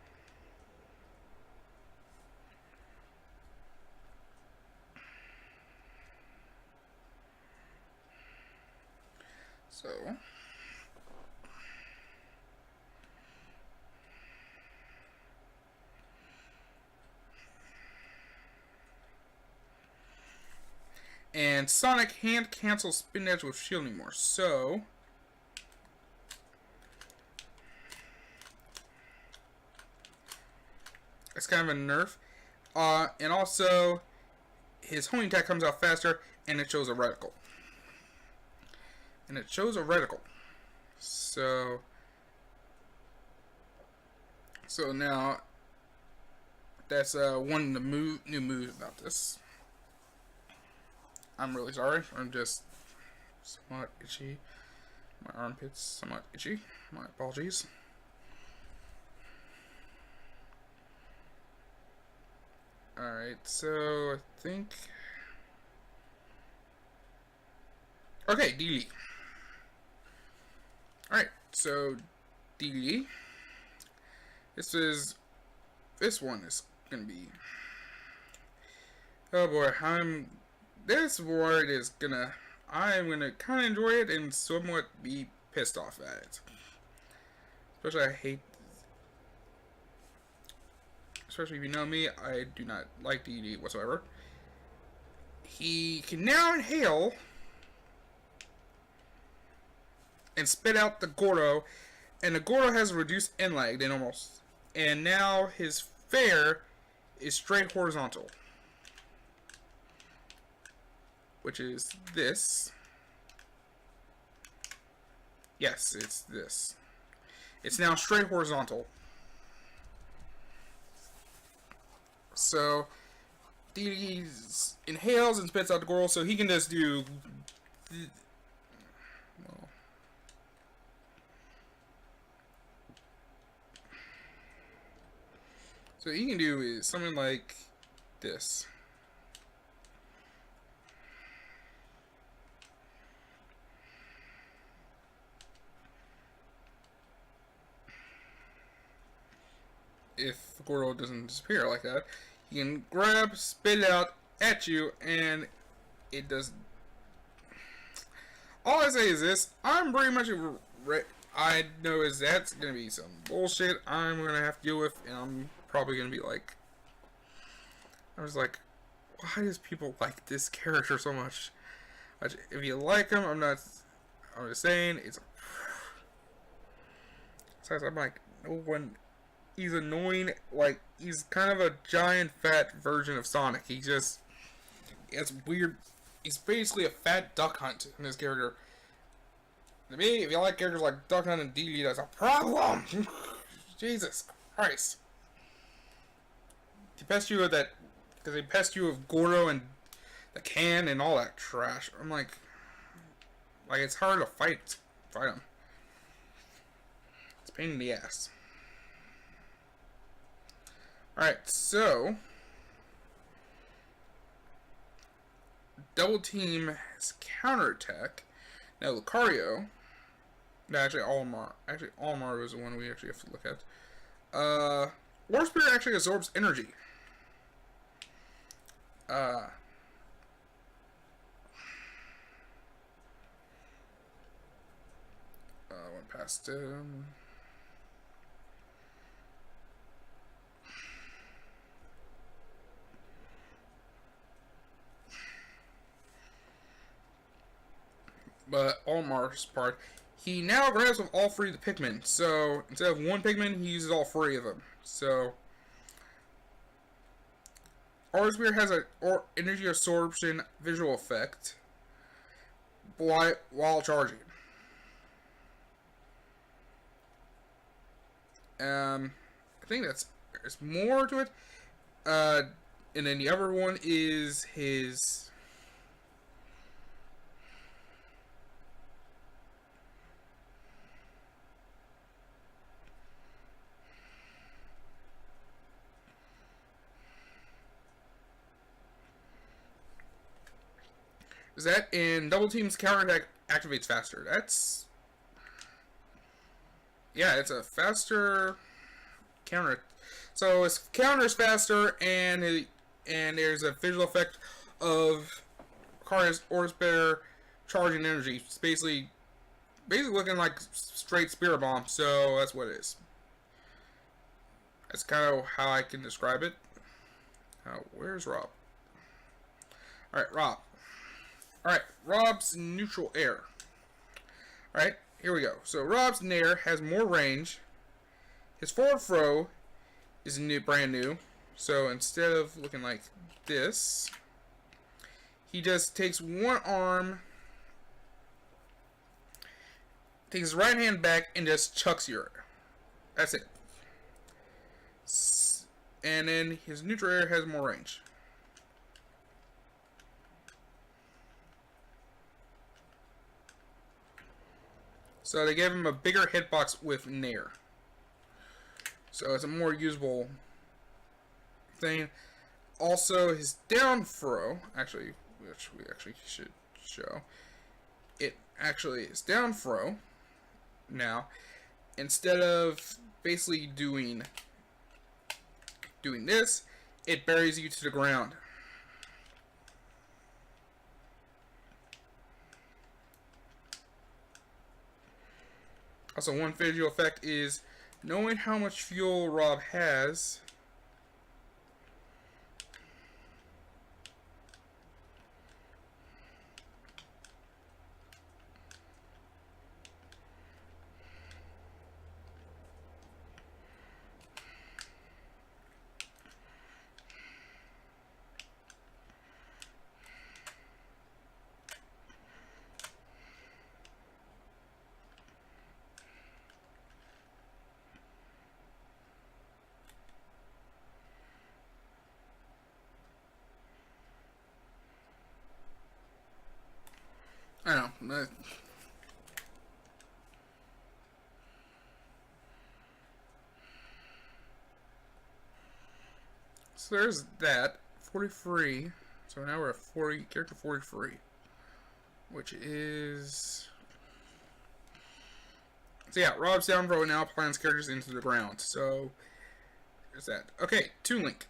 So and Sonic can't cancel spin edge with shield anymore, so it's kind of a nerf. And also his homing attack comes out faster, and it shows a reticle. So now that's one of the new moves about this. I'm really sorry. I'm just somewhat itchy. My armpits somewhat itchy. My apologies. Alright, so I think... Okay, D. Alright, so D. This one is gonna be... Oh boy, this word is gonna... I'm gonna kinda enjoy it and somewhat be pissed off at it. Especially if you know me, I do not like DD whatsoever. He can now inhale and spit out the Gordo, and the Gordo has a reduced end lag than almost. And now his fair is straight horizontal, which is this. Yes, it's this. It's now straight horizontal. So he inhales and spits out the Gordo, so he can just do. Well, so he can do is something like this. If Gordo doesn't disappear like that, you can grab, spit it out at you, and it does. All I say is this: I'm pretty much I know is that's gonna be some bullshit I'm gonna have to deal with, and I'm probably gonna be like, I was like, why does people like this character so much? If you like him, I'm just saying it's. Besides, I'm like, no one. He's annoying. Like, he's kind of a giant fat version of Sonic. It's weird. He's basically a fat Duck Hunt in this character. To me, if you like characters like Duck Hunt and DD, that's a problem. Jesus Christ. He pest you with that, because they pest you with Gordo and the can and all that trash. I'm like it's hard to fight him. It's a pain in the ass. Alright, so Double Team has counterattack. Now Lucario, no, actually Olimar was the one we actually have to look at. War Spirit actually absorbs energy. Went past him. but Olmar's part, he now grabs with all three of the Pikmin. So instead of one Pikmin, he uses all three of them. So Aura Spear has a energy absorption visual effect while charging. I think there's more to it. And then the other one is his. Is that in Double Team's counterattack activates faster? That's. Yeah, it's a faster counter. So his counters faster, and there's a visual effect of Kara's Aura Spear charging energy. It's basically looking like straight Spirit Bomb. So that's what it is. That's kind of how I can describe it. Where's Rob? All right, Rob. All right, Rob's neutral air. All right, here we go. So Rob's Nair has more range. His forward throw is brand new. So instead of looking like this, he just takes one arm, takes his right hand back, and just chucks your. That's it. And then his neutral air has more range. So they gave him a bigger hitbox with Nair. So it's a more usable thing. Also, his down throw, which we actually should show, it actually is down throw. Now, instead of basically doing this, it buries you to the ground. Also, one visual effect is knowing how much fuel Rob has. I don't know. So there's that. 43. So now we're at character 43. Which is. So yeah, Rob's down throw now plants characters into the ground. So there's that. Okay, Toon Link.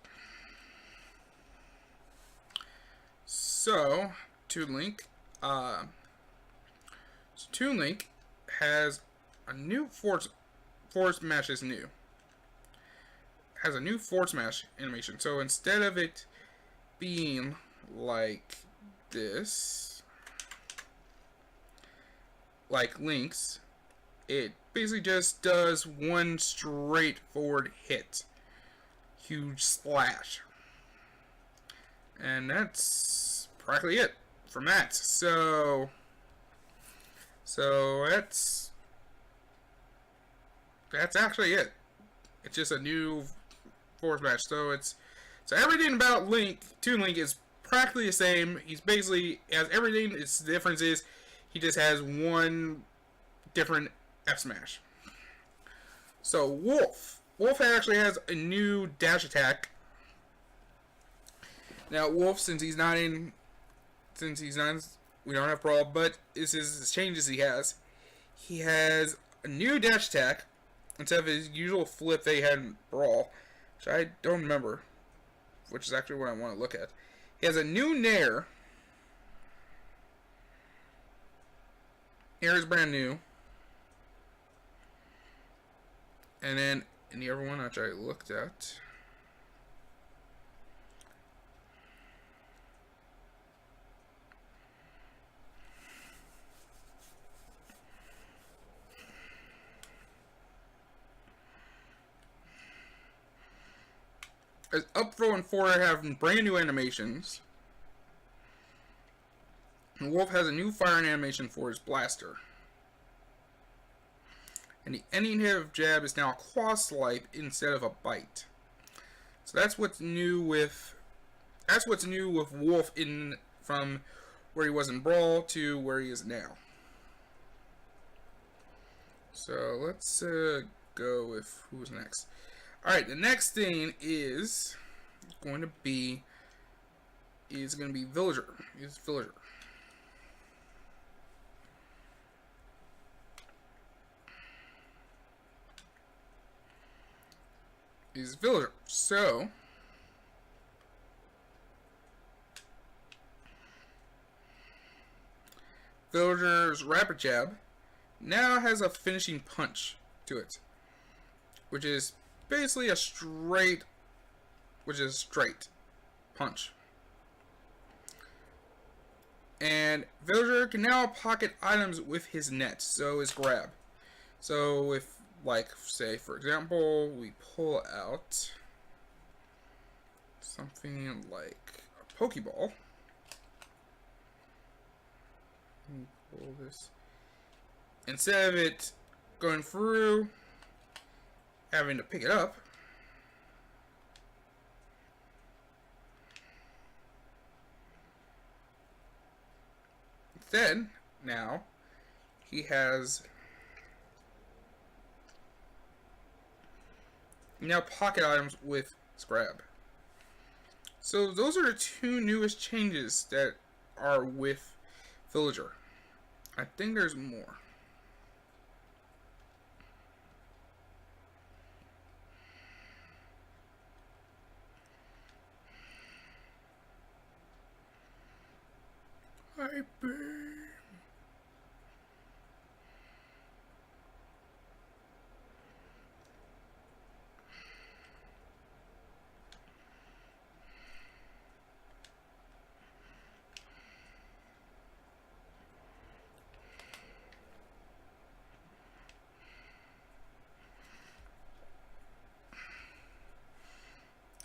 So, Toon Link. So Toon Link has a new Force Smash is new. Has a new Force Smash animation. So instead of it being like this, like Link's, it basically just does one straightforward hit. Huge slash. And that's practically it from that. So that's actually it. It's just a new Force Match. So everything about Toon Link is practically the same. He's basically has everything. The difference is he just has one different F smash. So Wolf actually has a new dash attack. Now Wolf, since he's not, we don't have Brawl, but this is the changes he has. He has a new dash attack instead of his usual flip that he had in Brawl, which I don't remember, which is actually what I want to look at. He has a new Nair. Nair is brand new. And then in the other one, which I looked at, As Up Throw and 4 have brand new animations. And Wolf has a new firing animation for his blaster. And the ending hit of Jab is now a claw swipe instead of a bite. So that's what's new with Wolf in from where he was in Brawl to where he is now. So let's go with who's next. Alright, the next thing is going to be Villager. Villager. Is Villager. So Villager's Rapid Jab now has a finishing punch to it, which is basically a straight punch. And Villager can now pocket items with his net, so his grab. So if, like, say for example, we pull out something like a Pokeball. Pull this. Instead of it going through, having to pick it up, then now he has pocket items with his grab. So those are the two newest changes that are with Villager. I think there's more. Hi, babe.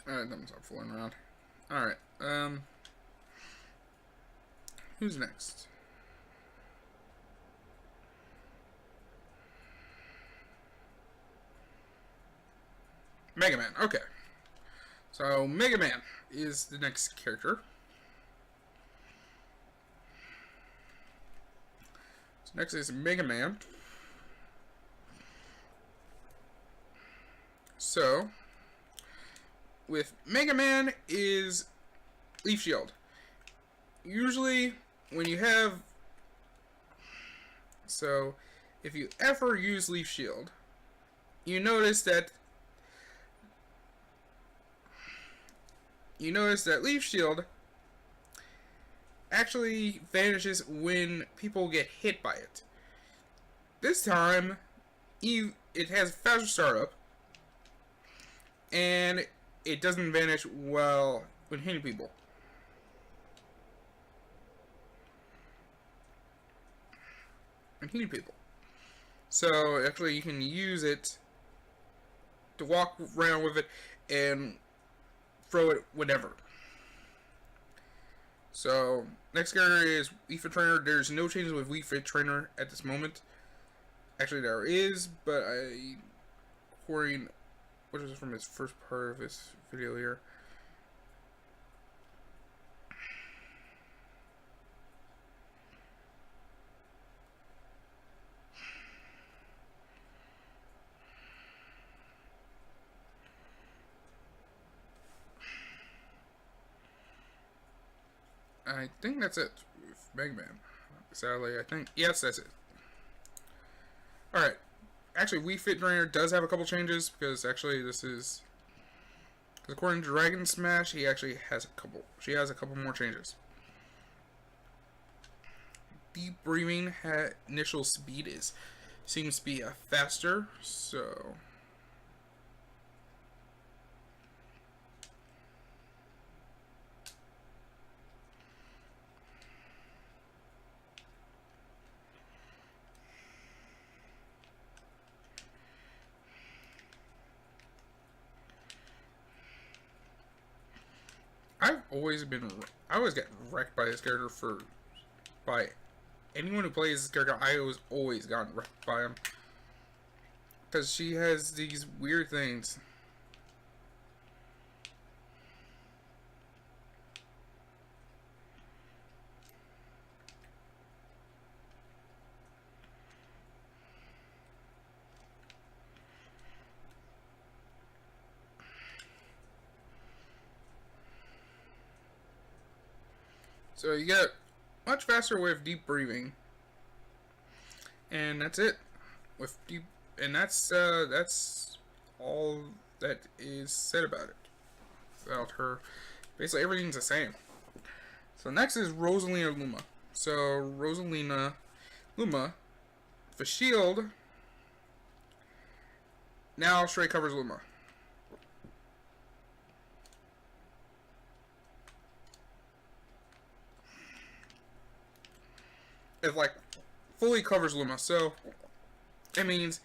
Alright, that one's not fooling around. Alright, who's next? Mega Man, okay. So, Mega Man is the next character. So, next is Mega Man. So, with Mega Man is Leaf Shield. Usually, when you have... So, if you ever use Leaf Shield, you notice that Leaf Shield actually vanishes when people get hit by it. This time, it has faster startup, and it doesn't vanish well when hitting people. So actually you can use it to walk around with it and throw it whenever. So next character is Wii Fit Trainer. There's no changes with Wii Fit Trainer at this moment. Actually there is, but according, which is from his first part of his video here. I think that's it with Mega Man. Sadly, I think, yes, that's it. Alright. Actually, Wii Fit Trainer does have a couple changes, because actually this is... according to Dragon Smash, she has a couple more changes. Deep breathing initial speed seems to be faster, so... I always get wrecked by this character by anyone who plays this character. I always gotten wrecked by him. Because she has these weird things. So you get much faster way of deep breathing, and that's it. That's all that is said about it. About her, basically everything's the same. So next is Rosalina Luma. So Rosalina Luma, the shield now straight covers Luma. It like fully covers Luma, so it means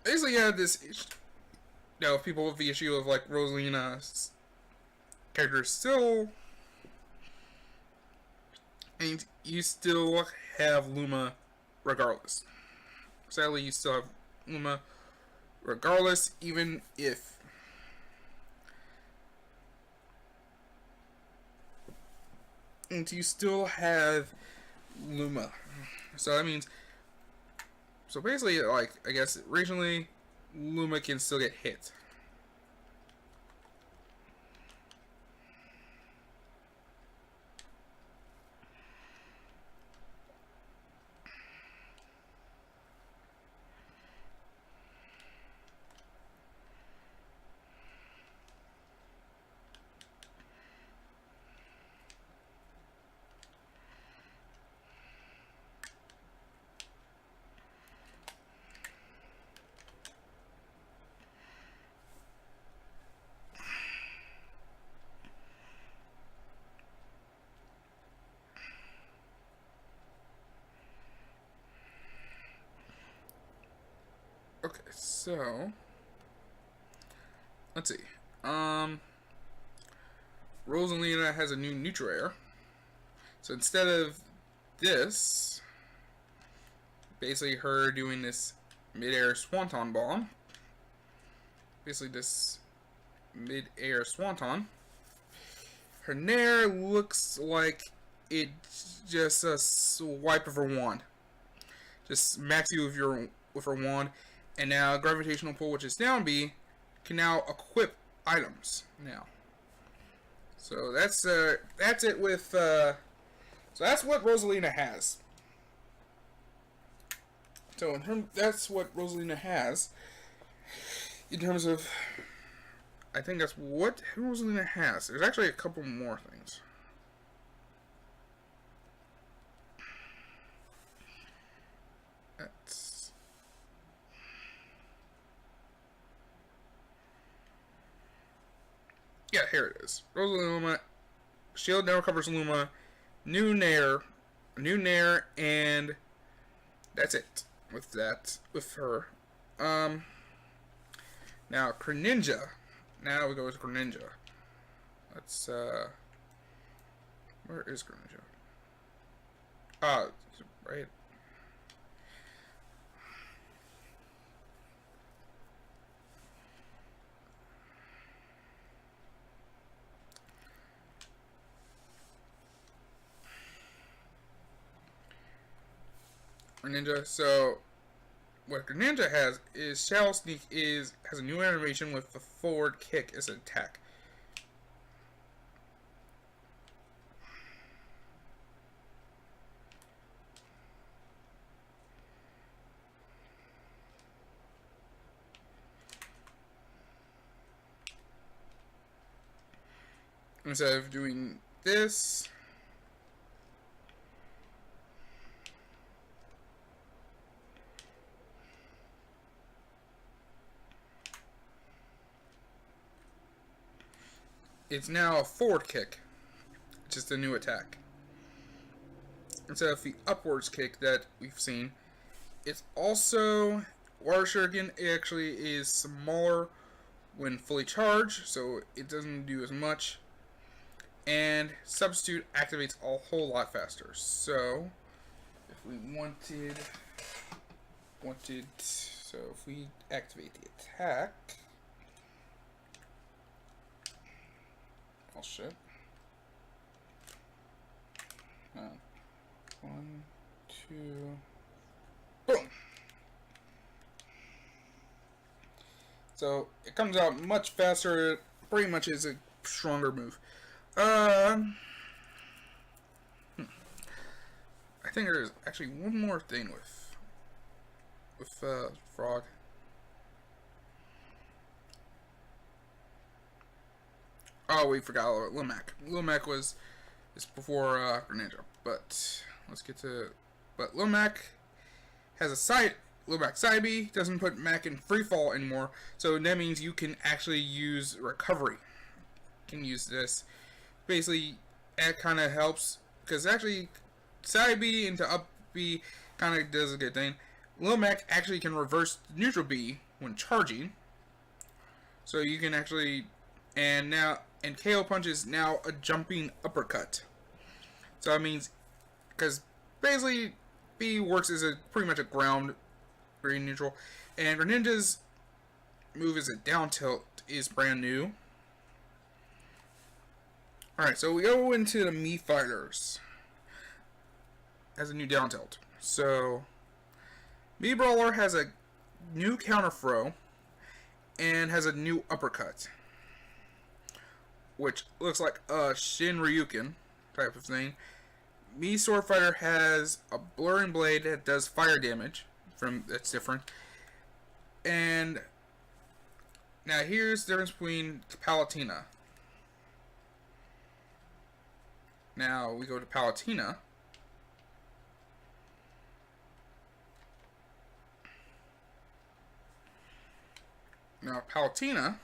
basically you have this, people with the issue of like Rosalina's character still, and you still have Luma regardless. Sadly, you still have Luma regardless, even if and you still have Luma. So that means, so basically, like, I guess originally Luma can still get hit. Okay, so let's see. Rosalina has a new neutral air. So instead of this, basically her doing this mid-air swanton bomb, basically this mid-air swanton, her nair looks like it's just a swipe of her wand. Just smacks you with her wand. And now gravitational pull, which is down B, can now equip items now. So that's it with so that's what Rosalina has. So that's what Rosalina has in terms of, I think that's what Rosalina has. There's actually a couple more things. Yeah, here it is. Rosalina Luma, shield now covers Luma, new nair, and that's it with her. Now Greninja. Now we go with Greninja. Let's where is Greninja? Right. Greninja. So what Greninja has is Shadow Sneak has a new animation with the forward kick as an attack. Instead of doing this, it's now a forward kick, just a new attack. Instead of the upwards kick that we've seen, it's also Water Shuriken. It actually is smaller when fully charged, so it doesn't do as much. And Substitute activates a whole lot faster. So if we so if we activate the attack, oh shit. One, two, boom. So it comes out much faster. It pretty much is a stronger move. I think there's actually one more thing with Frog. Oh, we forgot about Limac. Limac is before Greninja, but let's get to. But Limac has a Limac side B, doesn't put Mac in free fall anymore, so that means you can actually use recovery. You can use this. Basically, that kind of helps, because actually, side B into up B kind of does a good thing. Limac actually can reverse neutral B when charging, so you can actually, and KO Punch is now a jumping uppercut. So that means, because basically B works as pretty much a ground, very neutral, and Greninja's move is a down tilt is brand new. Alright, so we go into the Mii Fighters as a new down tilt. So Mii Brawler has a new counter throw and has a new uppercut, which looks like a Shin Ryuken type of thing. Mii Sword Fighter has a blurring blade that does fire damage. That's different. And now here's the difference between Palutena. Now we go to Palutena. Now Palutena,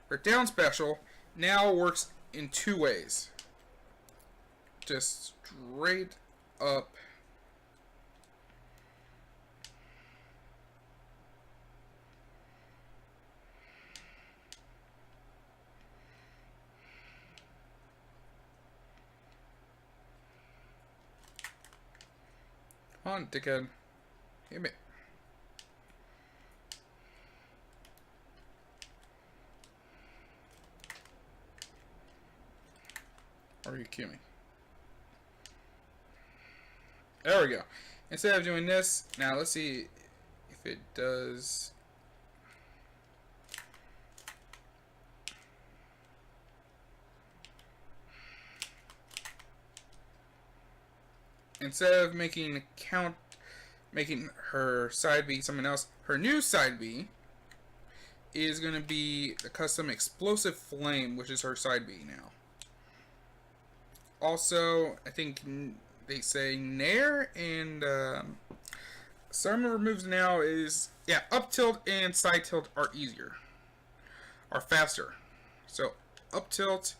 her down special, now works in two ways. Just straight up. Come on, dickhead. Hit me. Or are you kidding me? There we go. Instead of doing this, now let's see if it does. Instead of making her side B something else, her new side B is going to be the custom Explosive Flame, which is her side B now. Also, I think they say Nair and some of her moves now is, yeah, up tilt and side tilt are easier, are faster. So up tilt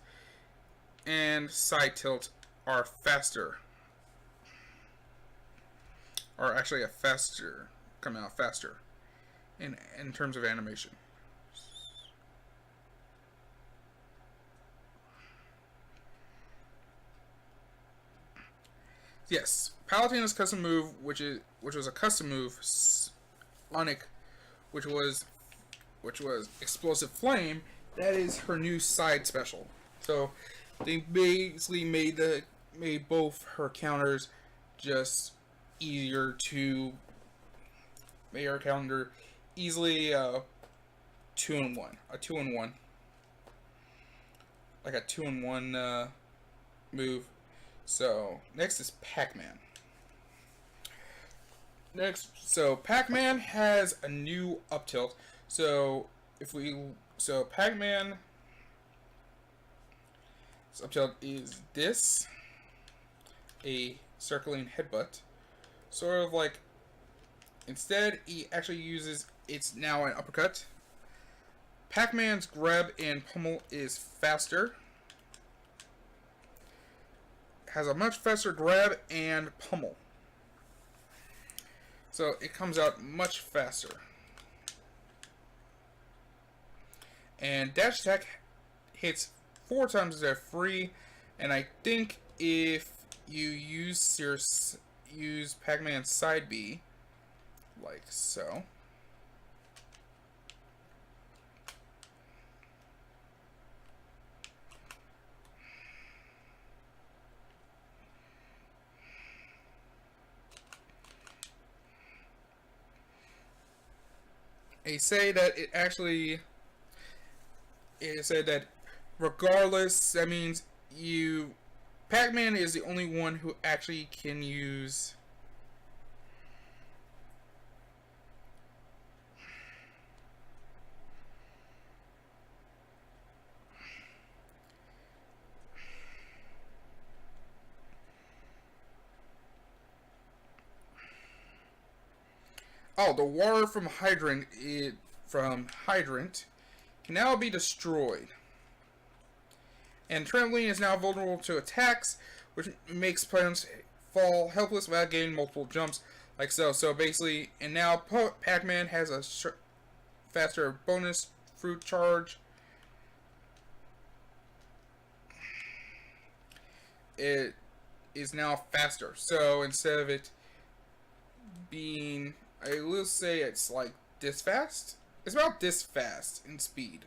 and side tilt are faster. Or actually come out faster in terms of animation. Yes, Palutena's custom move, which was a custom move, Sonic, which was Explosive Flame. That is her new side special. So they basically made both her counters just easier to make our counter easily 2-in-1, a 2-in-1, like a 2-in-1 move. So next is Pac-Man. Pac-Man has a new up tilt. So Pac-Man's up tilt is this, a circling headbutt. Sort of like, instead he actually uses, it's now an uppercut. Pac-Man's grab and pummel is faster. Has a much faster grab and pummel. So it comes out much faster. And dash attack hits 4 times as free, and I think if you use Pac-Man's side B, like so. They say that it said that regardless, that means Pac-Man is the only one who actually can use the water from hydrant can now be destroyed. And trampoline is now vulnerable to attacks, which makes players fall helpless without getting multiple jumps, like so. So basically, and now Pac-Man has a faster bonus fruit charge. It is now faster. So instead of it being, I will say it's like this fast. It's about this fast in speed.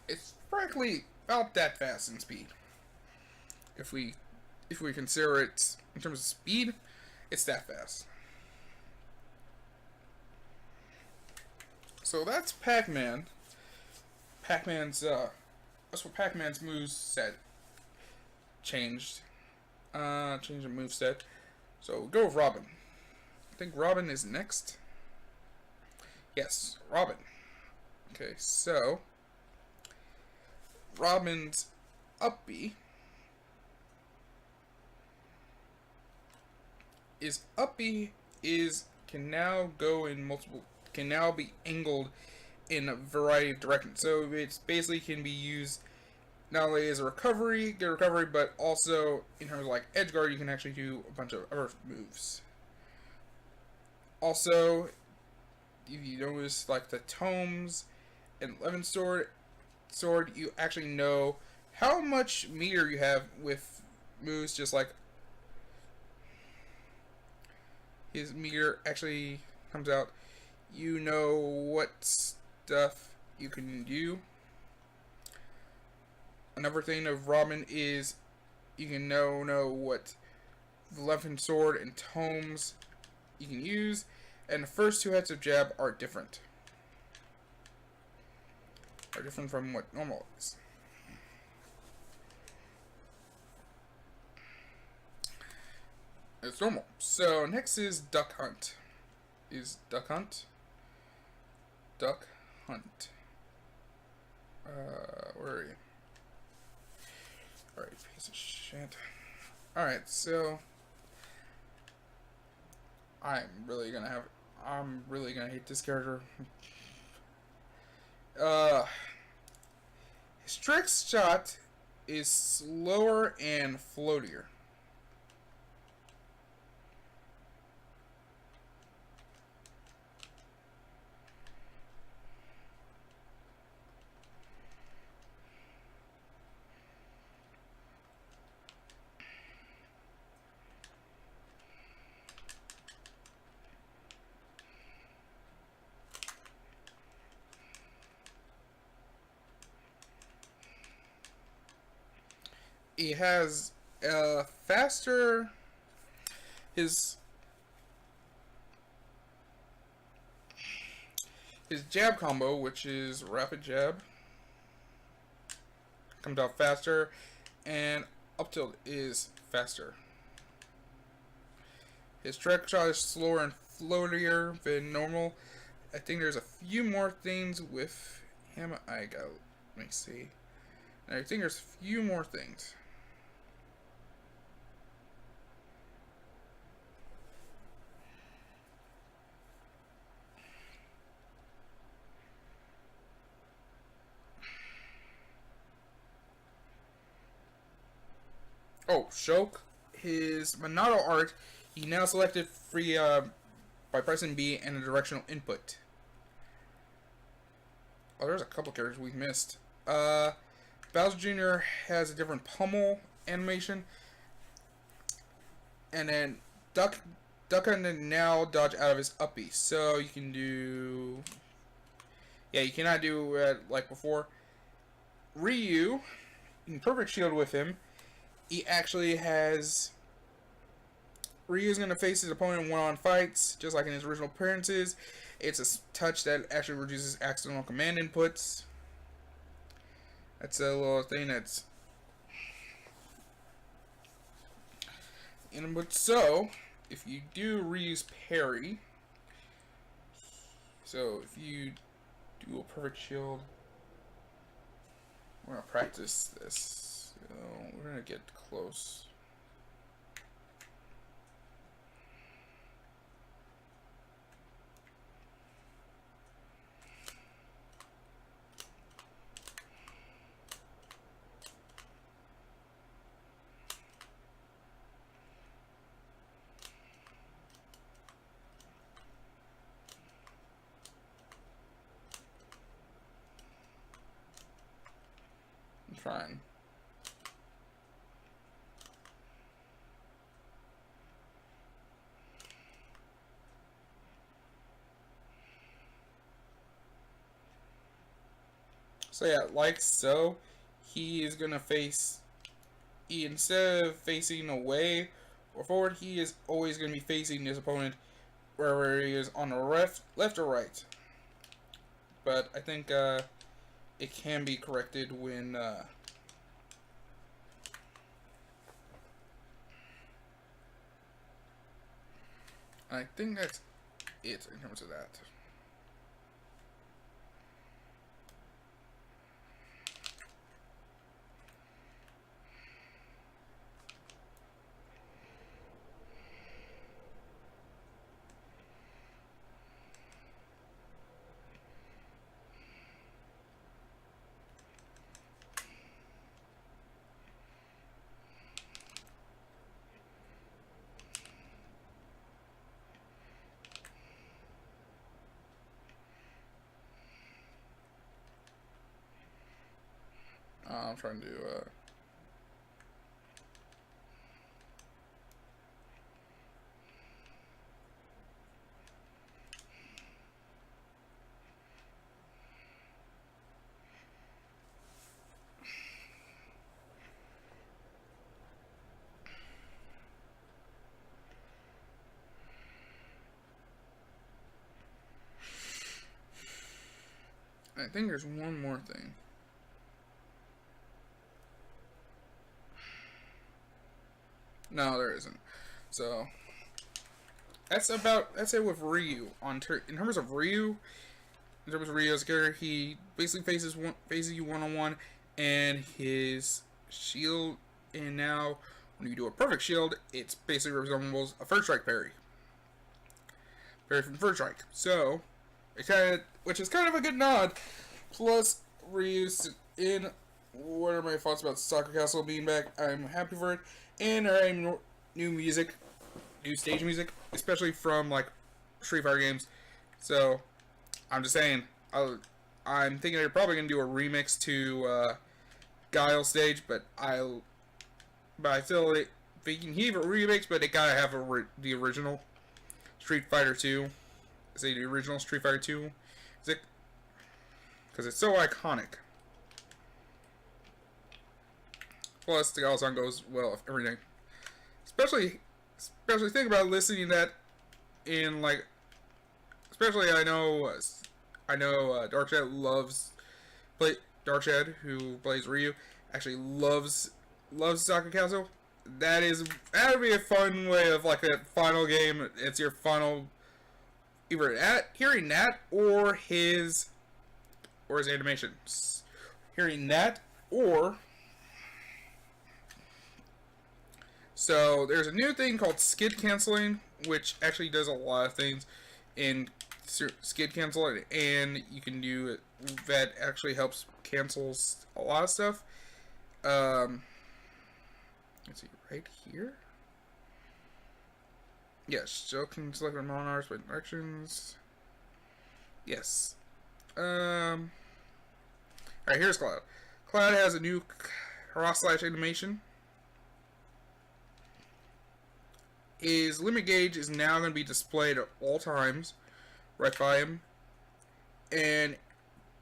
It's frankly about that fast in speed. If we consider it in terms of speed, it's that fast. So that's Pac-Man. That's what Pac-Man's moveset changed. Change the moveset. So we'll go with Robin. I think Robin is next. Yes, Robin. Okay, so Robin's up B can now go in can now be angled in a variety of directions. So it's basically can be used not only as a recovery, but also in terms of like edge guard, you can actually do a bunch of other moves. Also, if you notice like the tomes and 11 sword, you actually know how much meter you have with moves, just like his meter actually comes out. You know what stuff you can do. Another thing of Robin is you can know what Left Sword and Tomes you can use, and the first 2 heads of jab are different. Are different from what normal is. It's normal. So next is Duck Hunt. Duck Hunt. Where are you? Alright, piece of shit. Alright, so I'm really gonna hate this character. His trick shot is slower and floatier. He has a faster his jab combo, which is rapid jab, comes out faster, and up tilt is faster. His trick shot is slower and floatier than normal. I think there's a few more things with him. Let me see. I think there's a few more things. Oh, Shulk, his Monado art, He now selected free by pressing B and a directional input. Oh, there's a couple characters we missed. Bowser Jr. has a different pummel animation. And then Duck can now dodge out of his uppy. So you can do... Yeah, you cannot do like before. Ryu, you can perfect shield with him. He actually has... Ryu's going to face his opponent in one-on fights, just like in his original appearances. It's a touch that actually reduces accidental command inputs. That's a little thing that's... But so, if you do Ryu's parry, so if you do a perfect shield, we're going to practice this. So we're going to get close. Trying. So yeah, like so, he is gonna face. Instead of facing away or forward, he is always gonna be facing his opponent wherever he is on the left or right. But I think it can be corrected when I think that's it in terms of that. I'm trying to I think there's one more thing. No, there isn't. So that's it with Ryu. In terms of Ryu, Ryu's character, he basically faces you one-on-one, and his shield. And now, when you do a perfect shield, it basically resembles a first strike parry. Parry from first strike. So which is kind of a good nod. Plus, Ryu's in. What are my thoughts about Soccer Castle being back? I'm happy for it. And new music, new stage music, especially from like Street Fighter games. So I'm just saying, I'm thinking they're probably gonna do a remix to Guile stage, but I feel like they can have a remix, but they gotta have the original Street Fighter 2. Say the original Street Fighter 2, because it's so iconic. Plus, the Guile song goes well with everything. Especially think about listening to that in like. Especially, I know Darkshed, who plays Ryu, actually loves Soccer Castle. That would be a fun way of like a final game. It's your final, either hearing that or his animation. Hearing that or. So there's a new thing called skid canceling, which actually does a lot of things in skid cancel, and you can do it. That actually helps cancels a lot of stuff. Let's see, right here. Yes, still can select monarchs by directions. Yes. Alright, here's Cloud. Cloud has a new cross slash animation. His limit gauge is now going to be displayed at all times, right by him.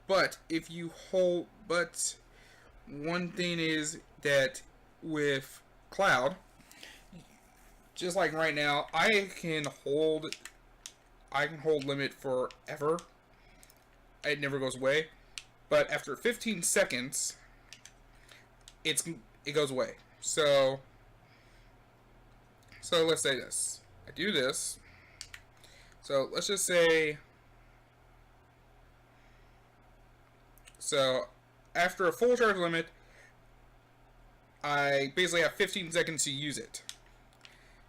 But if you hold, but one thing is that with Cloud, just like right now, I can hold limit forever. It never goes away. But after 15 seconds, it goes away. So let's say this. I do this. So let's just say. So after a full charge limit, I basically have 15 seconds to use it.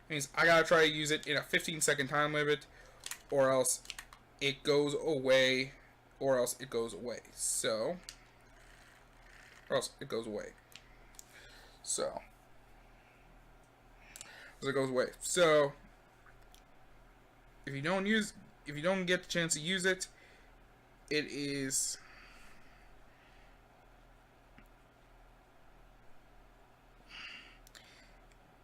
Means I gotta try to use it in a 15-second time limit, or else it goes away. So, if you don't get the chance to use it, it is.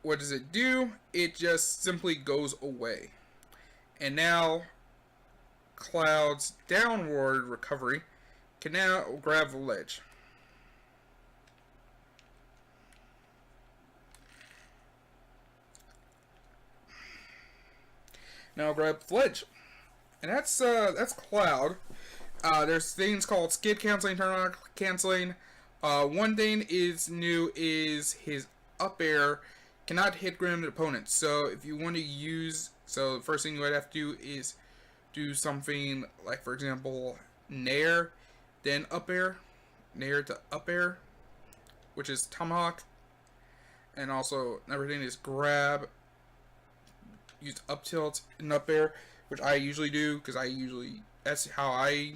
What does it do? It just simply goes away. And now, Cloud's downward recovery can now grab the ledge. Now grab the ledge. And that's Cloud. There's things called skid canceling, turn canceling. One thing is new is his up air cannot hit grounded opponents. So if you want to use, so the first thing you would have to do is do something like, for example, nair, then up air, nair to up air, which is tomahawk, and also another thing is grab, use up tilt and up air, which I usually do because that's how I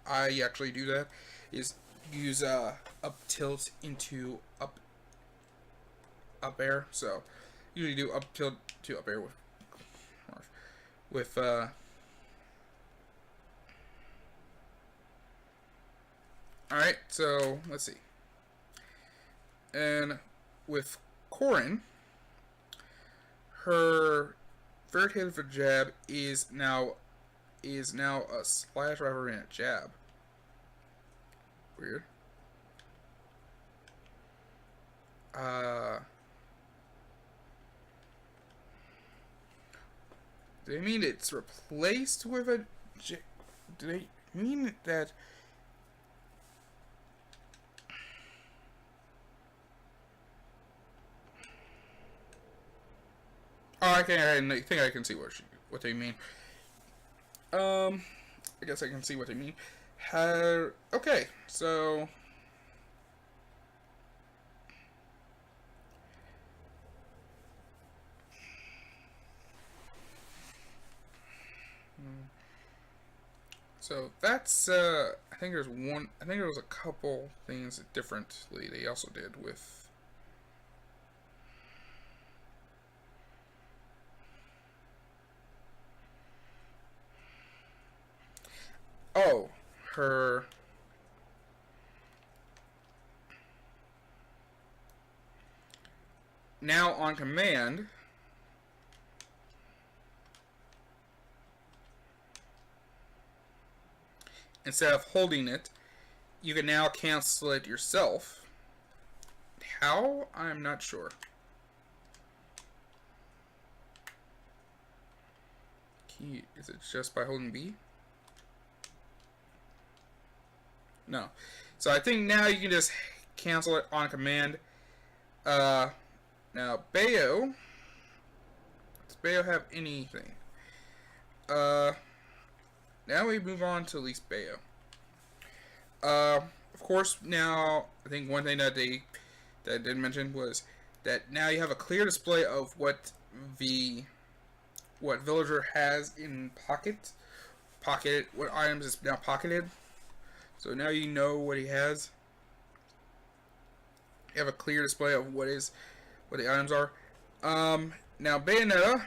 actually do that, is use up tilt into up air. So usually do up tilt to up air with alright, so let's see. And with Corin, her third hit of a jab is now a slash rather than a jab. Weird. Do they mean it's replaced with a do they mean that? Oh, I think I can see what they mean. I guess I can see what they mean. Okay, so that's I think there was a couple things differently they also did with. Oh, her. Now on command, instead of holding it, you can now cancel it yourself. How? I'm not sure. Key, is it just by holding B? No. So I think now you can just cancel it on command. Now Bayo. Does Bayo have anything? Now we move on to at least Bayo. Of course, now I think one thing that I didn't mention was that now you have a clear display of what villager has in pocket. What items is now pocketed. So now you know what he has. You have a clear display of what the items are. Now Bayonetta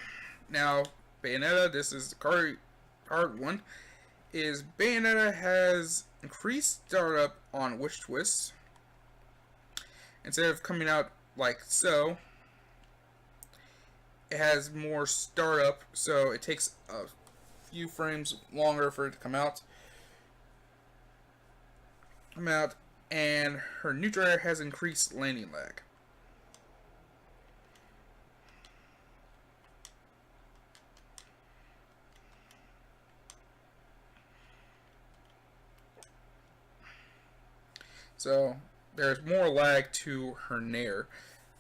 Now, Bayonetta, this is the card one, is Bayonetta has increased startup on Witch Twists. Instead of coming out like so, it has more startup, so it takes a few frames longer for it to come out. And her neutral has increased landing lag. So there's more lag to her nair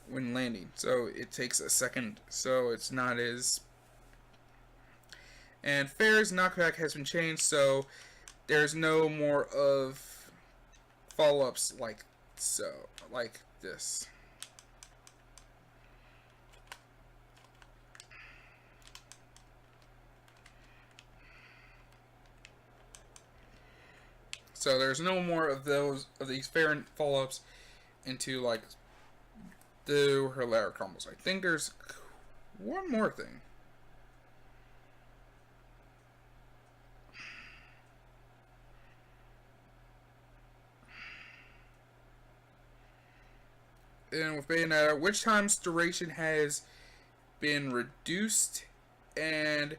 when landing, so it takes a second, so it's not as... And Fair's knockback has been changed, so there's no more of follow-ups like so, like this. So there's no more of these Fair follow-ups into like her ladder combos. I think there's one more thing. And with Bayonetta, Witch Time's duration has been reduced and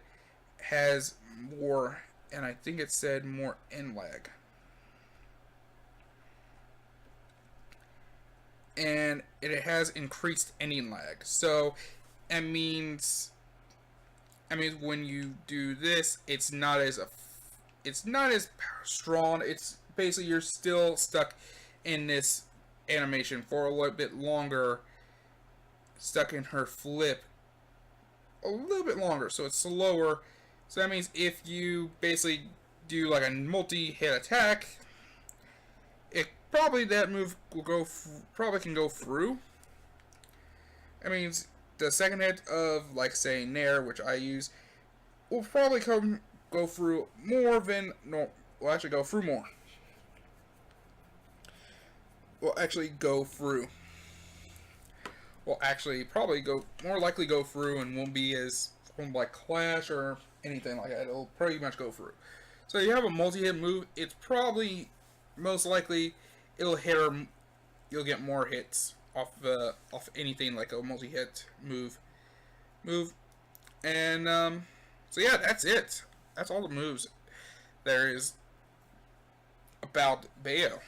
has more, and I think it said more end lag. And it has increased ending lag. So it means when you do this, it's not as strong. It's basically you're still stuck in this animation for a little bit longer, stuck in her flip a little bit longer, so it's slower. So that means if you basically do like a multi-hit attack, probably that move will probably can go through. That means the second hit of, like, say, Nair, which I use, will probably go through more than will actually go through more. Will actually go through. Will actually probably more likely go through and won't be as like Clash or anything like that. It'll pretty much go through. So you have a multi-hit move. It's probably most likely it'll hit her. You'll get more hits off anything like a multi-hit move. And so yeah, that's it. That's all the moves there is about Bayo.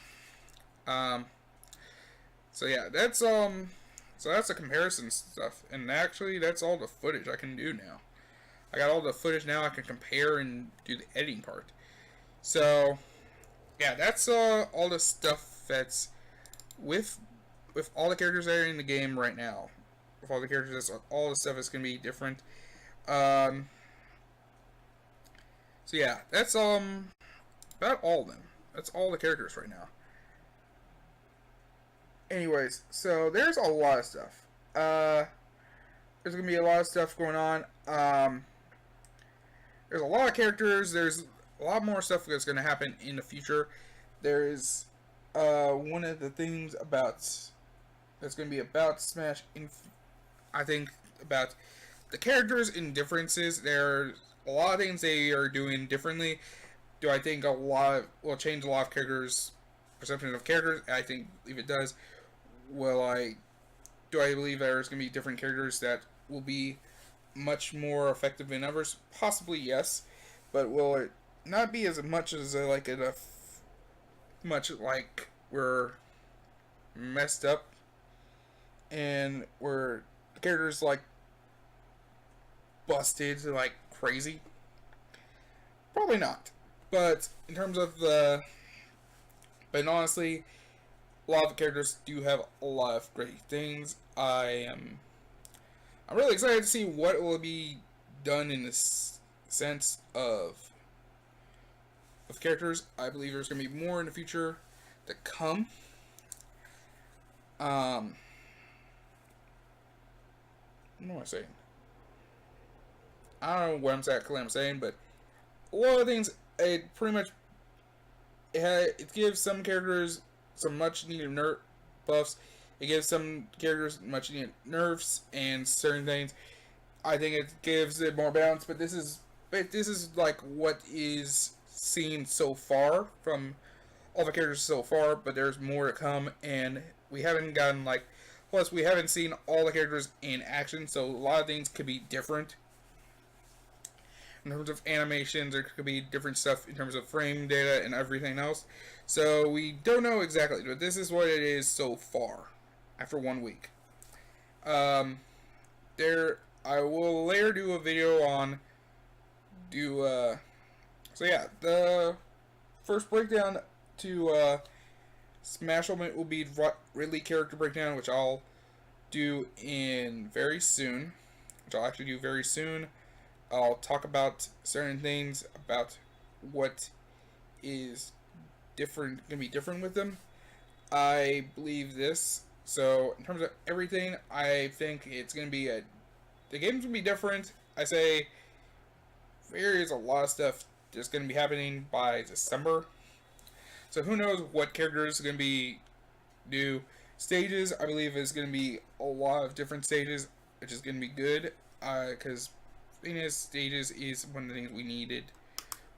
So yeah, that's the comparison stuff, and actually that's all the footage I can do now. I got all the footage now. I can compare and do the editing part. So yeah, that's all the stuff that's with all the characters that are in the game right now. With all the characters, that's all the stuff is gonna be different. So yeah, that's about all of them. That's all the characters right now. Anyways, so there's a lot of stuff. There's gonna be a lot of stuff going on. There's a lot of characters. There's a lot more stuff that's gonna happen in the future. There's one of the things that's gonna be about Smash. I think about the characters and differences. There's a lot of things they are doing differently. Do I think a lot will change a lot of characters' perception of characters? I think if it does, do I believe there's going to be different characters that will be much more effective than others? Possibly yes, but will it not be as much as much like we're messed up and we're the characters like busted like crazy? Probably not. But in terms of but honestly, a lot of the characters do have a lot of great things. I'm really excited to see what will be done in this sense of characters. I believe there's going to be more in the future to come. What am I saying? I don't know what I'm saying, but a lot of things, it pretty much it gives some characters some much needed nerf buffs. It gives some characters much needed nerfs and certain things. I think it gives it more balance, but this is like what is seen so far from all the characters so far, but there's more to come, and we haven't gotten like, plus we haven't seen all the characters in action, so a lot of things could be different in terms of animations. There could be different stuff in terms of frame data and everything else, so we don't know exactly, but this is what it is so far after 1 week. I will later do a video on so yeah, the first breakdown to Smash Ultimate will be Ridley character breakdown, which I'll do very soon. I'll talk about certain things about what is gonna be different with them. I believe this. So in terms of everything, I think it's gonna be the game's gonna be different. I say there is a lot of stuff that's gonna be happening by December. So who knows what characters are gonna be new. Stages, I believe, is gonna be a lot of different stages, which is gonna be good. Because stages is one of the things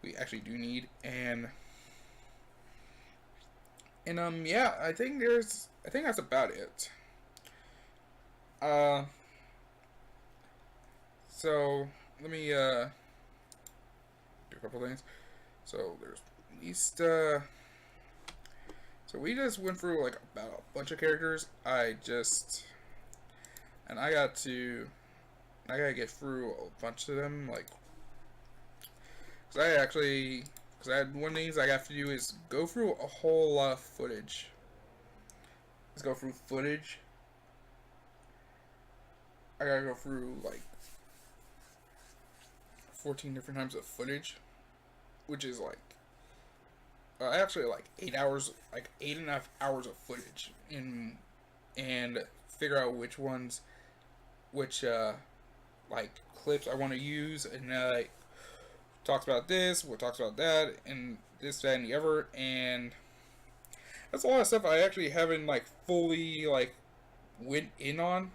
we actually do need, and yeah, I think that's about it. So let me do a couple things. So there's at least so we just went through like about a bunch of characters. I gotta get through a bunch of them, like, because I had one of the things I have to do is go through a whole lot of footage. Let's go through footage. I gotta go through like 14 different times of footage, which is like actually like 8 hours, like 8.5 hours of footage, and figure out which like clips I want to use, and like talks about this, what talks about that, and this, that, and the other, and that's a lot of stuff I actually haven't like fully like went in on,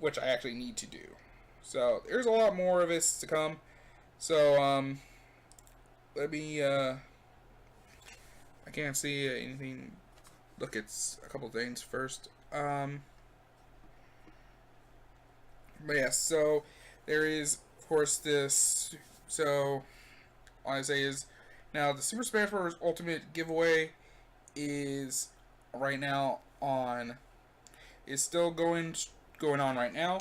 which I actually need to do. So there's a lot more of this to come. So let me I can't see anything. Look, it's a couple things first. But yeah, so there is, of course, this. So all I say is, now the Super Smash Bros. Ultimate giveaway is right now is still going on right now.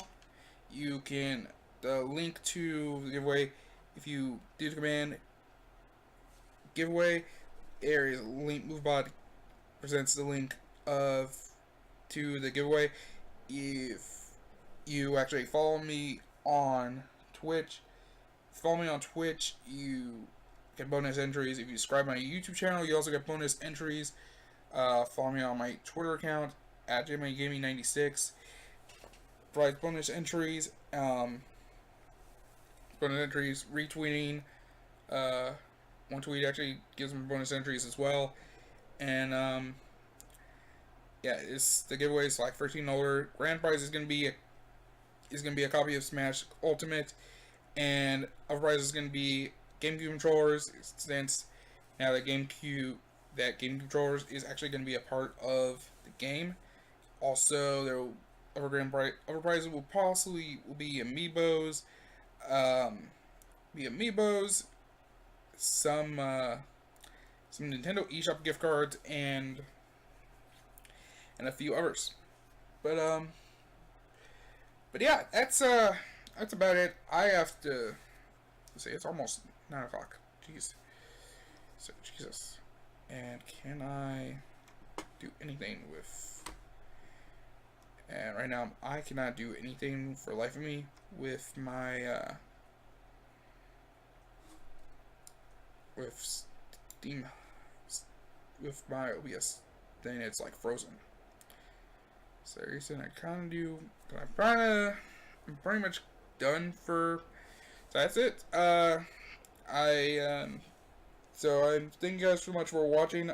You can, the link to the giveaway, if you do the command giveaway, there is a link. MoveBot presents the link to the giveaway. If you actually follow me on Twitch, you get bonus entries. If you subscribe to my YouTube channel, you also get bonus entries. Follow me on my Twitter account at JMAGaming96. Provides bonus entries. Retweeting. One tweet actually gives them bonus entries as well. And yeah, the giveaway is like $13. Grand prize is gonna be a copy of Smash Ultimate, and other prize is gonna be GameCube controllers, since now that GameCube controllers is actually gonna be a part of the game. Also, other prizes will be amiibos, some Nintendo eShop gift cards, and a few others. But yeah, that's about it. I have to say it's almost 9 o'clock. Jeez. So Jesus. And can I do anything with? And right now I cannot do anything for the life of me with my with Steam, with my OBS thing. It's like frozen. So reason I kind of do. I'm pretty much done for. So that's it. So I thank you guys so much for watching.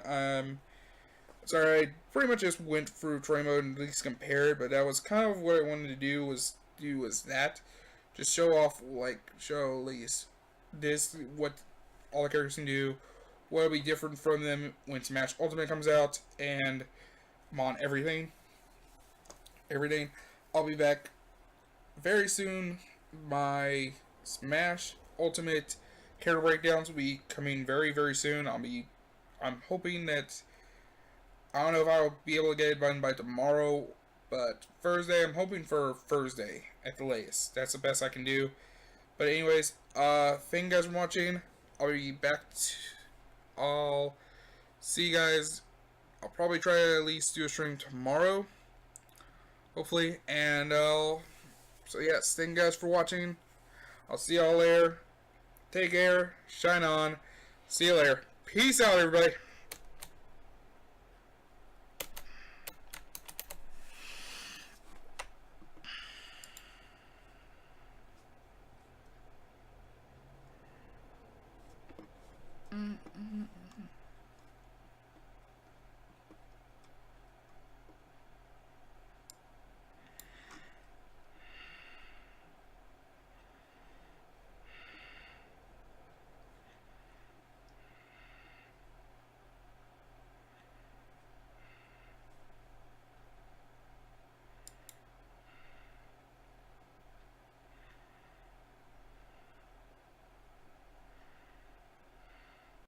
Sorry, I pretty much just went through Troy mode and at least compared, but that was kind of what I wanted to do was that. just show off, show at least this, what all the characters can do, what will be different from them when Smash Ultimate comes out, and I'm on everything. I'll be back very soon. My Smash Ultimate character breakdowns will be coming very, very soon. I'm hoping that, I don't know if I'll be able to get it done by tomorrow, but Thursday, I'm hoping for Thursday at the latest. That's the best I can do. But anyways, thank you guys for watching. I'll be back. I'll see you guys. I'll probably try to at least do a stream tomorrow, hopefully. And so yes, thank you guys for watching. I'll see y'all later. Take care. Shine on. See you later. Peace out, everybody.